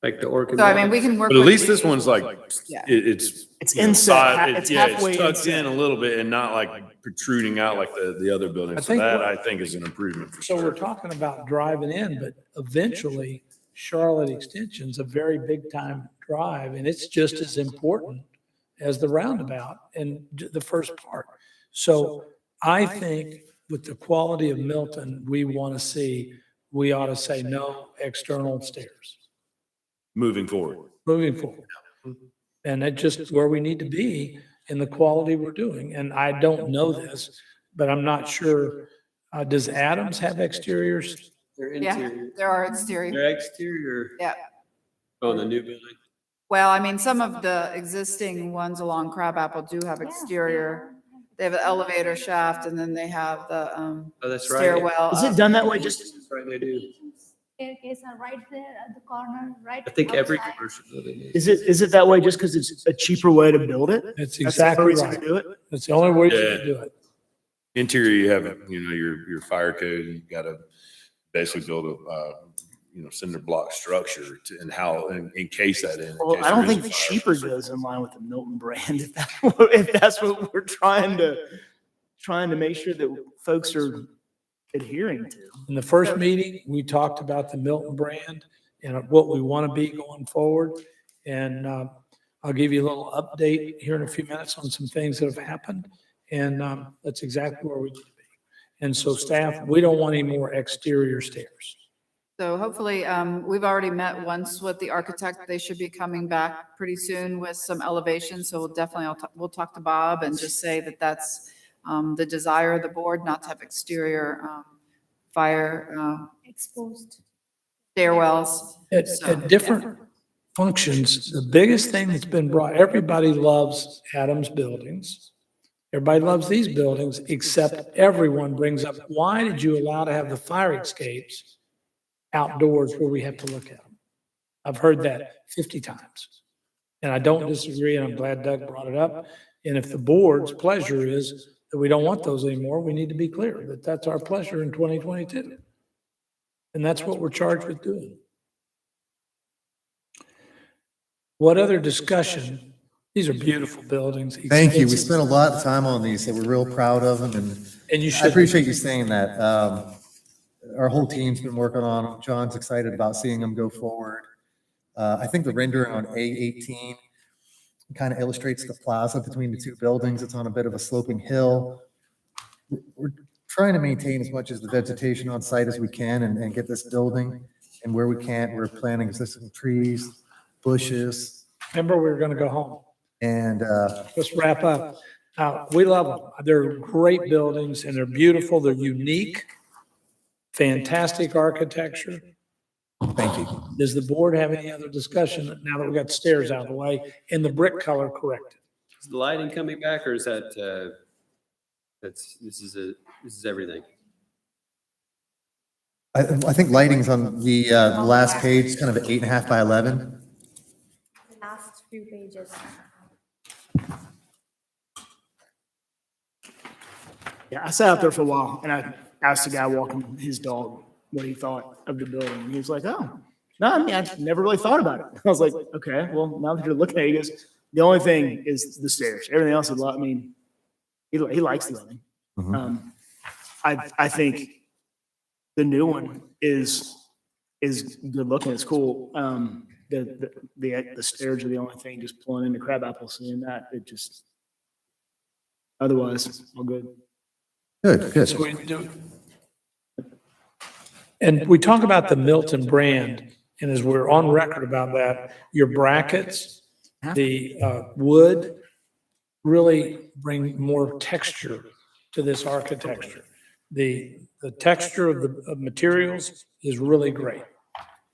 Like the orchid. So I mean, we can work. But at with least you. this one's like, Yeah. It's inset. It's It's halfway tucked inset. in a little bit and not like protruding out like the other buildings. So that I think is an improvement for So we're sure. talking about driving in, but eventually Charlotte Extension's a very big time drive, and it's just as important as the roundabout in the first part. So I think with the quality of Milton we want to see, we ought to say no external stairs Moving forward. moving forward. And that's just where we need to be in the quality we're doing. And I don't know this, but I'm not sure. Does Adams have exteriors? They're Yeah, interior. there are exterior. They're exterior. Yeah. Oh, the new building? Well, I mean, some of the existing ones along Crabapple do have exterior. They have an elevator shaft and then they have the Oh, that's right. stairwell. Is it up. done that way just? That's right, they do. Staircase are right there at the corner, right? I think every outside. commercial building is. Is it that way just because it's a cheaper way to build it? That's That's the only exactly reason right. to do it? That's the only way Yeah. to do it. Interior, you have, your fire code, and you've got to basically build a, cinder block structure to, and encase that in. Well, case I don't there is think a the fire. cheaper goes in line with the Milton brand, if that's what we're trying to make sure that folks are adhering to. In the first meeting, we talked about the Milton brand and what we want to be going forward. And I'll give you a little update here in a few minutes on some things that have happened. And that's exactly where we need to be. And so staff, we don't want any more exterior stairs. So hopefully, we've already met once with the architect. They should be coming back pretty soon with some elevations. So we'll definitely, we'll talk to Bob and just say that that's the desire of the board, not to have exterior fire Exposed. stairwells. At different functions, the biggest thing that's been brought, everybody loves Adams buildings. Everybody loves these buildings, except everyone brings up, why did you allow to have the fire escapes outdoors where we have to look at them? I've heard that 50 times. And I don't disagree, and I'm glad Doug brought it up. And if the board's pleasure is that we don't want those anymore, we need to be clear that that's our pleasure in 2022. And that's what we're charged with doing. What other discussion? These are beautiful buildings. Thank you. We expensive. spent a lot of time on these, so we're real proud of them, And you I should. appreciate you saying that. Our whole team's been working on them. John's excited about seeing them go forward. I think the rendering on A18 kind of illustrates the plaza between the two buildings. It's on a bit of a sloping hill. We're trying to maintain as much as the vegetation on site as we can and get this building. And where we can't, we're planting existing trees, bushes, Remember, we were going to go home. and Let's wrap up. We love them. They're great buildings and they're beautiful. They're unique, fantastic architecture. thank you. Does the board have any other discussion now that we got the stairs out of the way and the brick color corrected? Is the lighting coming back or is that, this is everything? I think lighting's on the last page, kind of an 8.5 by 11. Last few pages. Yeah, I sat out there for a while and I asked the guy walking his dog what he thought of the building. And he was like, oh, no, I mean, I never really thought about it. I was like, okay, well, now that you're looking at it, he goes, the only thing is the stairs. Everything else, I mean, he likes the building. Mhm. I think the new one is good looking. It's cool. The stairs are the only thing, just pulling into Crabapple, seeing that, it just, otherwise, all good. Good, good. So we do. And we talk about the Milton brand, and as we're on record about that, your brackets, the wood really bring more texture to this architecture. The texture of the materials is really great.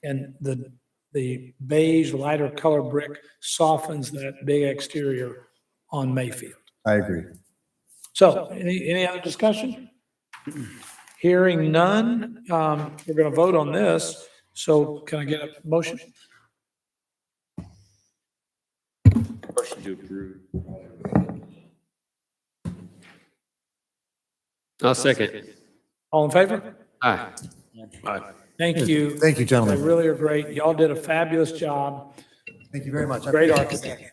And the beige, lighter color brick softens that big exterior on Mayfield. I agree. So any other discussion? Hearing none, we're going to vote on this. So can I get a motion? Motion to approve. I'll second. All in favor? Aye. Thank you. Thank you, They gentlemen. really are great. Y'all did a fabulous job. Thank you very much. I Great appreciate it. architect.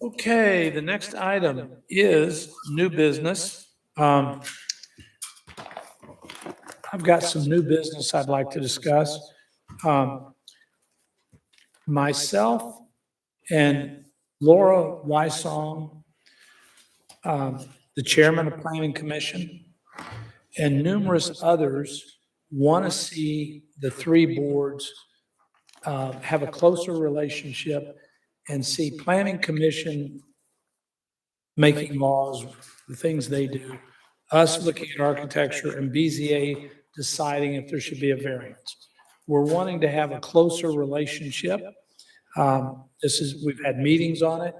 Okay, the next item is new business. I've got some new business I'd like to discuss. myself and Laura Wysong, the chairman of Planning Commission, and numerous others want to see the three boards have a closer relationship and see Planning Commission making laws, the things they do, us looking at architecture, and BZA deciding if there should be a variance. We're wanting to have a closer relationship. We've had meetings on it.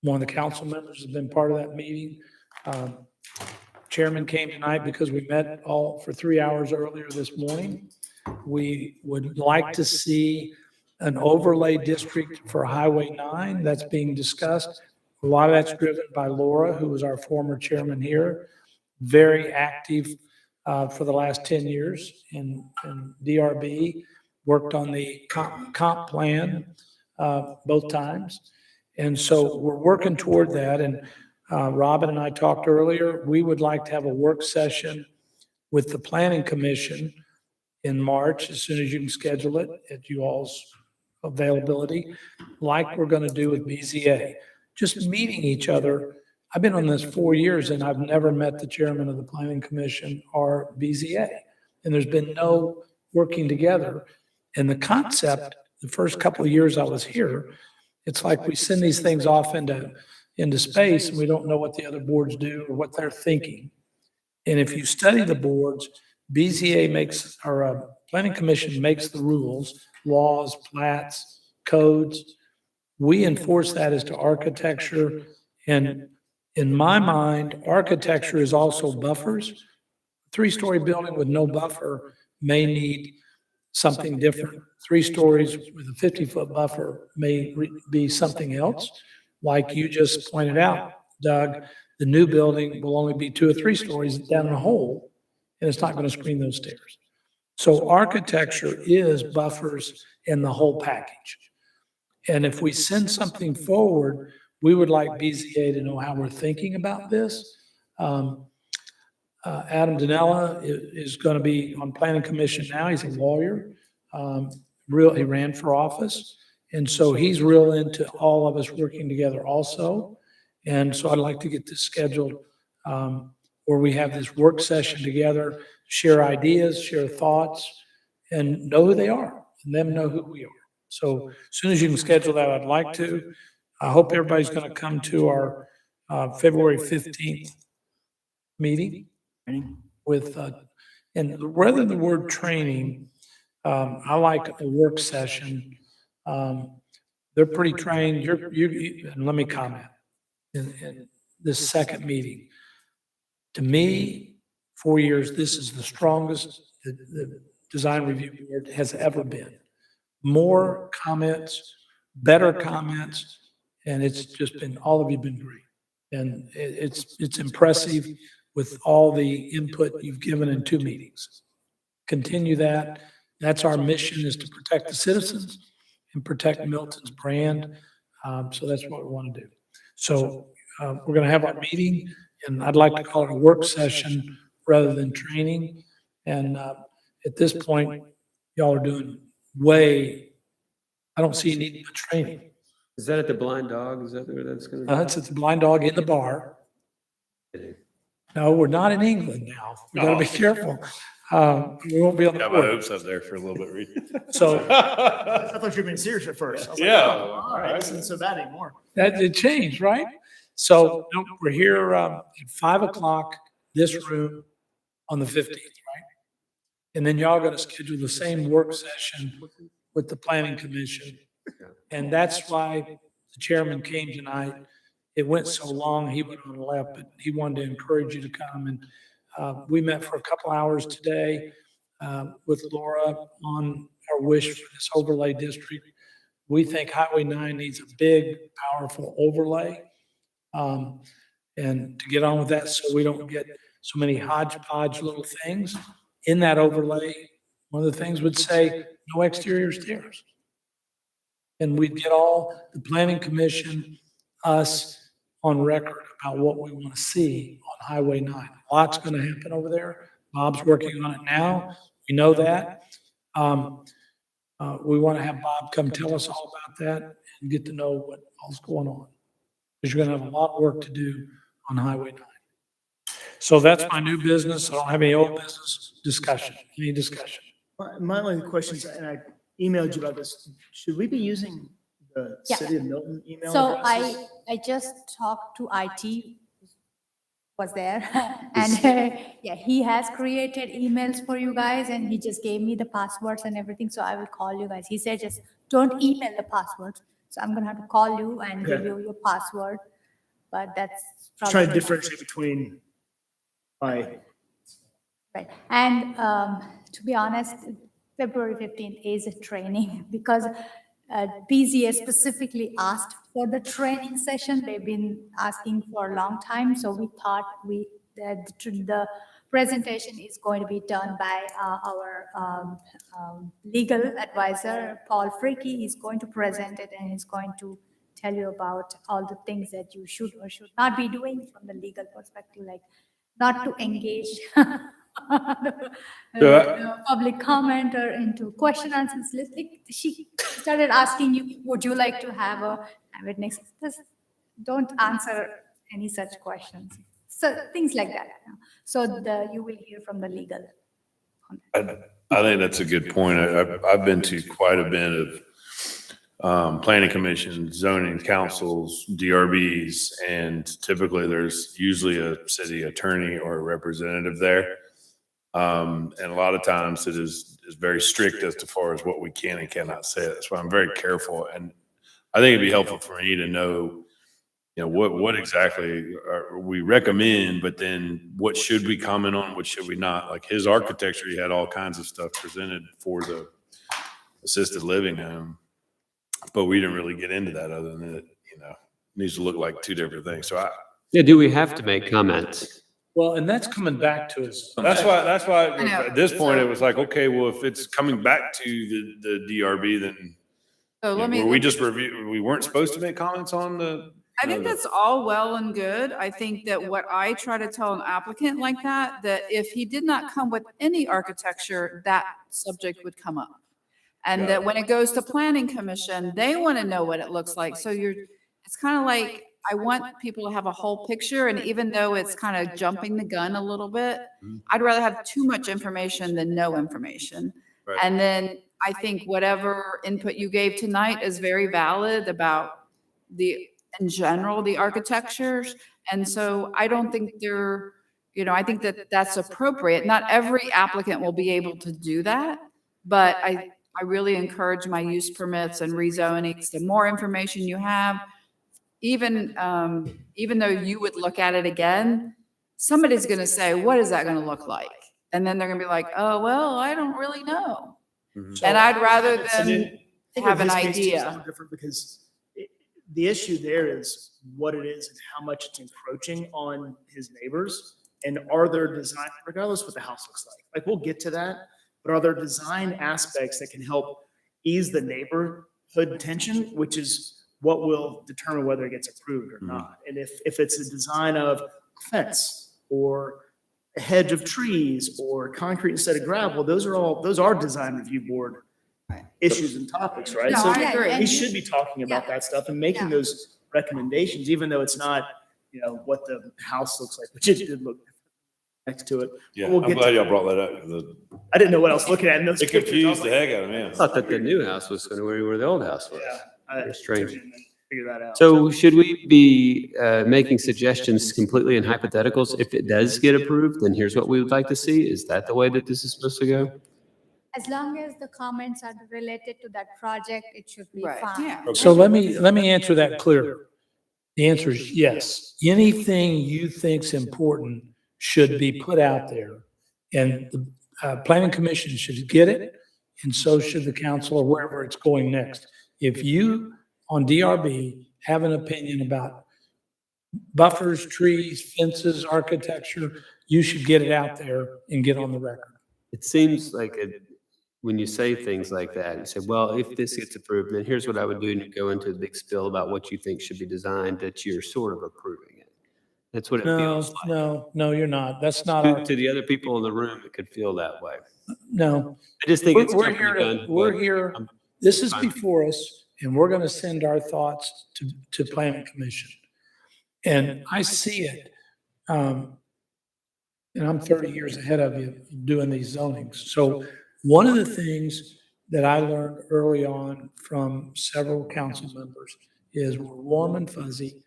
One of the council members has been part of that meeting. Chairman came tonight because we met all for 3 hours earlier this morning. We would like to see an overlay district for Highway 9 that's being discussed. A lot of that's driven by Laura, who was our former chairman here, very active for the last 10 years in DRB, worked on the comp plan both times. And so we're working toward that. And Robin and I talked earlier, we would like to have a work session with the Planning Commission in March, as soon as you can schedule it at you all's availability, like we're going to do with BZA. Just meeting each other. I've been on this 4 years and I've never met the chairman of the Planning Commission or BZA. And there's been no working together. And the concept, the first couple of years I was here, it's like we send these things off into space and we don't know what the other boards do or what they're thinking. And if you study the boards, BZA makes, or Planning Commission makes the rules, laws, plats, codes. We enforce that as to architecture. And in my mind, architecture is also buffers. Three-story building with no buffer may need something different. 3 stories with a 50-foot buffer may be something else. Like you just pointed out, Doug, the new building will only be 2 or 3 stories down in a hole, and it's not going to screen those stairs. So architecture is buffers in the whole package. And if we send something forward, we would like BZA to know how we're thinking about this. Adam Danella is going to be on Planning Commission now. He's a lawyer. He ran for office. And so he's real into all of us working together also. And so I'd like to get this scheduled where we have this work session together, share ideas, share thoughts, and know who they are, and them know who we are. So as soon as you can schedule that, I'd like to. I hope everybody's going to come to our February 15th meeting with, and rather than the word training, I like a work session. They're pretty trained. And let me comment in this second meeting. To me, 4 years, this is the strongest the design review board has ever been. More comments, better comments, and it's just been, all of you have been great. And it's impressive with all the input you've given in 2 meetings. Continue that. That's our mission, is to protect the citizens and protect Milton's brand. So that's what we want to do. So we're going to have our meeting, and I'd like to call it a work session rather than training. And at this point, y'all are doing I don't see you needing much training. Is that at the Blind Dog? Is that where that's going to be? It's at the Blind Dog in the bar. No, we're not in England now. We got to be careful. We won't be on the Got my board. hopes up there for a little bit, Reed. So I thought you were being serious at first. I was like, Yeah. oh, all right, this isn't so bad anymore. that did change, right? So no, we're here at 5 o'clock, this room on the 15th, right? And then y'all going to schedule the same work session with the Planning Commission. And that's why the chairman came tonight. It went so long, he went on left, but he wanted to encourage you to come. And we met for a couple hours today with Laura on our wish for this overlay district. We think Highway 9 needs a big, powerful overlay. And to get on with that so we don't get so many hodgepodge little things in that overlay. One of the things would say, no exterior stairs. And we'd get all the Planning Commission, us on record about what we want to see on Highway 9. A lot's going to happen over there. Bob's working on it now. We know that. We want to have Bob come tell us all about that and get to know what all's going on. Because you're going to have a lot of work to do on Highway 9. So that's my new business. I don't have any old business discussion. Any discussion? My only question is, and I emailed you about this, should we be using the Yeah. City of Milton email So addresses? I just talked to IT, was there, and yeah, he has created emails for you guys, and he just gave me the passwords and everything, so I will call you guys. He said just don't email the passwords, so I'm gonna have to call you and give Okay. you your password, but that's Just trying to probably. differentiate between my, Right, and to be honest, February 15th is a training because BZA specifically asked for the training session. They've been asking for a long time, so we thought that the presentation is going to be done by our legal advisor, Paul Freaky. He's going to present it and he's going to tell you about all the things that you should or should not be doing from the legal perspective, like not to engage public comment or into question answers. Like, she started asking you, would you like to have a witness? Just don't answer any such questions. So things like that. So you will hear from the legal. I think that's a good point. I've been to quite a bit of planning commissions, zoning councils, DRBs, and typically there's usually a city attorney or a representative there. And a lot of times it is very strict as far as what we can and cannot say. That's why I'm very careful. And I think it'd be helpful for me to know, what exactly we recommend, but then what should we comment on, what should we not? Like his architecture, he had all kinds of stuff presented for the assisted living home, but we didn't really get into that other than it, needs to look like two different things. So Yeah, do we have to make comments? Well, and that's coming back to us. that's why I know. at this point, it was like, okay, well, if it's coming back to the DRB, then So let me. were we just we weren't supposed to make comments on the. I think that's all well and good. I think that what I try to tell an applicant like that if he did not come with any architecture, that subject would come up. And that when it goes to planning commission, they want to know what it looks like. So it's kind of like, I want people to have a whole picture. And even though it's kind of jumping the gun a little bit, I'd rather have too much information than no information. Right. And then I think whatever input you gave tonight is very valid about in general, the architectures. And so I don't think I think that that's appropriate. Not every applicant will be able to do that, but I really encourage my use permits and rezonings. The more information you have, even though you would look at it again, somebody's going to say, what is that going to look like? And then they're going to be like, oh, well, I don't really know. And I'd rather them have an idea. Different because the issue there is what it is and how much it's encroaching on his neighbors. And are there design, regardless of what the house looks like, we'll get to that, but are there design aspects that can help ease the neighborhood tension, which is what will determine whether it gets approved or not. And if it's a design of a fence or a hedge of trees or concrete instead of gravel, those are design review board issues and topics, right? No, So I agree. we should be talking about that stuff and making those recommendations, even though it's not, what the house looks like, which it did look next to it. Yeah, We'll I'm get glad to- y'all brought that up. I didn't know what I was looking at in those It pictures. I was confused the like, heck out of me. I thought that the new house was going to be where the old house was. Yeah. Very strange. Figure that out. So should we be making suggestions completely in hypotheticals? If it does get approved, then here's what we would like to see. Is that the way that this is supposed to go? As long as the comments are related to that project, it should be Right, fine. yeah. So let me answer that clearly. The answer is yes. Anything you think's important should be put out there. And the planning commission should get it, and so should the council or wherever it's going next. If you on DRB have an opinion about buffers, trees, fences, architecture, you should get it out there and get on the record. It seems like when you say things like that, you say, well, if this gets approved, then here's what I would do, and you go into a big spill about what you think should be designed, that you're sort of approving it. That's what it No, feels like. no, you're not. That's not our, To the other people in the room, it could feel that way. no. I just think it's We're tough to here be done. we're but here, I'm- this is fine. before us, and we're going to send our thoughts to planning commission. And I see it. And I'm 30 years ahead of you doing these zonings. So one of the things that I learned early on from several council members is we're warm and fuzzy.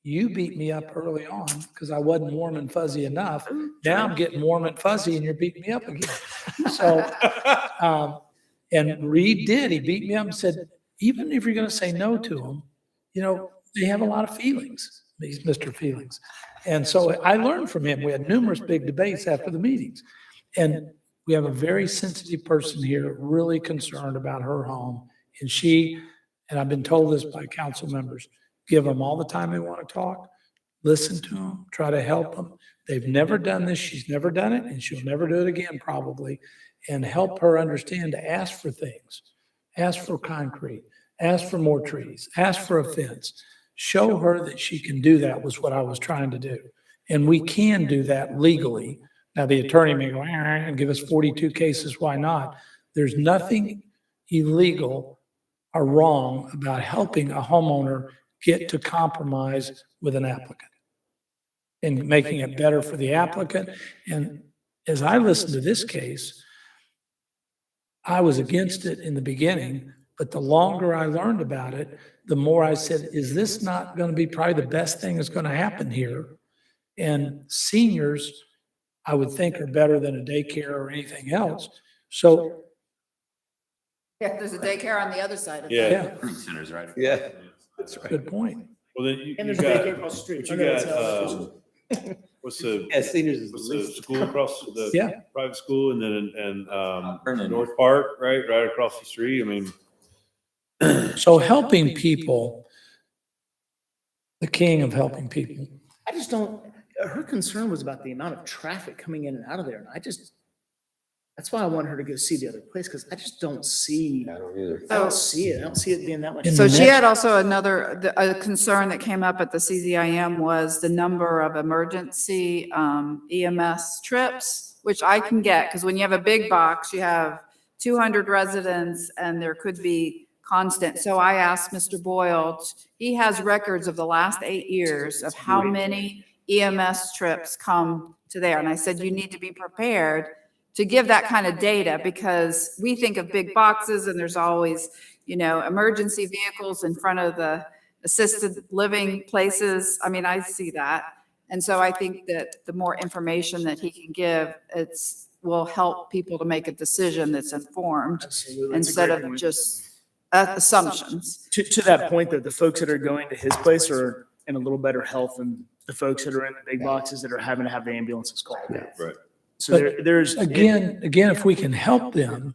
You beat me up early on because I wasn't warm and fuzzy enough. Now I'm getting warm and fuzzy and you're beating me up again. So, and Reed did, he beat me up and said, even if you're going to say no to them, you know, they have a lot of feelings, these Mr. Feelings. And so I learned from him. We had numerous big debates after the meetings. And we have a very sensitive person here, really concerned about her home. And she, and I've been told this by council members, give them all the time they want to talk, listen to them, try to help them. They've never done this. She's never done it, and she'll never do it again probably. And help her understand to ask for things, ask for concrete, ask for more trees, ask for a fence. Show her that she can do that was what I was trying to do. And we can do that legally. Now, the attorney may go, and give us 42 cases, why not? There's nothing illegal or wrong about helping a homeowner get to compromise with an applicant and making it better for the applicant. And as I listened to this case, I was against it in the beginning, but the longer I learned about it, the more I said, is this not going to be probably the best thing that's going to happen here? And seniors, I would think, are better than a daycare or anything else. So, Yeah, there's a daycare on the other side of Yeah. that. yeah, Centers, right? Yeah, that's right. good point. Well, then you And you there's a got, daycare across the street. but you got, what's the, Yeah, seniors is what's the school across the Yeah. private school and then, Vernon. North Park, right across the street. I mean, So helping people, the king of helping people. I just don't, her concern was about the amount of traffic coming in and out of there. And that's why I want her to go see the other place, because I just don't see, I don't either. I don't see it. I don't see it being that much. And So the she next- had also a concern that came up at the CZIM was the number of emergency EMS trips, which I can get, because when you have a big box, you have 200 residents and there could be constant. So I asked Mr. Boyle, he has records of the last 8 years of how many EMS trips come to there. And I said, you need to be prepared to give that kind of data, because we think of big boxes and there's always, emergency vehicles in front of the assisted living places. I mean, I see that. And so I think that the more information that he can give, will help people to make a decision that's informed Absolutely. It's a instead great of point. just assumptions. To that point, though, the folks that are going to his place are in a little better health than the folks that are in the big boxes that are having to have the ambulances called. right. So there's. Again, if we can help them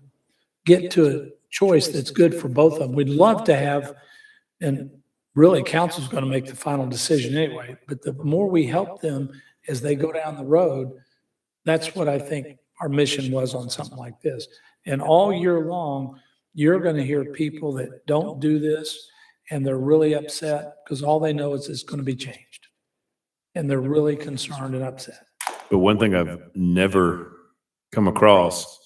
get to a choice that's good for both of them, we'd love to have, and really council's going to make the final decision anyway, but the more we help them as they go down the road, that's what I think our mission was on something like this. And all year long, you're going to hear people that don't do this and they're really upset because all they know is it's going to be changed. And they're really concerned and upset. But one thing I've never come across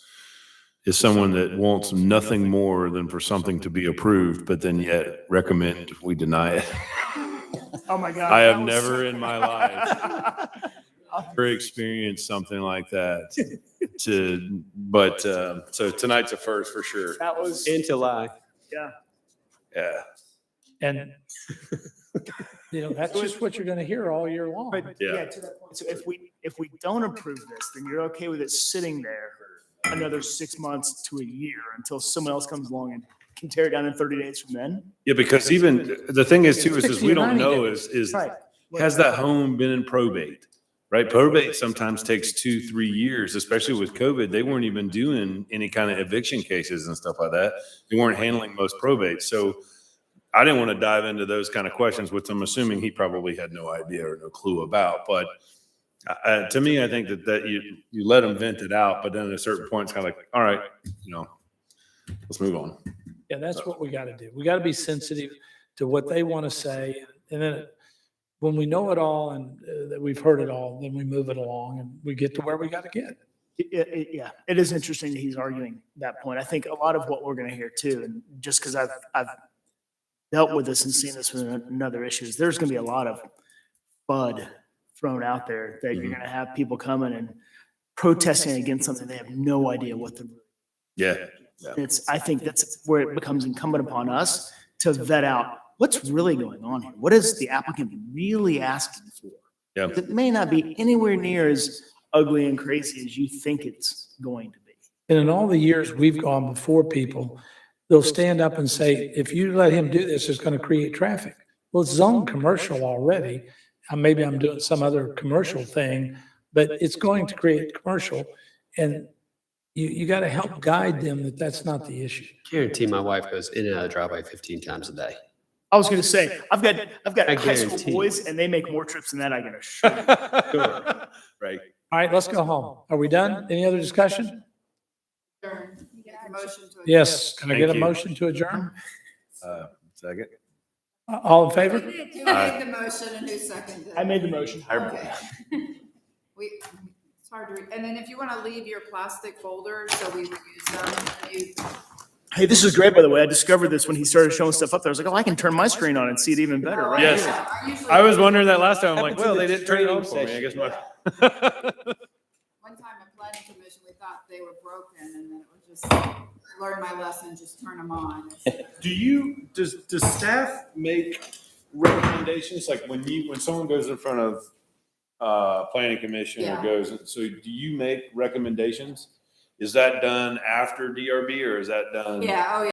is someone that wants nothing more than for something to be approved, but then yet recommend we deny it. Oh, my God. I have never in my life ever experienced something like that. So tonight's a first for sure. That was, In July. yeah. Yeah. And, that's just what you're going to hear all year long. But Yeah. yeah, to that point, so if we don't approve this, then you're okay with it sitting there another 6 months to a year until someone else comes along and can tear it down in 30 days from then? Yeah, because even the thing is too, is 60 we or don't 90 know days. is Right. has that home been in probate? Right? Probate sometimes takes 2-3 years, especially with COVID. They weren't even doing any kind of eviction cases and stuff like that. They weren't handling most probates. So I didn't want to dive into those kind of questions, which I'm assuming he probably had no idea or no clue about. But to me, I think that you let them vent it out, but then at a certain point, it's kind of like, all right, let's move on. Yeah, that's what we got to do. We got to be sensitive to what they want to say. And then when we know it all and that we've heard it all, then we move it along and we get to where we got to get. Yeah, it is interesting that he's arguing that point. I think a lot of what we're going to hear too, and just because I've dealt with this and seen this with another issues, there's going to be a lot of FUD thrown out there that you're going to have people coming and protesting against something they have no idea what the. Yeah. I think that's where it becomes incumbent upon us to vet out what's really going on here. What is the applicant really asking for? Yeah. It may not be anywhere near as ugly and crazy as you think it's going to be. And in all the years we've gone before people, they'll stand up and say, if you let him do this, it's going to create traffic. Well, it's zoned commercial already. Maybe I'm doing some other commercial thing, but it's going to create commercial. And you got to help guide them that that's not the issue. Guarantee my wife goes in and out of the driveway 15 times a day. I was going to say, I've got I high school guarantee. boys and they make more trips than that, I can assure you. Right. All right, let's go home. Are we done? Any other discussion? Adjourn. Get a motion to adjourn. Yes. Can I get a Thank you. motion to adjourn? Second. All in favor? Who made the motion and who seconded it? I made the motion. Okay. It's hard to read. And then if you want to leave your plastic folders, so we use them. Hey, this is great, by the way. I discovered this when he started showing stuff up there. I was like, oh, I can turn my screen on and see it even better, right? Yes. here. I was wondering that last time. I'm like, well, they didn't turn it on for me. I guess my. One time at planning commission, we thought they were broken and then it was just learn my lesson, just turn them on. Does staff make recommendations, like when someone goes in front of planning commission or Yeah. so do you make recommendations? Is that done after DRB or is that done? Yeah, oh yeah.